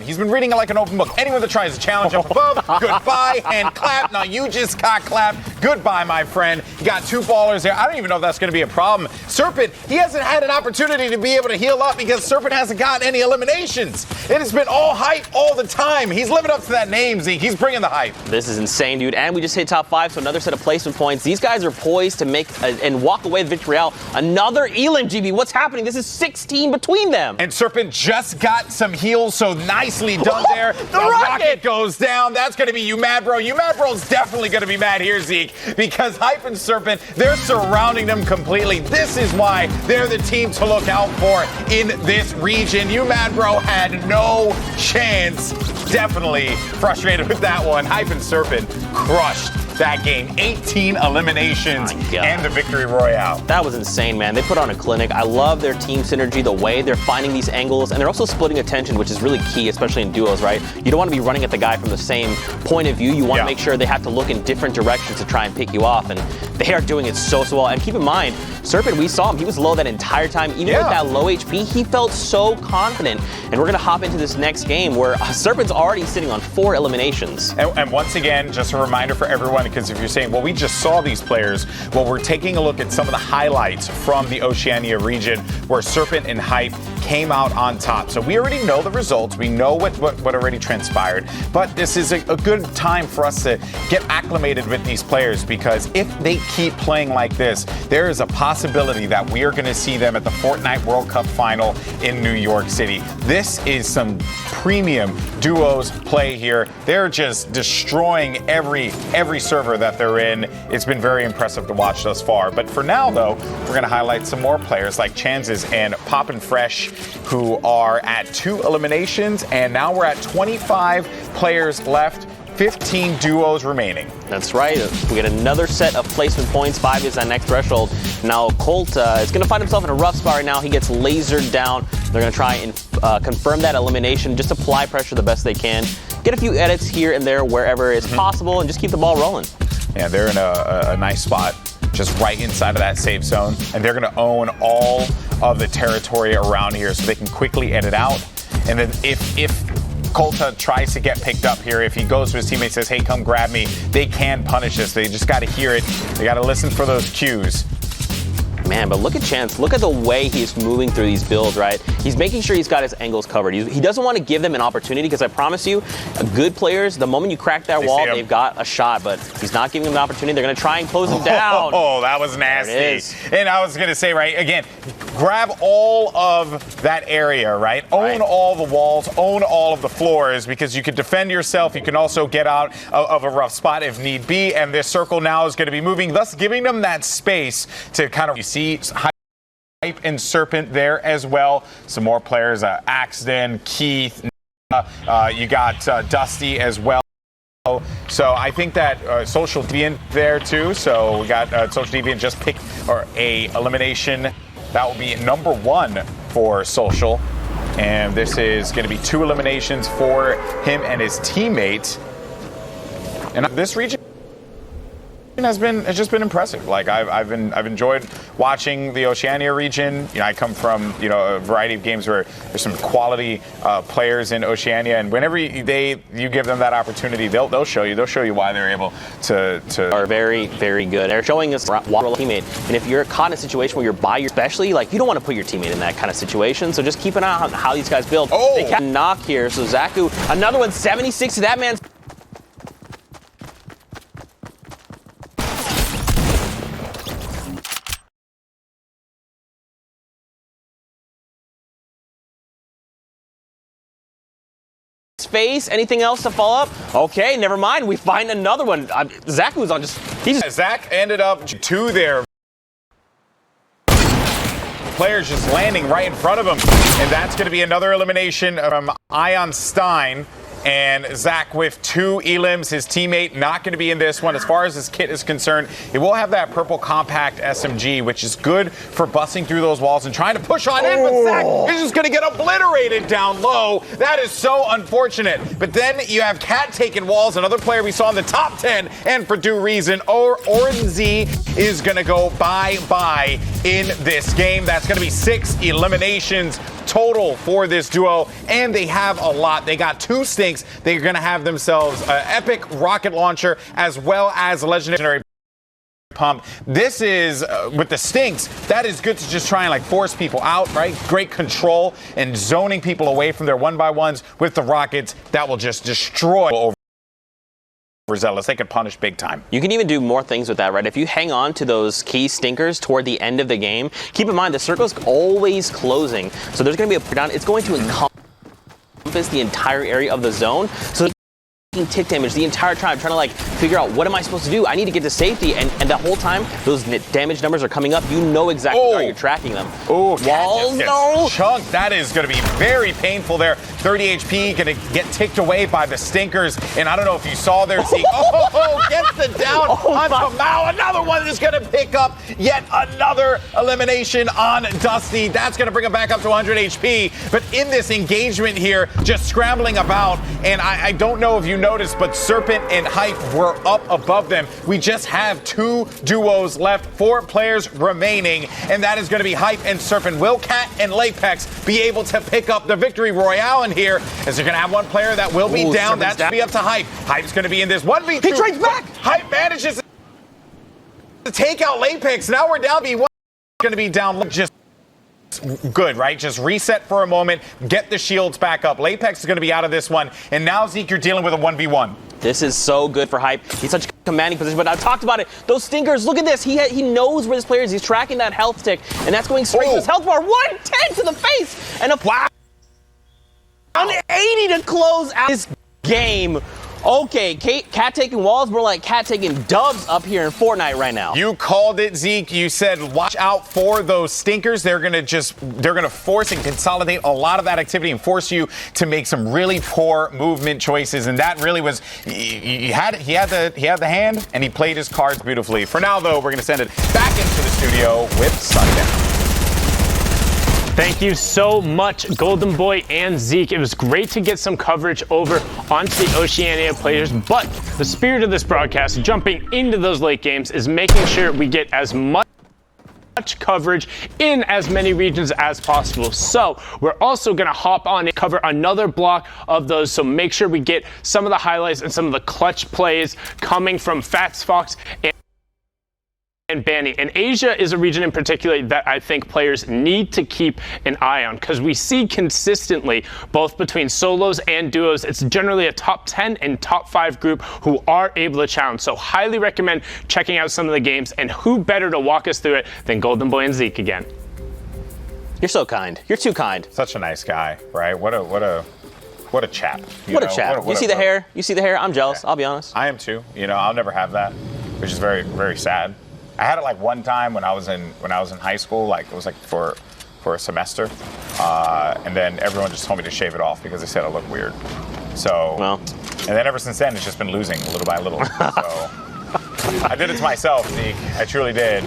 [SPEAKER 12] He's been reading it like an open book. Anyone that tries to challenge him above, goodbye, and clap. Now you just got clapped. goodbye, my friend. You got 2 ballers there. I don't even know if that's going to be a problem. Serpent, he hasn't had an opportunity to be able to heal up because Serpent hasn't gotten any eliminations. It has been all hype all the time. He's living up to that name, Zeke. He's bringing the hype.
[SPEAKER 13] This is insane, dude. And we just hit top 5, so another set of placement points. These guys are poised to make and walk away with victory out. Another Elim, GB. What's happening? This is 16 between them.
[SPEAKER 12] And Serpent just got some heals, so nicely done there.
[SPEAKER 13] The rocket
[SPEAKER 12] goes down. That's going to be you mad, bro. You mad, bro's definitely going to be mad here, Zeke, because Hype and Serpent, they're surrounding them completely. This is why they're the team to look out for in this region. You mad, bro had no chance. Definitely frustrated with that one. Hype and Serpent crushed that game. 18 eliminations and the victory royale.
[SPEAKER 13] That was insane, man. They put on a clinic. I love their team synergy, the way they're finding these angles, and they're also splitting attention, which is really key, especially in duos, right? You don't want to be running at the guy from the same point of view. You want to make sure they have to look in different directions to try and pick you off, and they are doing it so well. And keep in mind, Serpent, we saw him. He was low that entire time. Even with that low HP, he felt so confident. And we're going to hop into this next game where Serpent's already sitting on 4 eliminations.
[SPEAKER 12] And once again, just a reminder for everyone, because if you're saying, well, we just saw these players, well, we're taking a look at some of the highlights from the Oceania region where Serpent and Hype came out on top. So we already know the results. We know what already transpired. But this is a good time for us to get acclimated with these players, because if they keep playing like this, there is a possibility that we are going to see them at the Fortnite World Cup final in New York City. This is some premium duos play here. They're just destroying every server that they're in. It's been very impressive to watch thus far. But for now, though, we're going to highlight some more players like Chances and Poppin' Fresh, who are at 2 eliminations, and now we're at 25 players left. 15 duos remaining.
[SPEAKER 13] That's right. We get another set of placement points. 5 is that next threshold. Now Colt is going to find himself in a rough spot right now. He gets lasered down. They're going to try and confirm that elimination. Just apply pressure the best they can. Get a few edits here and there wherever it's possible, and just keep the ball rolling.
[SPEAKER 12] Yeah, they're in a nice spot, just right inside of that safe zone, and they're going to own all of the territory around here, so they can quickly edit out. And then if Colta tries to get picked up here, if he goes to his teammate and says, hey, come grab me, they can punish us. They just got to hear it. They got to listen for those cues.
[SPEAKER 13] Man, but look at Chance. Look at the way he's moving through these builds, right? He's making sure he's got his angles covered. He doesn't want to give them an opportunity, because I promise you, good players, the moment you crack that wall, they've got a shot, but he's not giving them an opportunity. They're going to try and close him down.
[SPEAKER 12] Oh, that was nasty. And I was going to say, right, again, grab all of that area, right? Own all the walls, own all of the floors, because you can defend yourself. You can also get out of a rough spot if need be. And this circle now is going to be moving, thus giving them that space to kind of, you see, Hype and Serpent there as well. Some more players, Axton, Keith, you got Dusty as well. So I think that Social Deviant there too. So we got Social Deviant just picked a elimination. That will be number 1 for Social. And this is going to be 2 eliminations for him and his teammate. And this region has just been impressive. Like I've enjoyed watching the Oceania region. You know, I come from a variety of games where there's some quality players in Oceania, and whenever you give them that opportunity, they'll show you why they're able to
[SPEAKER 13] are very, very good. They're showing us what teammate. And if you're caught in a situation where you're by your, especially, like, you don't want to put your teammate in that kind of situation. So just keep an eye on how these guys build. They can knock here. So Zaku, another one, 76 to that man's. Face. Anything else to follow up? Okay, never mind. We find another one. Zach was on
[SPEAKER 12] Zach ended up 2 there. Players just landing right in front of him. And that's going to be another elimination from Ion Stein. And Zach with 2 elims, his teammate not going to be in this one. As far as his kit is concerned, it will have that purple compact SMG, which is good for busting through those walls and trying to push on in, but Zach is just going to get obliterated down low. That is so unfortunate. But then you have Cat taking walls, another player we saw in the top 10, and for due reason. Orenz is going to go bye-bye in this game. That's going to be 6 eliminations total for this duo, and they have a lot. They got 2 stinks. They're going to have themselves an epic rocket launcher as well as a legendary pump. This is, with the stinks, that is good to just try and like force people out, right? Great control and zoning people away from their 1x1s. With the rockets, that will just destroy overzealous. They can punish big time.
[SPEAKER 13] You can even do more things with that, right? If you hang on to those key stinkers toward the end of the game, keep in mind the circle's always closing. So there's going to be a down. It's going to encompass the entire area of the zone. So tick damage the entire time, trying to like figure out what am I supposed to do. I need to get to safety, and the whole time those damage numbers are coming up. You know exactly how you're tracking them.
[SPEAKER 12] Oh,
[SPEAKER 13] Walls, no!
[SPEAKER 12] Chunk. That is going to be very painful there. 30 HP, going to get ticked away by the stinkers. And I don't know if you saw there, Zeke. Gets the down onto Mao. Another one is going to pick up yet another elimination on Dusty. That's going to bring him back up to 100 HP. But in this engagement here, just scrambling about, and I don't know if you noticed, but Serpent and Hype were up above them. We just have 2 duos left, 4 players remaining, and that is going to be Hype and Serpent. Will Cat and Lapex be able to pick up the victory royale in here? As they're going to have one player that will be down. That's going to be up to Hype. Hype's going to be in this 1v2.
[SPEAKER 13] He trades back.
[SPEAKER 12] Hype manages to take out Lapex. Now we're down B1. Going to be down just good, right? Just reset for a moment, get the shields back up. Lapex is going to be out of this one, and now Zeke, you're dealing with a 1v1.
[SPEAKER 13] This is so good for Hype. He's such a commanding position, but I talked about it. Those stinkers, look at this. He knows where this player is. He's tracking that health tick, and that's going straight to his health bar. 110 to the face, and a 180 to close out this game. Okay, Cat taking walls, more like Cat taking dubs up here in Fortnite right now.
[SPEAKER 12] You called it, Zeke. You said watch out for those stinkers. They're gonna force and consolidate a lot of that activity and force you to make some really poor movement choices. And that really was he had the hand, and he played his cards beautifully. For now, though, we're gonna send it back into the studio with Sundown.
[SPEAKER 15] Thank you so much, Golden Boy and Zeke. It was great to get some coverage over onto the Oceania players, but the spirit of this broadcast, jumping into those late games, is making sure we get as much coverage in as many regions as possible. So we're also going to hop on and cover another block of those, so make sure we get some of the highlights and some of the clutch plays coming from FatsFox and Banny. And Asia is a region in particular that I think players need to keep an eye on, because we see consistently, both between solos and duos, it's generally a top 10 and top 5 group who are able to challenge. So highly recommend checking out some of the games, and who better to walk us through it than Golden Boy and Zeke again.
[SPEAKER 13] You're so kind. You're too kind.
[SPEAKER 12] Such a nice guy, right? What a chap.
[SPEAKER 13] What a chap. You see the hair? You see the hair? I'm jealous. I'll be honest.
[SPEAKER 12] I am too. I'll never have that, which is very, very sad. I had it like one time when I was in high school, like it was like for a semester, and then everyone just told me to shave it off because they said I look weird. So, and then ever since then, it's just been losing little by little. So I did it to myself, Zeke. I truly did.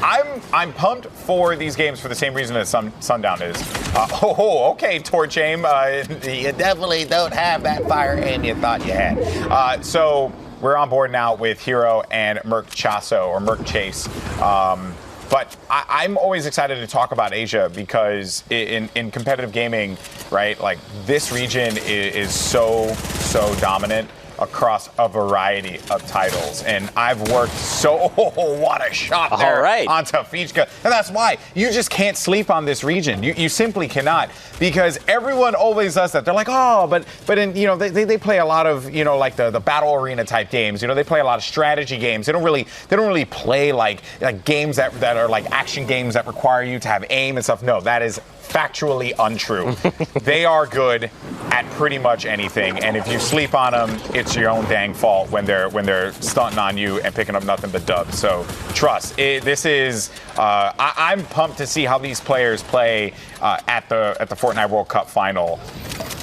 [SPEAKER 12] I'm pumped for these games for the same reason that Sundown is. Okay, Torch Aim. You definitely don't have that fire aim you thought you had. So we're on board now with Hero and Merc Chaso, or Merc Chase. But I'm always excited to talk about Asia because in competitive gaming, right, like this region is so dominant across a variety of titles. And I've worked what a shot there onto Fichka. And that's why you just can't sleep on this region. You simply cannot, because everyone always does that. They're like, but in, they play a lot of, like the battle arena type games. They play a lot of strategy games. They don't really play like games that are like action games that require you to have aim and stuff. No, that is factually untrue. They are good at pretty much anything, and if you sleep on them, it's your own dang fault when they're stunting on you and picking up nothing but dubs. So trust, this is I'm pumped to see how these players play at the Fortnite World Cup final,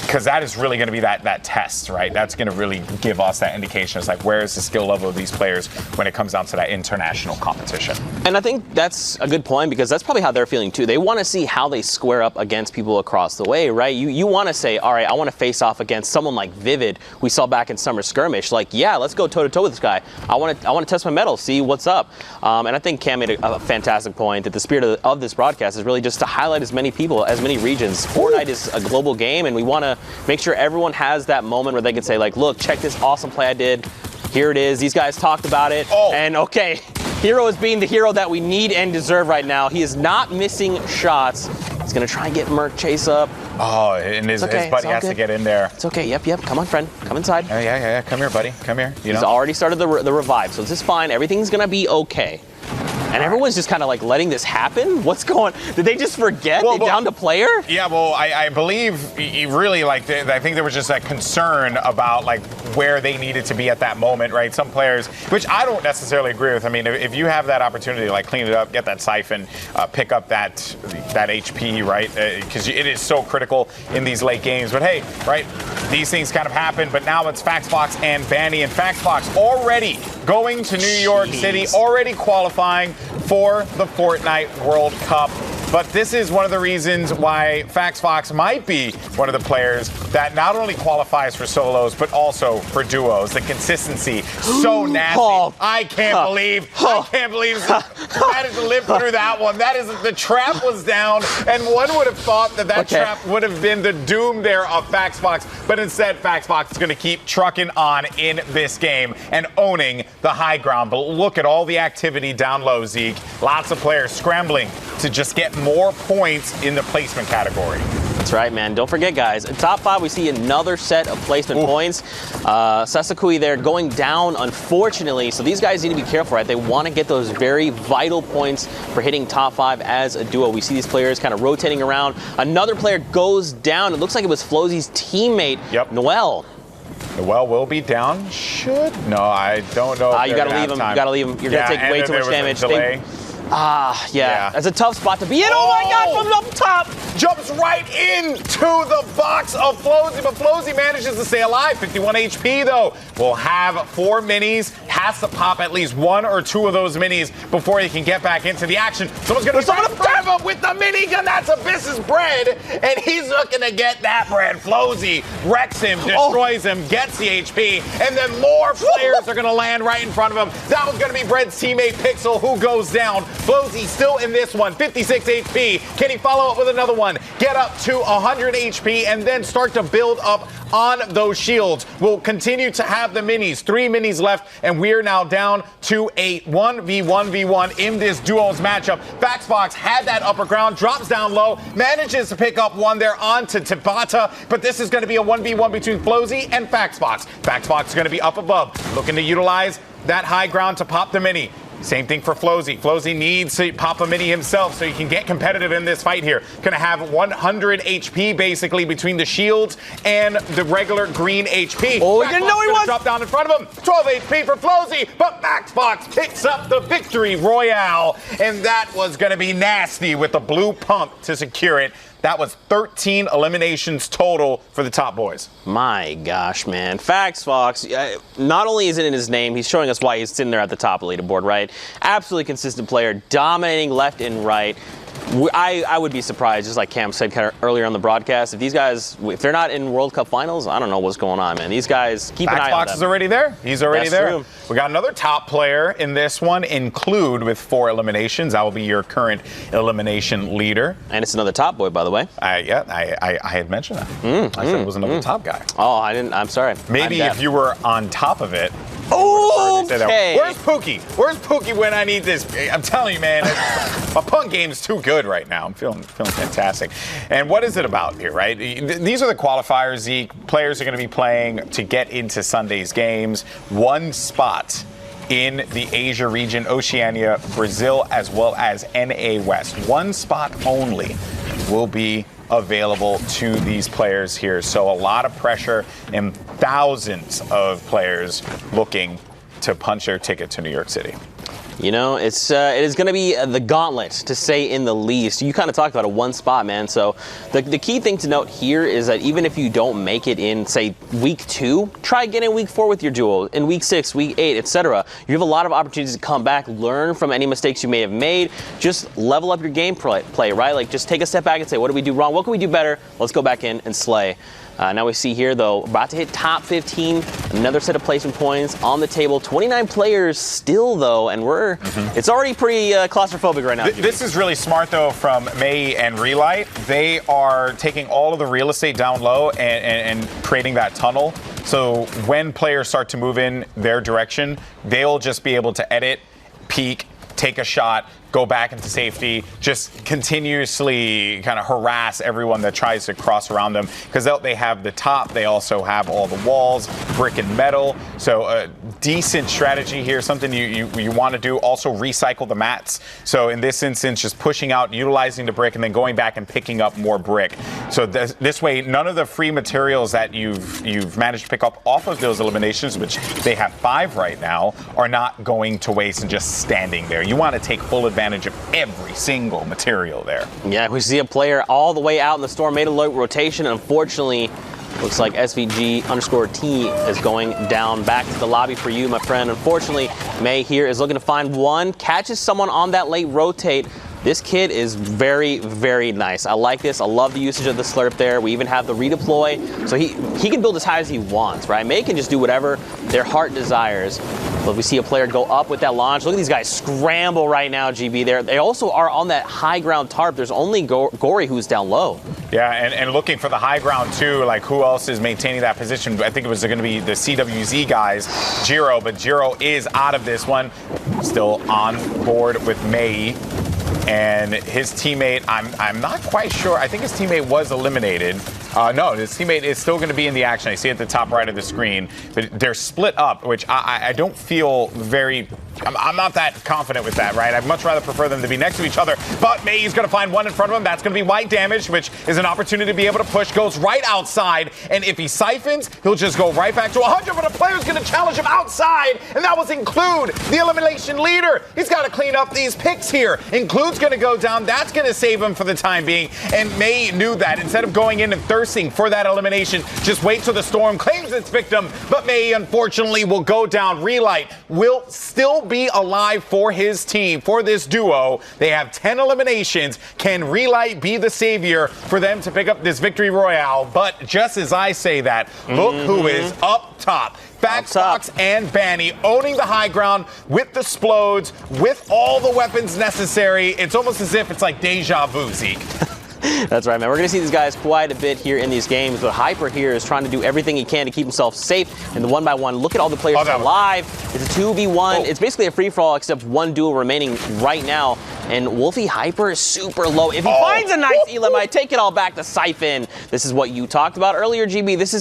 [SPEAKER 12] because that is really going to be that test, right? That's going to really give us that indication. It's like, where is the skill level of these players when it comes down to that international competition?
[SPEAKER 13] And I think that's a good point, because that's probably how they're feeling too. They want to see how they square up against people across the way, right? You want to say, all right, I want to face off against someone like Vivid, we saw back in Summer Skirmish. Like, yeah, let's go toe to toe with this guy. I want to test my mettle, see what's up. And I think Cam made a fantastic point that the spirit of this broadcast is really just to highlight as many people, as many regions. Fortnite is a global game, and we want to make sure everyone has that moment where they can say, like, look, check this awesome play I did. Here it is. These guys talked about it. And okay, Hero is being the hero that we need and deserve right now. He is not missing shots. He's going to try and get Merc chase up.
[SPEAKER 12] Oh, and his buddy has to get in there.
[SPEAKER 13] It's okay. Yep. Come on, friend. Come inside.
[SPEAKER 12] Yeah. Come here, buddy. Come here.
[SPEAKER 13] He's already started the revive, so this is fine. Everything's going to be okay. And everyone's just kind of like letting this happen? What's going on? Did they just forget they downed a player?
[SPEAKER 12] Yeah, well, I believe he really, like, I think there was just that concern about, like, where they needed to be at that moment, right? Some players, which I don't necessarily agree with. I mean, if you have that opportunity to, like, clean it up, get that siphon, pick up that HP, right? Because it is so critical in these late games. But hey, right, these things kind of happen. But now it's Faxbox and Banny. And Faxbox already going to New York City, already qualifying for the Fortnite World Cup. But this is one of the reasons why Faxbox might be one of the players that not only qualifies for solos, but also for duos. The consistency, so nasty. I can't believe managed to live through that one. That is, the trap was down, and one would have thought that trap would have been the doom there of Faxbox. But instead, Faxbox is going to keep trucking on in this game and owning the high ground. But look at all the activity down low, Zeke. Lots of players scrambling to just get more points in the placement category.
[SPEAKER 13] That's right, man. Don't forget, guys. In top 5, we see another set of placement points. Sasuke there going down, unfortunately. So these guys need to be careful, right? They want to get those very vital points for hitting top 5 as a duo. We see these players kind of rotating around. Another player goes down. It looks like it was Flozy's teammate, Noel.
[SPEAKER 12] Noel will be down. No, I don't know.
[SPEAKER 13] You gotta leave him. You gotta leave him. You're gonna take way too much damage. That's a tough spot to be in. Oh my God, from up top!
[SPEAKER 12] Jumps right into the box of Flozy, but Flozy manages to stay alive. 51 HP though. Will have 4 minis. Has to pop at least 1 or 2 of those minis before he can get back into the action. Someone's gonna grab him with the minigun. That's Abyss's bread, and he's looking to get that bread. Flozy wrecks him, destroys him, gets the HP, and then more players are gonna land right in front of him. That was gonna be Bread's teammate Pixel, who goes down. Flozy still in this one, 56 HP. Can he follow up with another one? Get up to 100 HP and then start to build up on those shields. We'll continue to have the minis. 3 minis left, and we're now down to a 1v1v1 in this duos matchup. Faxbox had that upper ground, drops down low, manages to pick up one there onto Tabata, but this is going to be a 1v1 between Flozy and Faxbox. Faxbox is going to be up above, looking to utilize that high ground to pop the mini. Same thing for Flozy. Flozy needs to pop a mini himself so he can get competitive in this fight here. Gonna have 100 HP basically between the shields and the regular green HP.
[SPEAKER 13] Oh, he didn't know he was!
[SPEAKER 12] Drop down in front of him. 12 HP for Flozy, but Faxbox picks up the victory royale. And that was gonna be nasty with the blue pump to secure it. That was 13 eliminations total for the top boys.
[SPEAKER 13] My gosh, man. Faxbox, not only is it in his name, he's showing us why he's sitting there at the top of the leaderboard, right? Absolutely consistent player, dominating left and right. I would be surprised, just like Cam said kind of earlier on the broadcast, if these guys, if they're not in World Cup finals, I don't know what's going on, man. These guys, keep an eye on them.
[SPEAKER 12] Faxbox is already there. He's already there.
[SPEAKER 13] True.
[SPEAKER 12] We got another top player in this one, include with 4 eliminations. That will be your current elimination leader.
[SPEAKER 13] And it's another top boy, by the way.
[SPEAKER 12] I had mentioned that. I said it was another top guy.
[SPEAKER 13] Oh, I didn't. I'm sorry.
[SPEAKER 12] Maybe if you were on top of it.
[SPEAKER 13] Okay.
[SPEAKER 12] Where's Pookie? Where's Pookie when I need this? I'm telling you, man, my punk game's too good right now. I'm feeling fantastic. And what is it about here, right? These are the qualifiers, Zeke. Players are going to be playing to get into Sunday's games. 1 spot in the Asia region, Oceania, Brazil, as well as NA West. 1 spot only will be available to these players here. So a lot of pressure and thousands of players looking to punch their ticket to New York City.
[SPEAKER 13] You know, it is going to be the gauntlet, to say in the least. You kind of talked about a 1 spot, man. So the key thing to note here is that even if you don't make it in, say, week 2, try again in week 4 with your duo, in week 6, week 8, etc. You have a lot of opportunities to come back, learn from any mistakes you may have made, just level up your gameplay, right? Like, just take a step back and say, what did we do wrong? What can we do better? Let's go back in and slay. Now we see here, though, about to hit top 15, another set of placement points on the table. 29 players still, though, and it's already pretty claustrophobic right now.
[SPEAKER 12] This is really smart, though, from May and Relight. They are taking all of the real estate down low and creating that tunnel So when players start to move in their direction, they'll just be able to edit, peek, take a shot, go back into safety, just continuously kind of harass everyone that tries to cross around them, because they have the top, they also have all the walls, brick and metal. So a decent strategy here, something you want to do. Also recycle the mats. So in this instance, just pushing out, utilizing the brick, and then going back and picking up more brick. So this way, none of the free materials that you've managed to pick up off of those eliminations, which they have 5 right now, are not going to waste and just standing there. You want to take full advantage of every single material there.
[SPEAKER 13] Yeah, we see a player all the way out in the storm, made a low rotation. Unfortunately, looks like SVG_T is going down. Back to the lobby for you, my friend. Unfortunately, May here is looking to find one, catches someone on that late rotate. This kid is very, very nice. I like this. I love the usage of the slurp there. We even have the redeploy. So he can build as high as he wants, right? May can just do whatever their heart desires. But we see a player go up with that launch. Look at these guys scramble right now, GB. They also are on that high ground tarp. There's only Gory who's down low.
[SPEAKER 12] Yeah, and looking for the high ground too, like who else is maintaining that position? I think it was going to be the CWZ guys, Jiro, but Jiro is out of this one. Still on board with May. And his teammate, I'm not quite sure. I think his teammate was eliminated. No, his teammate is still going to be in the action. I see at the top right of the screen. But they're split up, which I don't feel very... I'm not that confident with that, right? I'd much rather prefer them to be next to each other. But May is going to find one in front of him. That's going to be white damage, which is an opportunity to be able to push. Goes right outside. And if he siphons, he'll just go right back to 100. But a player's going to challenge him outside. And that was Include, the elimination leader. He's got to clean up these picks here. Include's going to go down. That's going to save him for the time being. And May knew that. Instead of going in and thirsting for that elimination, just wait till the storm claims its victim. But May, unfortunately, will go down. Relight will still be alive for his team, for this duo. They have 10 eliminations. Can Relight be the savior for them to pick up this victory royale? But just as I say that, look who is up top. FaxFox and Banny owning the high ground with the Splodes, with all the weapons necessary. It's almost as if it's like deja vu, Zeke.
[SPEAKER 13] That's right, man. We're going to see these guys quite a bit here in these games, but Hyper here is trying to do everything he can to keep himself safe in the 1x1. Look at all the players alive. It's a 2v1. It's basically a free-for-all except one duel remaining right now, and Wolfie Hyper is super low. If he finds a nice Elim, I take it all back to Siphon. This is what you talked about earlier, GB. This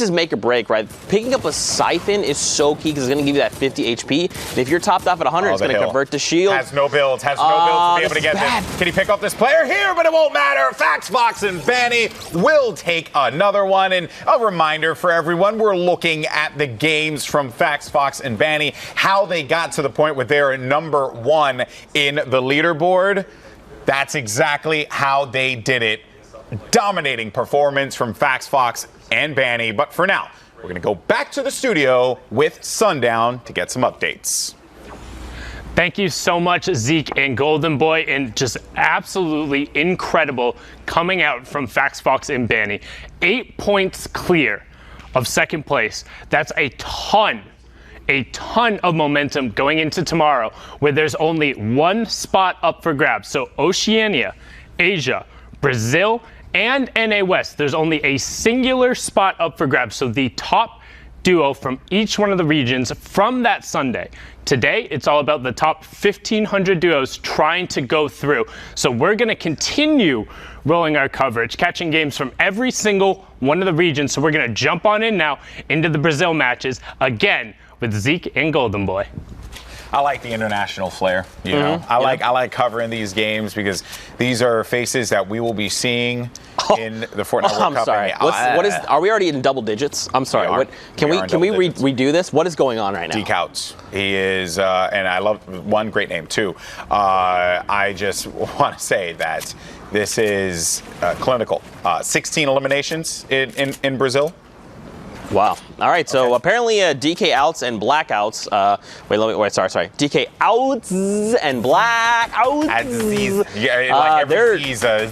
[SPEAKER 13] is make or break, right? Picking up a Siphon is so key because it's going to give you that 50 HP, and if you're topped off at 100, it's going to convert to shield.
[SPEAKER 12] Has no builds to be able to get this. Can he pick up this player here? But it won't matter. FaxFox and Banny will take another one. And a reminder for everyone, we're looking at the games from FaxFox and Banny, how they got to the point where they're number 1 in the leaderboard. That's exactly how they did it. Dominating performance from FaxFox and Banny. But for now, we're going to go back to the studio with Sundown to get some updates.
[SPEAKER 15] Thank you so much, Zeke and Golden Boy, and just absolutely incredible coming out from FaxFox and Banny. 8 points clear of second place. That's a ton of momentum going into tomorrow, where there's only one spot up for grabs. So Oceania, Asia, Brazil, and NA West, there's only a singular spot up for grabs. So the top duo from each one of the regions from that Sunday. Today, it's all about the top 1,500 duos trying to go through. So we're going to continue rolling our coverage, catching games from every single one of the regions. So we're going to jump on in now into the Brazil matches again with Zeke and Golden Boy.
[SPEAKER 12] I like the international flair, you know. I like covering these games because these are faces that we will be seeing in the Fortnite World Cup.
[SPEAKER 13] I'm sorry. Are we already in double digits? I'm sorry. Can we redo this? What is going on right now?
[SPEAKER 12] Dekouts. He is, and I love one great name too. I just want to say that this is clinical. 16 eliminations in Brazil.
[SPEAKER 13] Wow. All right. So apparently DK outs and blackouts. Sorry. DK outs and blackouts.
[SPEAKER 12] Yeah, like every season.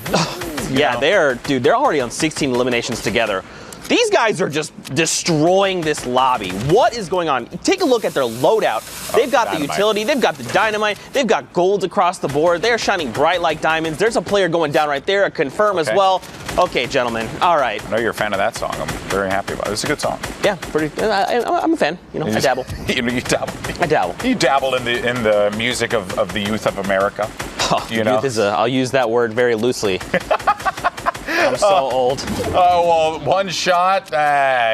[SPEAKER 13] Yeah, they're already on 16 eliminations together. These guys are just destroying this lobby. What is going on? Take a look at their loadout. They've got the utility, they've got the dynamite, they've got golds across the board. They're shining bright like diamonds. There's a player going down right there, a confirm as well. Okay, gentlemen, all right.
[SPEAKER 12] I know you're a fan of that song. I'm very happy about it. It's a good song.
[SPEAKER 13] Yeah, I'm a fan. You know, I dabble.
[SPEAKER 12] You dabble.
[SPEAKER 13] I dabble.
[SPEAKER 12] You dabble in the music of the youth of America.
[SPEAKER 13] Oh, you know, I'll use that word very loosely. I'm so old.
[SPEAKER 12] Oh, well, one shot.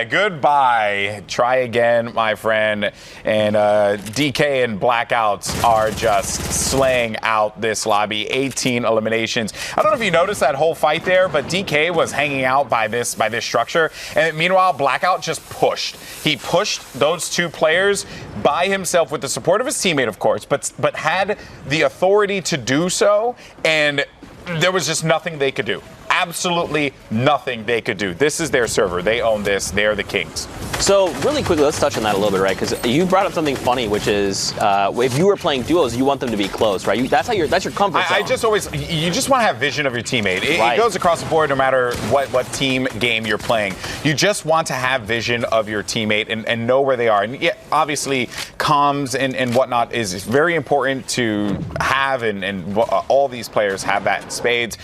[SPEAKER 12] Goodbye. Try again, my friend. And DK and Blackouts are just slaying out this lobby. 18 eliminations. I don't know if you noticed that whole fight there, but DK was hanging out by this structure. And meanwhile, Blackout just pushed. He pushed those two players by himself with the support of his teammate, of course, but had the authority to do so. And there was just nothing they could do. Absolutely nothing they could do. This is their server. They own this. They're the kings.
[SPEAKER 13] So really quickly, let's touch on that a little bit, right? Because you brought up something funny, which is if you were playing duos, you want them to be close, right? That's your comfort zone.
[SPEAKER 12] I just always, you just want to have vision of your teammate. It goes across the board no matter what team game you're playing. You just want to have vision of your teammate and know where they are. And yeah, obviously, comms and whatnot is very important to have, and all these players have that in spades.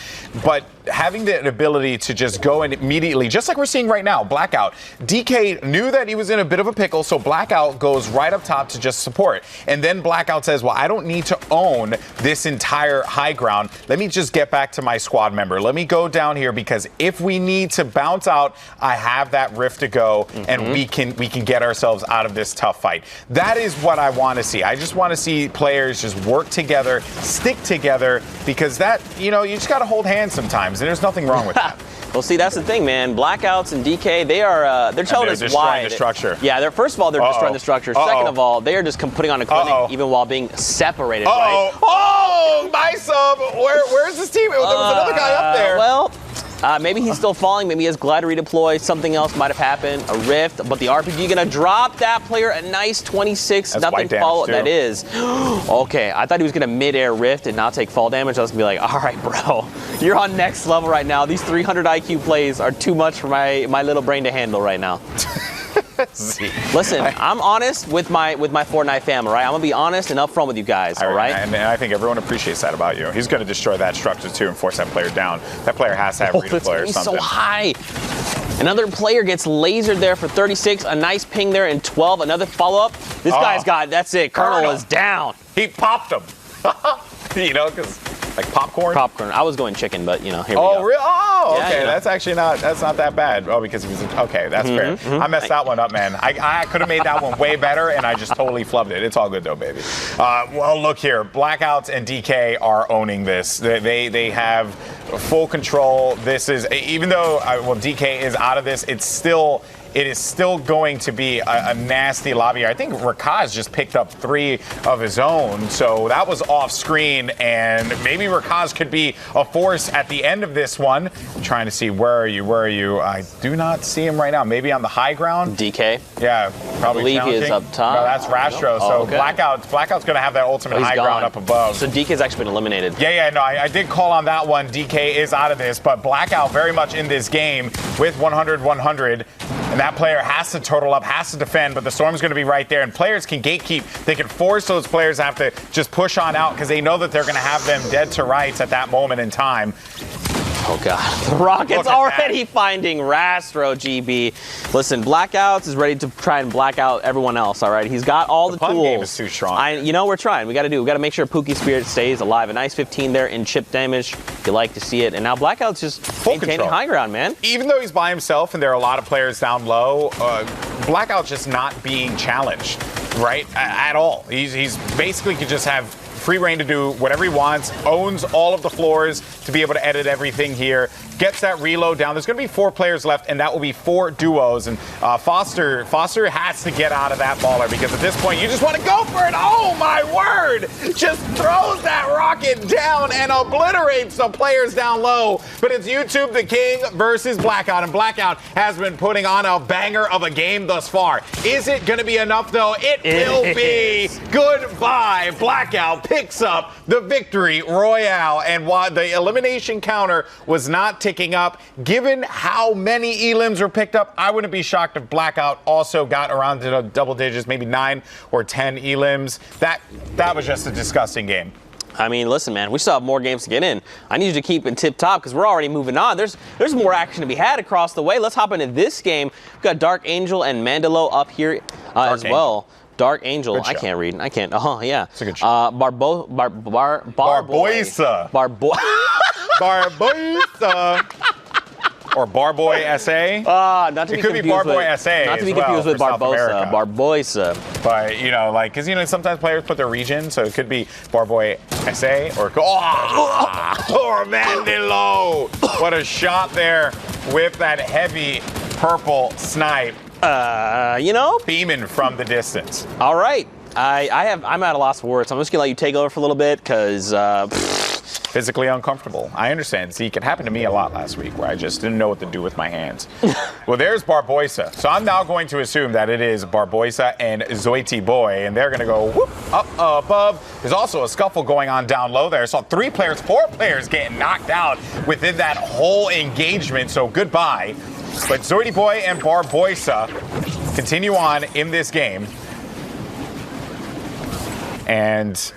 [SPEAKER 12] But having the ability to just go and immediately, just like we're seeing right now, Blackout. DK knew that he was in a bit of a pickle, so Blackout goes right up top to just support. And then Blackout says, well, I don't need to own this entire high ground. Let me just get back to my squad member. Let me go down here, because if we need to bounce out, I have that rift to go, and we can get ourselves out of this tough fight. That is what I want to see. I just want to see players just work together, stick together, because that, you just got to hold hands sometimes. And there's nothing wrong with that.
[SPEAKER 13] Well, see, that's the thing, man. Blackouts and DK, they're telling us why.
[SPEAKER 12] Destroying the structure.
[SPEAKER 13] Yeah, first of all, they're destroying the structure. Second of all, they are just putting on a clinic even while being separated, right?
[SPEAKER 12] Oh, my sub. Where's this team? There was another guy up there.
[SPEAKER 13] Well, maybe he's still falling. Maybe he has glider redeploy. Something else might have happened. A rift. But the RPG going to drop that player a nice 26.
[SPEAKER 12] That's
[SPEAKER 13] nothing follow. That is. Okay, I thought he was going to mid-air rift and not take fall damage. I was going to be like, all right, bro. You're on next level right now. These 300 IQ plays are too much for my little brain to handle right now. Listen, I'm honest with my Fortnite fam, all right? I'm going to be honest and upfront with you guys, all right?
[SPEAKER 12] And I think everyone appreciates that about you. He's going to destroy that structure, too, and force that player down. That player has to have redeploy or something.
[SPEAKER 13] So high. Another player gets lasered there for 36. A nice ping there in 12. Another follow-up. This guy's got, that's it. Colonel is down.
[SPEAKER 12] He popped him. Because... like popcorn?
[SPEAKER 13] Popcorn. I was going chicken, but here we go.
[SPEAKER 12] Oh, really? Oh, okay.
[SPEAKER 13] Yeah,
[SPEAKER 12] That's actually not that bad. Oh, because he was okay. That's fair. I messed that one up, man. I could have made that one way better, and I just totally flubbed it. It's all good though, baby. Well, look here. Blackouts and DK are owning this. They have full control. This is, even though DK is out of this, it is still going to be a nasty lobby. I think Rakaz just picked up 3 of his own, so that was off screen, and maybe Rakaz could be a force at the end of this one. I'm trying to see, where are you? I do not see him right now. Maybe on the high ground?
[SPEAKER 13] DK?
[SPEAKER 12] Yeah, probably.
[SPEAKER 13] I believe he is up top.
[SPEAKER 12] No, that's Rastro. So Blackout's going to have that ultimate high ground up above.
[SPEAKER 13] So DK's actually been eliminated.
[SPEAKER 12] Yeah, no, I did call on that one. DK is out of this, but Blackout very much in this game with 100-100. And that player has to total up, has to defend, but the Storm's going to be right there. And players can gatekeep. They can force those players to have to just push on out because they know that they're going to have them dead to rights at that moment in time.
[SPEAKER 13] Oh, God. The Rocket's already finding Rastro, GB. Listen, Blackouts is ready to try and black out everyone else, all right? He's got all the tools.
[SPEAKER 12] The game is too strong.
[SPEAKER 13] We're trying. We got to make sure Pookie Spirit stays alive. A nice 15 there in chip damage. You like to see it. And now Blackout's just maintaining high ground, man.
[SPEAKER 12] Even though he's by himself and there are a lot of players down low, Blackout's just not being challenged, right? At all. He's basically could just have free reign to do whatever he wants, owns all of the floors to be able to edit everything here, gets that reload down. There's going to be 4 players left, and that will be 4 duos. And Foster has to get out of that baller, because at this point, you just want to go for it. Oh, my word! Just throws that rocket down and obliterates the players down low. But it's YouTube the King versus Blackout, and Blackout has been putting on a banger of a game thus far. Is it going to be enough, though? It will be. Goodbye, Blackout. picks up the victory royale. And while the elimination counter was not ticking up, given how many elims were picked up, I wouldn't be shocked if Blackout also got around to the double digits, maybe 9 or 10 elims. That was just a disgusting game.
[SPEAKER 13] I mean, listen, man, we still have more games to get in. I need you to keep in tip-top because we're already moving on. There's more action to be had across the way. Let's hop into this game. We've got Dark Angel and Mandalo up here as well. Dark Angel. I can't read. I can't. Oh, yeah.
[SPEAKER 12] It's a good show.
[SPEAKER 13] Barboisa.
[SPEAKER 12] Barboisa. Or Barboy SA.
[SPEAKER 13] Not to
[SPEAKER 12] it
[SPEAKER 13] be
[SPEAKER 12] could be Barboy SA.
[SPEAKER 13] Not to be confused with Barbosa. Barboisa.
[SPEAKER 12] But, you know, like, because, you know, sometimes players put their region, so it could be Barboy SA or Mandalo. What a shot there with that heavy purple snipe.
[SPEAKER 13] You know,
[SPEAKER 12] beaming from the distance.
[SPEAKER 13] All right. I'm at a loss for words. So I'm just going to let you take over for a little bit because
[SPEAKER 12] physically uncomfortable. I understand. See, it happened to me a lot last week where I just didn't know what to do with my hands. Well, there's Barboisa. So I'm now going to assume that it is Barboisa and Zoiti Boy, and they're going to go whoop, up above. There's also a scuffle going on down low there. So 4 players getting knocked out within that whole engagement. So goodbye. But Zoiti Boy and Barboisa continue on in this game. And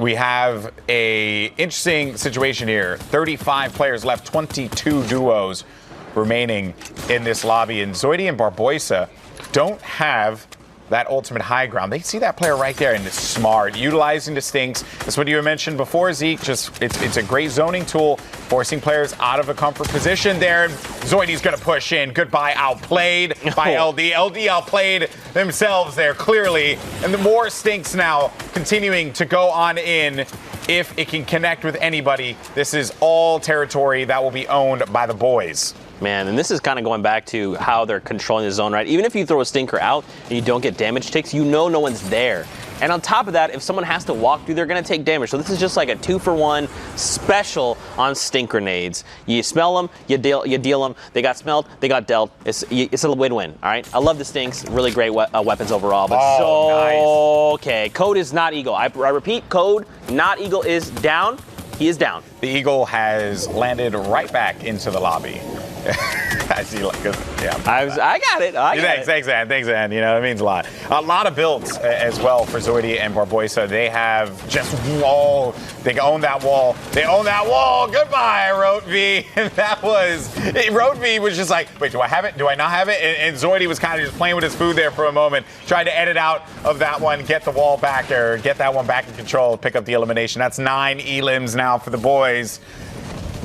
[SPEAKER 12] we have a interesting situation here. 35 players left, 22 duos remaining in this lobby. And Zoiti and Barboisa don't have that ultimate high ground. They see that player right there, and it's smart. Utilizing the stinks. That's what you mentioned before, Zeke. Just it's a great zoning tool, forcing players out of a comfort position there. Zoiti's going to push in. Goodbye, outplayed by LD. LD outplayed themselves there, clearly. And the more stinks now continuing to go on in. If it can connect with anybody, this is all territory that will be owned by the boys.
[SPEAKER 13] Man, and this is kind of going back to how they're controlling the zone, right? Even if you throw a stinker out and you don't get damage ticks, you know no one's there. And on top of that, if someone has to walk through, they're going to take damage. So this is just like a 2-for-1 special on stink grenades. You smell them, you deal them. They got smelled, they got dealt. It's a win-win, all right? I love the stinks. Really great weapons overall. But nice. Okay, Code is not Eagle. I repeat, Code, not Eagle is down. He is down.
[SPEAKER 12] The Eagle has landed right back into the lobby. I see, yeah.
[SPEAKER 13] I got it.
[SPEAKER 12] Thanks, Ann. You know, it means a lot. A lot of builds as well for Zoiti and Barboisa. They have just wall. They own that wall. They own that wall. Goodbye, R.I.P. And that was, R.I.P. was just like, wait, do I have it? Do I not have it? And Zoiti was kind of just playing with his food there for a moment, tried to edit out of that one, get the wall back or get that one back in control, pick up the elimination. That's 9 elims now for the boys.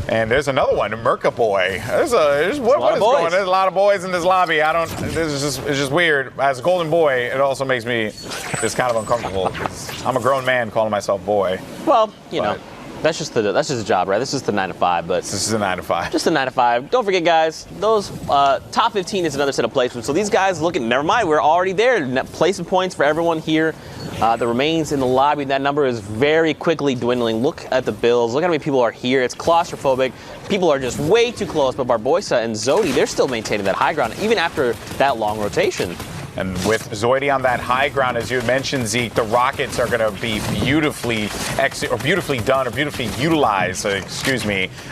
[SPEAKER 12] And there's another one, Merca Boy. What is going on? There's a lot of boys in this lobby. It's just weird. As a golden boy, it also makes me just kind of uncomfortable. I'm a grown man calling myself boy.
[SPEAKER 13] Well, you know, that's just the job, right? This is the 9 to 5, but
[SPEAKER 12] this is a 9 to 5.
[SPEAKER 13] Just a 9 to 5. Don't forget, guys, those top 15 is another set of placements. So these guys never mind, we're already there. Placement points for everyone here. The remains in the lobby, that number is very quickly dwindling. Look at the builds. Look how many people are here. It's claustrophobic. People are just way too close. But Barboisa and Zoiti, they're still maintaining that high ground, even after that long rotation.
[SPEAKER 12] And with Zoiti on that high ground, as you had mentioned, Zeke, the Rockets are going to be beautifully utilized,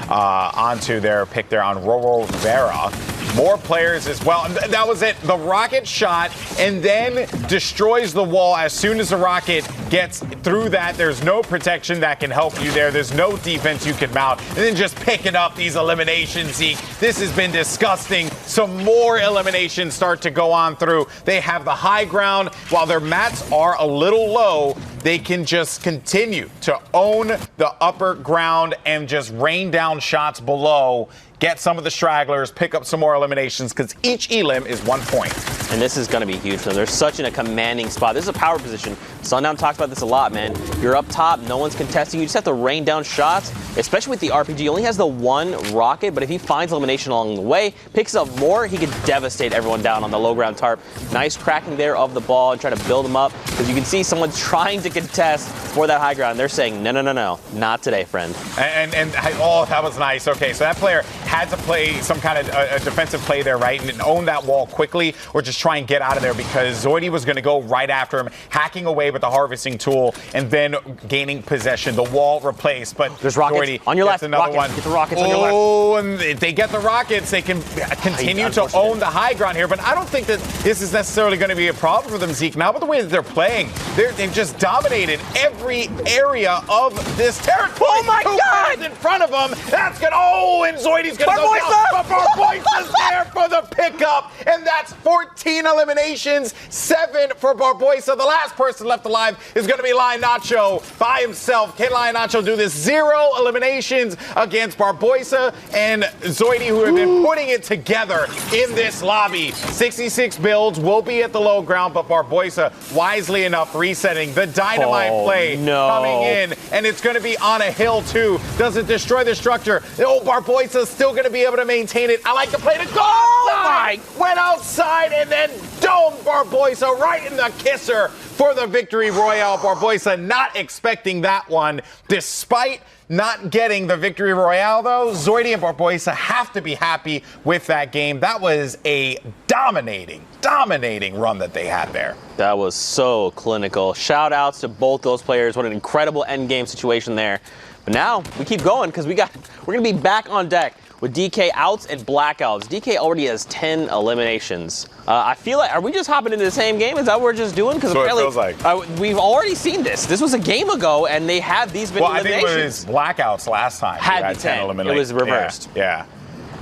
[SPEAKER 12] onto their pick there on Roro Vera. More players as well. And that was it. The rocket shot and then destroys the wall as soon as the rocket gets through that. There's no protection that can help you there. There's no defense you can mount. And then just picking up these eliminations, Zeke. This has been disgusting. Some more eliminations start to go on through. They have the high ground. While their mats are a little low, they can just continue to own the upper ground and just rain down shots below. Get some of the stragglers, pick up some more eliminations, because each elim is 1 point.
[SPEAKER 13] And this is going to be huge. So they're such in a commanding spot. This is a power position. Sundown talks about this a lot, man. You're up top, no one's contesting. You just have to rain down shots, especially with the RPG. He only has the 1 rocket, but if he finds elimination along the way, picks up more, he can devastate everyone down on the low ground tarp. Nice cracking there of the ball and try to build them up, because you can see someone trying to contest for that high ground. They're saying, no, not today, friend.
[SPEAKER 12] And that was nice. Okay, so that player had to play some kind of a defensive play there, right, and own that wall quickly, or just try and get out of there because Zoidy was going to go right after him, hacking away with the harvesting tool, and then gaining possession. The wall replaced, but
[SPEAKER 13] there's rockets
[SPEAKER 12] Zoidy
[SPEAKER 13] on your left.
[SPEAKER 12] Another
[SPEAKER 13] Rockets.
[SPEAKER 12] one.
[SPEAKER 13] Get the rockets on your left.
[SPEAKER 12] Oh, and if they get the rockets, they can continue to own the high ground here. But I don't think that this is necessarily going to be a problem for them, Zeke. Now, with the way that they're playing, they've just dominated every area of this territory.
[SPEAKER 13] Oh my God!
[SPEAKER 12] In front of them, that's gonna. Oh, and Zoidy's gonna go down. But Barboisa's there for the pickup, and that's 14 eliminations, 7 for Barboisa. The last person left alive is gonna be Lion Nacho by himself. Can Lion Nacho do this? 0 eliminations against Barboisa and Zoidy, who have been putting it together in this lobby. 66 builds will be at the low ground, but Barboisa, wisely enough, resetting the dynamite play coming in, and it's going to be on a hill too. Does it destroy the structure? Oh, Barboisa's still going to be able to maintain it. I like the play to go outside. Went outside and then domed Barboisa right in the kisser for the victory royale. Barboisa not expecting that one, despite not getting the victory royale, though. Zoidy and Barboisa have to be happy with that game. That was a dominating run that they had there.
[SPEAKER 13] That was so clinical. Shout outs to both those players. What an incredible end game situation there. But now we keep going because we're going to be back on deck with DK outs and blackouts. DK already has 10 eliminations. I feel like, are we just hopping into the same game? Is that what we're just doing? Because
[SPEAKER 12] it feels like.
[SPEAKER 13] We've already seen this. This was a game ago, and they have these many eliminations.
[SPEAKER 12] I think it was blackouts last time.
[SPEAKER 13] Had 10 eliminations. It was reversed.
[SPEAKER 12] Yeah.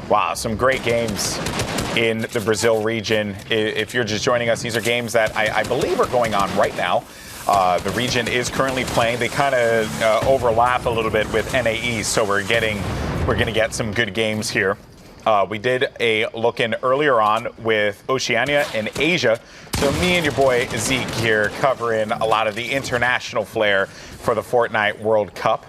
[SPEAKER 12] Wow, some great games in the Brazil region. If you're just joining us, these are games that I believe are going on right now. The region is currently playing. They kind of overlap a little bit with NAE, so we're going to get some good games here. We did a look-in earlier on with Oceania and Asia. So me and your boy Zeke here covering a lot of the international flair for the Fortnite World Cup.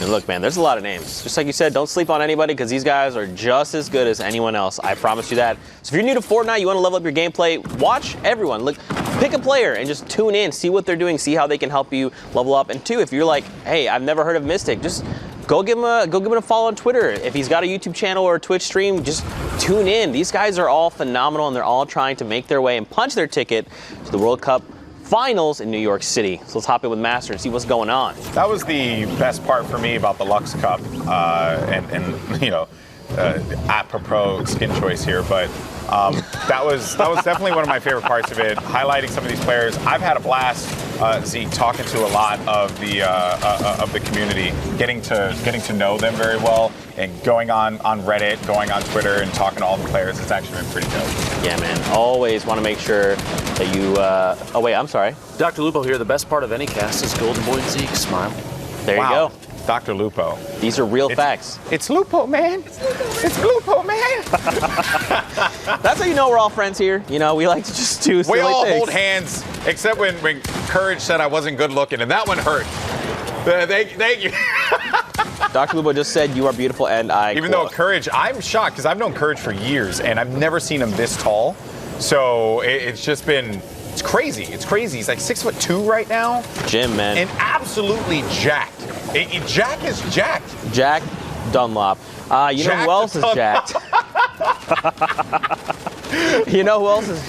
[SPEAKER 13] And look, man, there's a lot of names. Just like you said, don't sleep on anybody because these guys are just as good as anyone else. I promise you that. So if you're new to Fortnite, you want to level up your gameplay, watch everyone. Look, pick a player and just tune in, see what they're doing, see how they can help you level up. And two, if you're like, hey, I've never heard of Mystic, just go give him a follow on Twitter. If he's got a YouTube channel or a Twitch stream, just tune in. These guys are all phenomenal, and they're all trying to make their way and punch their ticket to the World Cup Finals in New York City. So let's hop in with Master and see what's going on.
[SPEAKER 12] That was the best part for me about the Lux Cup, and you know, apropos skin choice here, but that was definitely one of my favorite parts of it. Highlighting some of these players, I've had a blast. Zeke, talking to a lot of the community, getting to know them very well, and going on Reddit, going on Twitter, and talking to all the players. It's actually been pretty dope.
[SPEAKER 13] Yeah, man. Always want to make sure that you. Oh wait, I'm sorry.
[SPEAKER 16] Dr. Lupo here. The best part of any cast is Golden Boy and Zeke. Smile.
[SPEAKER 13] There you go.
[SPEAKER 12] Dr. Lupo.
[SPEAKER 13] These are real facts.
[SPEAKER 12] It's Lupo, man. It's Lupo, man.
[SPEAKER 13] That's how you know we're all friends here. You know, we like to just do silly
[SPEAKER 12] things. We all
[SPEAKER 13] things.
[SPEAKER 12] hold hands, except when Courage said I wasn't good looking, and that one hurt. Thank you.
[SPEAKER 13] Dr. Lupo just said you are beautiful, and
[SPEAKER 12] Even though Courage, I'm shocked because I've known Courage for years, and I've never seen him this tall. So it's just been. It's crazy. It's crazy. He's like 6'2" right now.
[SPEAKER 13] Jim, man.
[SPEAKER 12] And absolutely jacked. Jack is jacked.
[SPEAKER 13] Jack Dunlop. You know who else is jacked? You know who else is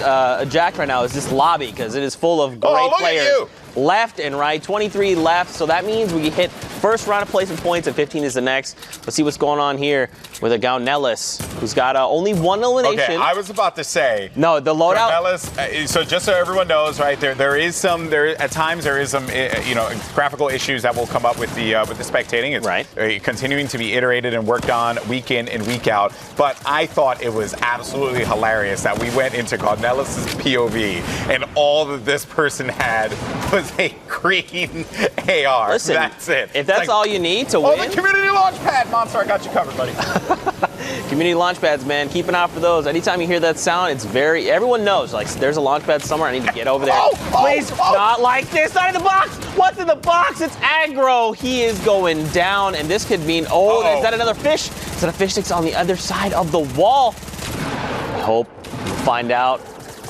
[SPEAKER 13] jacked right now is this lobby, because it is full of great players left and right. 23 left, so that means we hit first round of placement points and 15 is the next. Let's see what's going on here with a Gaunellis, who's got only one elimination.
[SPEAKER 12] Okay, I was about to say.
[SPEAKER 13] No, the loadout.
[SPEAKER 12] Gaunellis, so just so everyone knows, right, at times there is some graphical issues that will come up with the spectating. It's continuing to be iterated and worked on week in and week out. But I thought it was absolutely hilarious that we went into Gaunellis' POV and all that this person had was a green AR.
[SPEAKER 13] Listen,
[SPEAKER 12] that's it.
[SPEAKER 13] If that's all you need to win.
[SPEAKER 12] Oh, the community launchpad, Monster, I got you covered, buddy.
[SPEAKER 13] Community launchpads, man, keep an eye out for those. Anytime you hear that sound, it's everyone knows, like, there's a launchpad somewhere, I need to get over there. Please, not like this, not in the box. What's in the box? It's aggro. He is going down, and this could mean, is that another fish? Is that a fish that's on the other side of the wall? I hope we'll find out.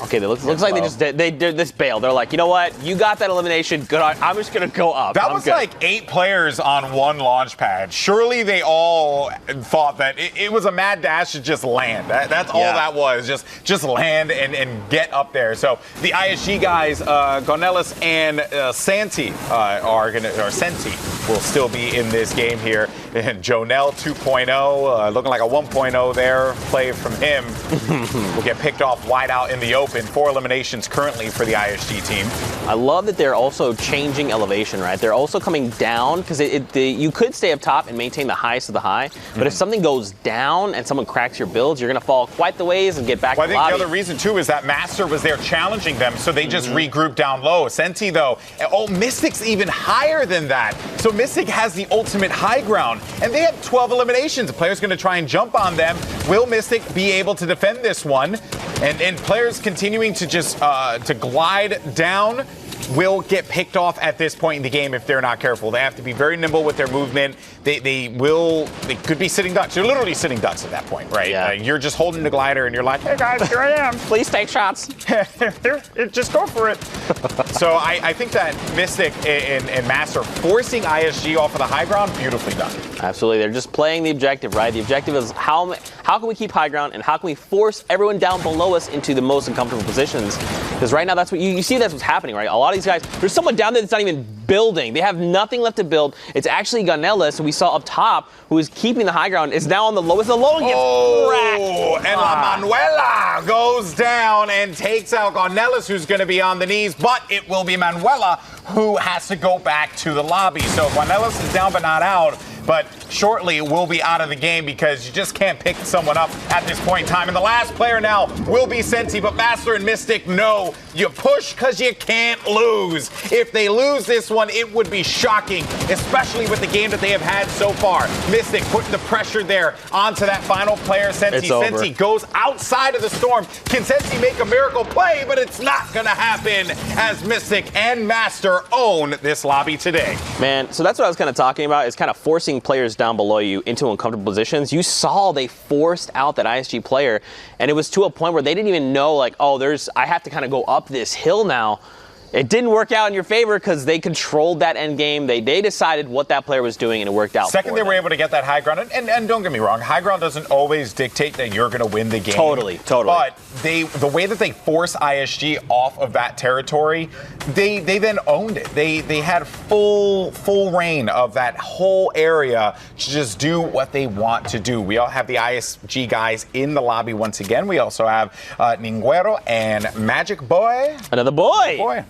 [SPEAKER 13] Okay, looks like they did this bail. They're like, you know what? You got that elimination. Good. I'm just gonna go up.
[SPEAKER 12] That was like 8 players on one launch pad. Surely they all thought that it was a mad dash to just land. That's all that was. Just land and get up there. So the ISG guys, Gonellis and Santi Senti will still be in this game here. And Jonel 2.0, looking like a 1.0 there. Play from him will get picked off wide out in the open. 4 eliminations currently for the ISG team.
[SPEAKER 13] I love that they're also changing elevation, right? They're also coming down because you could stay up top and maintain the highest of the high, but if something goes down and someone cracks your builds, you're going to fall quite the ways and get back to the lobby.
[SPEAKER 12] I think the other reason, too, is that Master was there challenging them, so they just regrouped down low. Senti, though, Mystic's even higher than that. So Mystic has the ultimate high ground, and they have 12 eliminations. The player's going to try and jump on them. Will Mystic be able to defend this one? And players continuing to just to glide down will get picked off at this point in the game if they're not careful. They have to be very nimble with their movement. They could be sitting ducks. You're literally sitting ducks at that point, right?
[SPEAKER 13] Yeah.
[SPEAKER 12] You're just holding the glider and you're like, hey guys, here I am.
[SPEAKER 13] Please take shots.
[SPEAKER 12] Just go for it. So I think that Mystic and Master forcing ISG off of the high ground, beautifully done.
[SPEAKER 13] Absolutely. They're just playing the objective, right? The objective is how can we keep high ground and how can we force everyone down below us into the most uncomfortable positions? Because right now that's what you see, that's what's happening, right? A lot of these guys, there's someone down there that's not even building. They have nothing left to build. It's actually Gonellis, who we saw up top, who is keeping the high ground, is now on the lowest. The low gets cracked.
[SPEAKER 12] And La Manuela goes down and takes out Gonellis, who's going to be on the knees, but it will be Manuela who has to go back to the lobby. So Gonellis is down but not out, but shortly will be out of the game because you just can't pick someone up at this point in time. And the last player now will be Senti, but Master and Mystic know you push because you can't lose. If they lose this one, it would be shocking, especially with the game that they have had so far. Mystic putting the pressure there onto that final player, Senti. Senti goes outside of the storm. Can Senti make a miracle play? But it's not going to happen as Mystic and Master own this lobby today.
[SPEAKER 13] Man, so that's what I was kind of talking about, is kind of forcing players down below you into uncomfortable positions. You saw they forced out that ISG player, and it was to a point where they didn't even know, like, oh, I have to kind of go up this hill now. It didn't work out in your favor because they controlled that end game. They decided what that player was doing, and it worked out.
[SPEAKER 12] Second, they were able to get that high ground, and don't get me wrong, high ground doesn't always dictate that you're going to win the game.
[SPEAKER 13] Totally.
[SPEAKER 12] But the way that they force ISG off of that territory, they then owned it. They had full reign of that whole area to just do what they want to do. We all have the ISG guys in the lobby once again. We also have Ninguero and Magic Boy.
[SPEAKER 13] Another boy.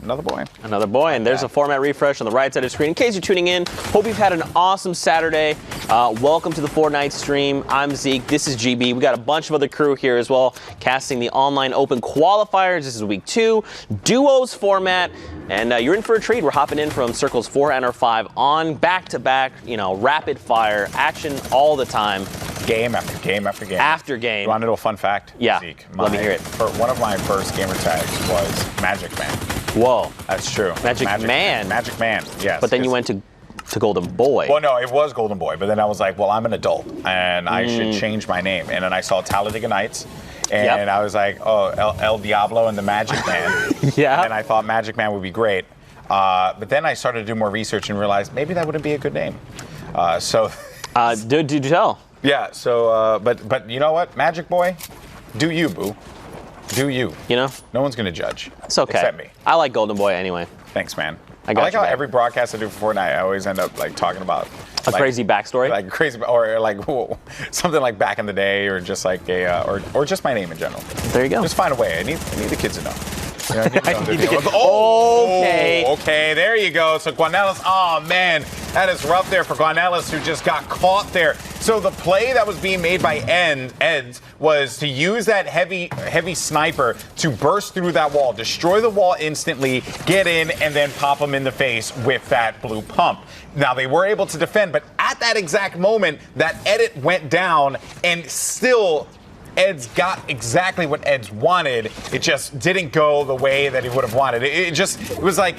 [SPEAKER 12] Another boy,
[SPEAKER 13] and there's a format refresh on the right side of the screen. In case you're tuning in, hope you've had an awesome Saturday. Welcome to the Fortnite stream. I'm Zeke. This is GB. We got a bunch of other crew here as well, casting the online open qualifiers. This is week 2, duos format, and you're in for a treat. We're hopping in from circles 4 and 5 on back-to-back, rapid fire action all the time.
[SPEAKER 12] Game after game after game.
[SPEAKER 13] After game.
[SPEAKER 12] You want to know a fun fact?
[SPEAKER 13] Yeah.
[SPEAKER 12] Zeke,
[SPEAKER 13] let me hear it.
[SPEAKER 12] One of my first gamer tags was Magic Man.
[SPEAKER 13] Whoa.
[SPEAKER 12] That's true.
[SPEAKER 13] Magic Man.
[SPEAKER 12] Magic Man, yes.
[SPEAKER 13] But then you went to Golden Boy.
[SPEAKER 12] Well, no, it was Golden Boy, but then I was like, well, I'm an adult, and I should change my name. And then I saw Talladega Nights, and I was like, oh, El Diablo and the Magic Man.
[SPEAKER 13] Yeah.
[SPEAKER 12] And I thought Magic Man would be great. But then I started to do more research and realized maybe that wouldn't be a good name.
[SPEAKER 13] Did you tell?
[SPEAKER 12] Yeah, so, but you know what? Magic Boy, do you, boo. Do you. No one's going to judge.
[SPEAKER 13] It's okay.
[SPEAKER 12] Except me.
[SPEAKER 13] I like Golden Boy anyway.
[SPEAKER 12] Thanks, man.
[SPEAKER 13] I
[SPEAKER 12] like how every broadcast I do for Fortnite, I always end up talking about
[SPEAKER 13] a crazy backstory,
[SPEAKER 12] or something like back in the day, or just like or just my name in general.
[SPEAKER 13] There you go.
[SPEAKER 12] Just find a way. I need the kids to know. Okay, there you go. So Gonellis, oh man, that is rough there for Gonellis, who just got caught there. So the play that was being made by Eds was to use that heavy sniper to burst through that wall, destroy the wall instantly, get in, and then pop him in the face with that blue pump. Now, they were able to defend, but at that exact moment, that edit went down, and still Eds got exactly what Eds wanted. It just didn't go the way that he would have wanted. It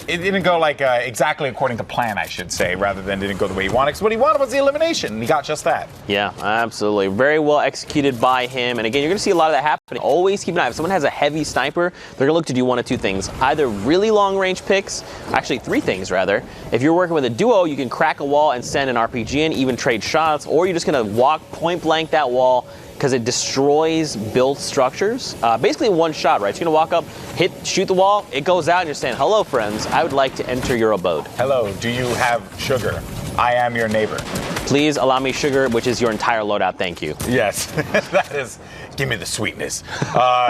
[SPEAKER 12] didn't go like exactly according to plan, I should say, rather than didn't go the way he wanted. Because what he wanted was the elimination, and he got just that.
[SPEAKER 13] Yeah, absolutely. Very well executed by him. And again, you're going to see a lot of that happening. Always keep an eye. If someone has a heavy sniper, they're going to look to do one of two things. Either really long range picks, actually three things rather. If you're working with a duo, you can crack a wall and send an RPG in, even trade shots, or you're just going to walk point blank that wall because it destroys built structures. Basically one shot, right? So you're going to walk up, shoot the wall, it goes out, and you're saying, hello, friends, I would like to enter your abode.
[SPEAKER 12] Hello, do you have sugar? I am your neighbor.
[SPEAKER 13] Please allow me sugar, which is your entire loadout, thank you.
[SPEAKER 12] Yes, that is, give me the sweetness.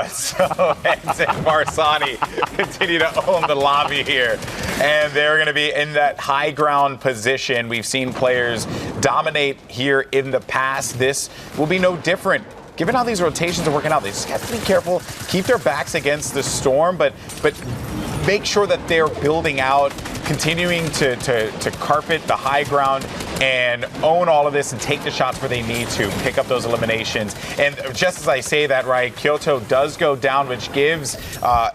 [SPEAKER 12] So Eds and Barsani continue to own the lobby here. And they're going to be in that high ground position. We've seen players dominate here in the past. This will be no different. Given how these rotations are working out, they just have to be careful, keep their backs against the storm, but make sure that they're building out, continuing to carpet the high ground and own all of this and take the shots where they need to, pick up those eliminations. And just as I say that, right, Kyoto does go down, which gives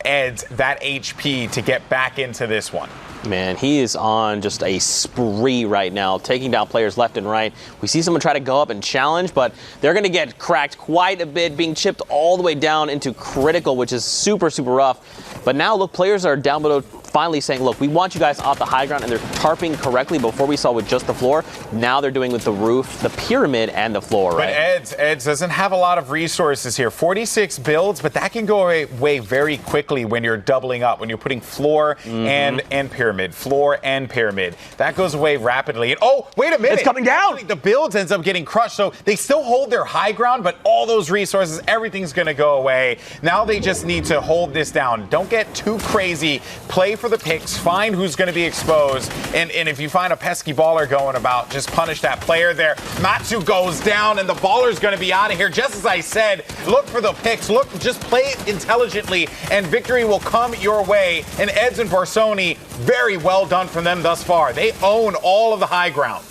[SPEAKER 12] Eds that HP to get back into this one.
[SPEAKER 13] Man, he is on just a spree right now, taking down players left and right. We see someone try to go up and challenge, but they're going to get cracked quite a bit, being chipped all the way down into critical, which is super, super rough. But now, look, players are down below finally saying, look, we want you guys off the high ground, and they're tarping correctly. Before we saw with just the floor, now they're doing with the roof, the pyramid, and the floor, right?
[SPEAKER 12] But Eds doesn't have a lot of resources here. 46 builds, but that can go away very quickly when you're doubling up, when you're putting floor and pyramid, floor and pyramid. That goes away rapidly. And oh, wait a minute.
[SPEAKER 13] It's coming down.
[SPEAKER 12] Actually, the builds ends up getting crushed, so they still hold their high ground, but all those resources, everything's going to go away. Now they just need to hold this down. Don't get too crazy. Play for the picks, find who's going to be exposed, and if you find a pesky baller going about, just punish that player there. Matsu goes down, and the baller's going to be out of here. Just as I said, look for the picks, just play it intelligently, and victory will come your way. And Eds and Barsoni, very well done from them thus far. They own all of the high ground.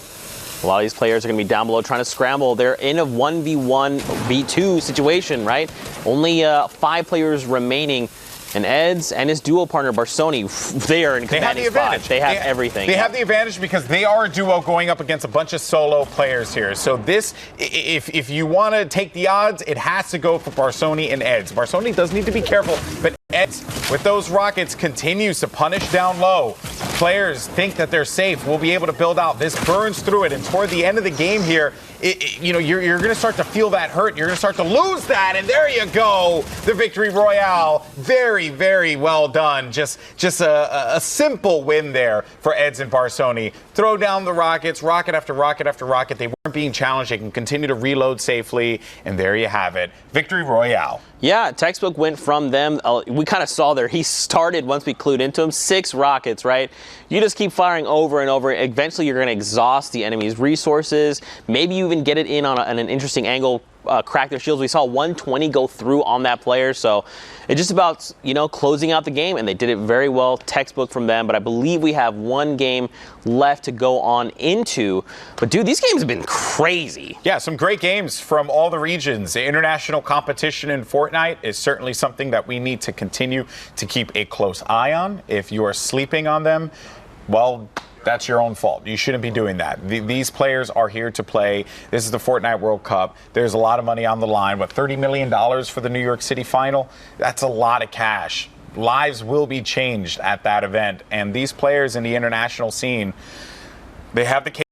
[SPEAKER 13] A lot of these players are going to be down below trying to scramble. They're in a 1v1, v2 situation, right? Only 5 players remaining. And Eds and his duo partner, Barsoni, they are in commanding spot. They have everything.
[SPEAKER 12] They have the advantage because they are a duo going up against a bunch of solo players here. So this, if you want to take the odds, it has to go for Barsoni and Eds. Barsoni does need to be careful, but Eds, with those rockets, continues to punish down low. Players think that they're safe. We'll be able to build out. This burns through it, and toward the end of the game here, you're going to start to feel that hurt. You're going to start to lose that, and there you go. The victory royale. Very, very well done. Just a simple win there for Eds and Barsoni. Throw down the rockets, rocket after rocket after rocket. They weren't being challenged. They can continue to reload safely, and there you have it. Victory royale.
[SPEAKER 13] Yeah, textbook went from them. We kind of saw there. He started, once we clued into him, 6 rockets, right? You just keep firing over and over. Eventually, you're going to exhaust the enemy's resources. Maybe you even get it in on an interesting angle, crack their shields. We saw 120 go through on that player. So it's just about, closing out the game, and they did it very well. Textbook from them. But I believe we have one game left to go on into. But, dude, these games have been crazy.
[SPEAKER 12] Yeah, some great games from all the regions. The international competition in Fortnite is certainly something that we need to continue to keep a close eye on. If you are sleeping on them, well, that's your own fault. You shouldn't be doing that. These players are here to play. This is the Fortnite World Cup. There's a lot of money on the line. What, $30 million for the New York City final? That's a lot of cash. Lives will be changed at that event. And these players in the international scene, they have the